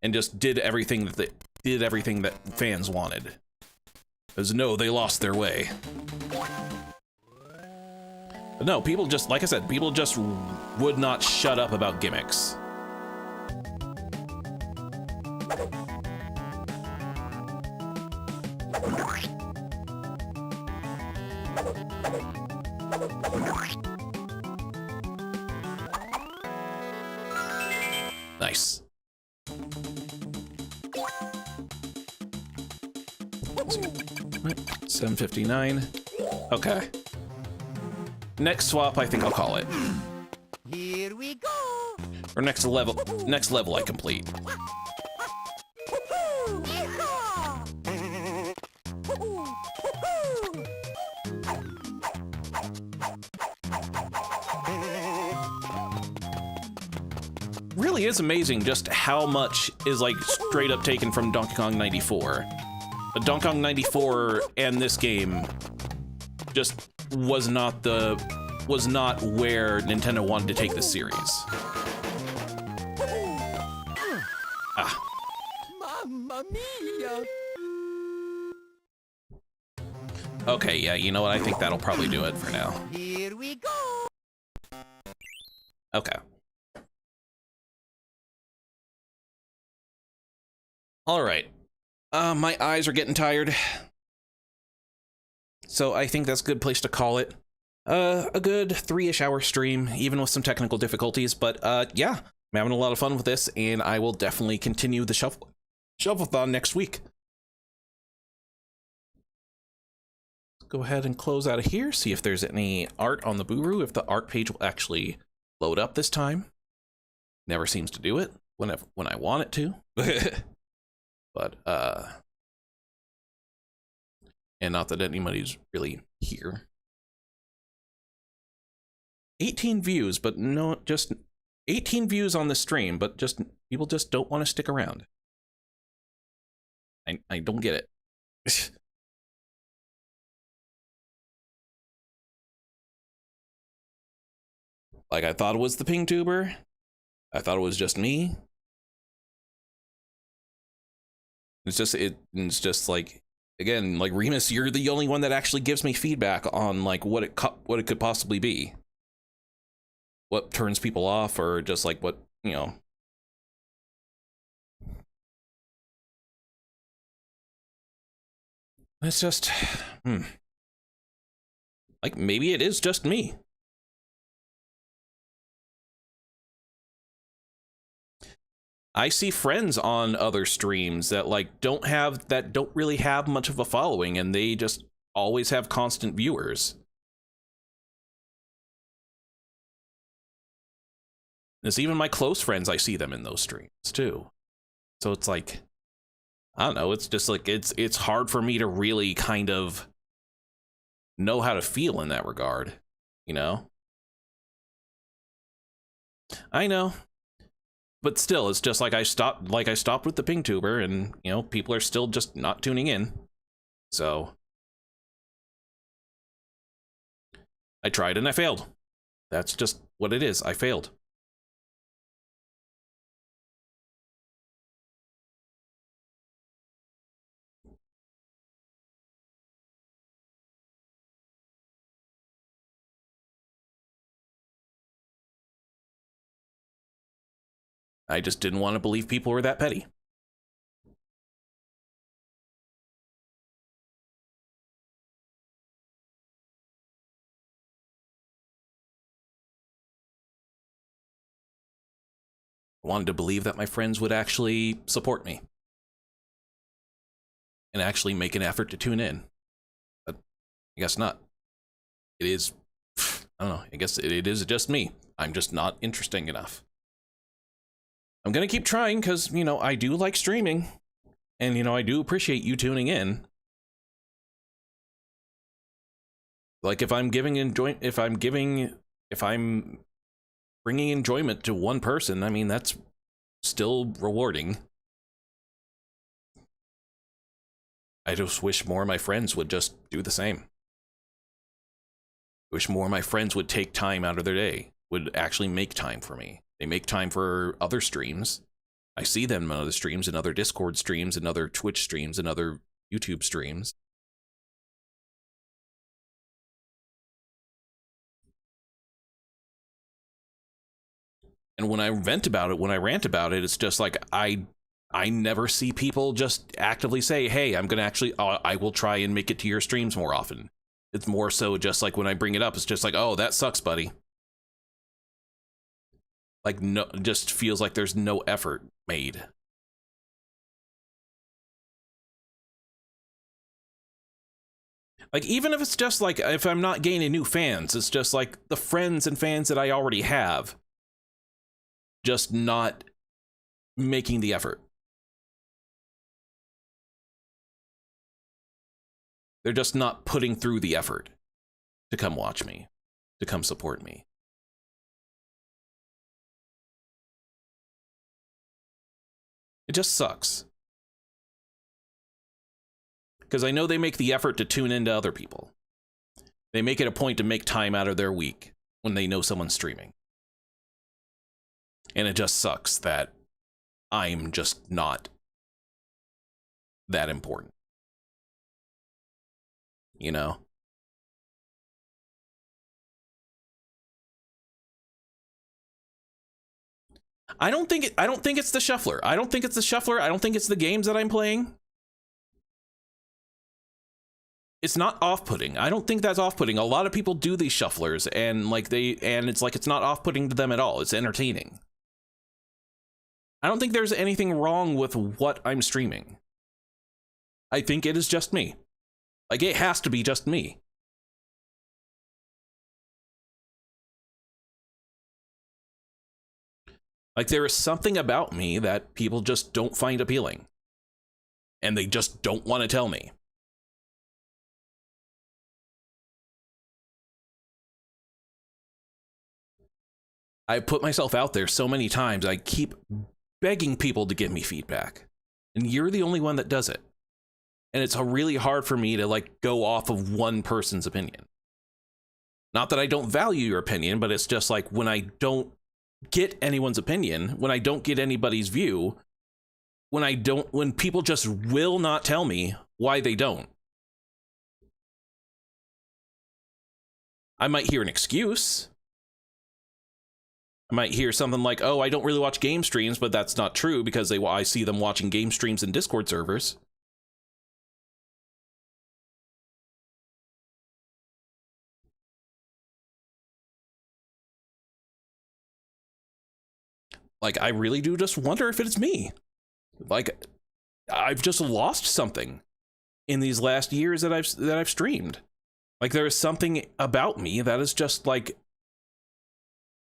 And just did everything that fans wanted. Because no, they lost their way. But no, people just, like I said, people just would not shut up about gimmicks. Nice. 759. Okay. Next swap, I think I'll call it. Here we go. Or next level I complete. Really is amazing just how much is like straight up taken from Donkey Kong 94. But Donkey Kong 94 and this game just was not where Nintendo wanted to take this series. Ah. Mamma mia. Okay, yeah, you know what? I think that'll probably do it for now. Here we go. Okay. All right. My eyes are getting tired. So I think that's a good place to call it. A good 3-ish hour stream, even with some technical difficulties. But yeah, I'm having a lot of fun with this, and I will definitely continue the Shufflethon next week. Go ahead and close out of here, see if there's any art on the Buru, if the art page will actually load up this time. Never seems to do it when I want it to. But, and not that anybody's really here. 18 views, but no, just 18 views on the stream, but just people just don't want to stick around. I don't get it. Like, I thought it was the ping tuber. I thought it was just me. It's just like, again, like Remus, you're the only one that actually gives me feedback on like what it could possibly be. What turns people off, or just like what, you know. It's just, like maybe it is just me. I see friends on other streams that like don't really have much of a following, and they just always have constant viewers. It's even my close friends, I see them in those streams too. So it's like, I don't know, it's just like it's hard for me to really kind of know how to feel in that regard, you know? I know. But still, it's just like I stopped with the PingTuber, and you know, people are still just not tuning in. So I tried and I failed. That's just what it is. I failed. I just didn't want to believe people were that petty. I wanted to believe that my friends would actually support me and actually make an effort to tune in. But I guess not. It is, I don't know, I guess it is just me. I'm just not interesting enough. I'm gonna keep trying because, you know, I do like streaming, and, you know, I do appreciate you tuning in. Like, if I'm bringing enjoyment to one person, I mean, that's still rewarding. I just wish more of my friends would just do the same. Wish more of my friends would take time out of their day, would actually make time for me. They make time for other streams. I see them in other streams, and other Discord streams, and other Twitch streams, and other YouTube streams. And when I rant about it, it's just like I never see people just actively say, hey, I'm gonna actually, I will try and make it to your streams more often. It's more so just like when I bring it up, it's just like, oh, that sucks, buddy. Like, no, just feels like there's no effort made. Like, even if it's just like, if I'm not gaining new fans, it's just like the friends and fans that I already have just not making the effort. They're just not putting through the effort to come watch me, to come support me. It just sucks. Because I know they make the effort to tune into other people. They make it a point to make time out of their week when they know someone's streaming. And it just sucks that I'm just not that important. You know? I don't think it's the shuffler. I don't think it's the shuffler. I don't think it's the games that I'm playing. It's not off-putting. I don't think that's off-putting. A lot of people do these shufflers, and it's like it's not off-putting to them at all. It's entertaining. I don't think there's anything wrong with what I'm streaming. I think it is just me. Like, it has to be just me. Like, there is something about me that people just don't find appealing. And they just don't want to tell me. I put myself out there so many times, I keep begging people to give me feedback. And you're the only one that does it. And it's really hard for me to, like, go off of one person's opinion. Not that I don't value your opinion, but it's just like when I don't get anyone's opinion, when I don't get anybody's view, when people just will not tell me why they don't. I might hear an excuse. I might hear something like, oh, I don't really watch game streams, but that's not true because I see them watching game streams in Discord servers. Like, I really do just wonder if it's me. Like, I've just lost something in these last years that I've streamed. Like, there is something about me that has just, like,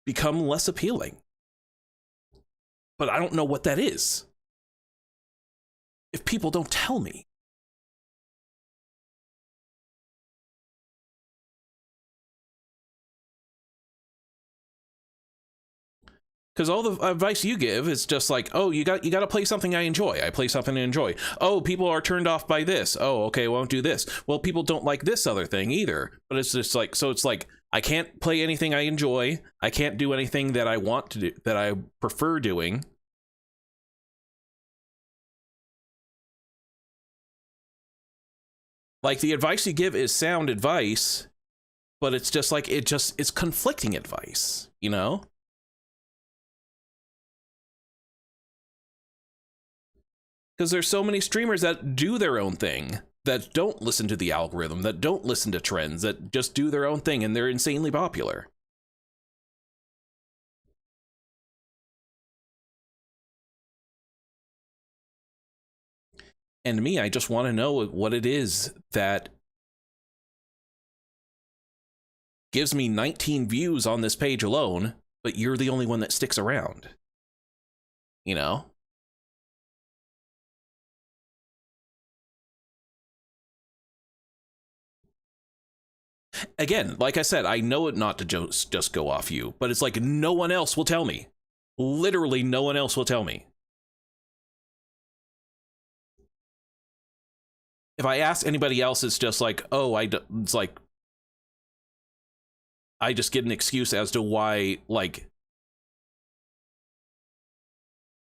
become less appealing. But I don't know what that is. if people don't tell me. Because all the advice you give is just like, oh, you got to play something I enjoy. I play something I enjoy. Oh, people are turned off by this. Oh, okay, won't do this. Well, people don't like this other thing either. But it's just like, so it's like, I can't play anything I enjoy. I can't do anything that I want to do, that I prefer doing. Like, the advice you give is sound advice, but it's just like, it's conflicting advice, you know? Because there's so many streamers that do their own thing, that don't listen to the algorithm, that don't listen to trends, that just do their own thing, and they're insanely popular. And me, I just want to know what it is that gives me 19 views on this page alone, but you're the only one that sticks around. You know? Again, like I said, I know it not to just go off you, but it's like no one else will tell me. Literally no one else will tell me. If I ask anybody else, it's just like, oh, it's like, I just get an excuse as to why, like,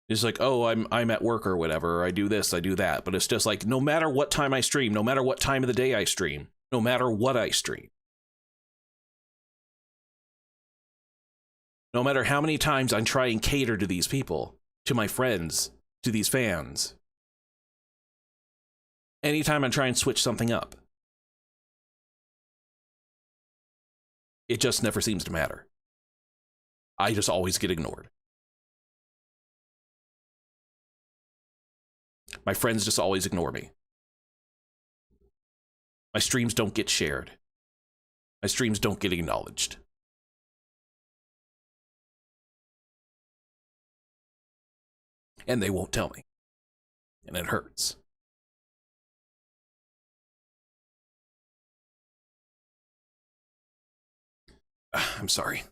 it's like, oh, I'm at work or whatever, or I do this, I do that. But it's just like, no matter what time I stream, no matter what time of the day I stream, no matter what I stream, no matter how many times I try and cater to these people, to my friends, to these fans, anytime I try and switch something up, it just never seems to matter. I just always get ignored. My friends just always ignore me. My streams don't get shared. My streams don't get acknowledged. And they won't tell me. And it hurts. I'm sorry.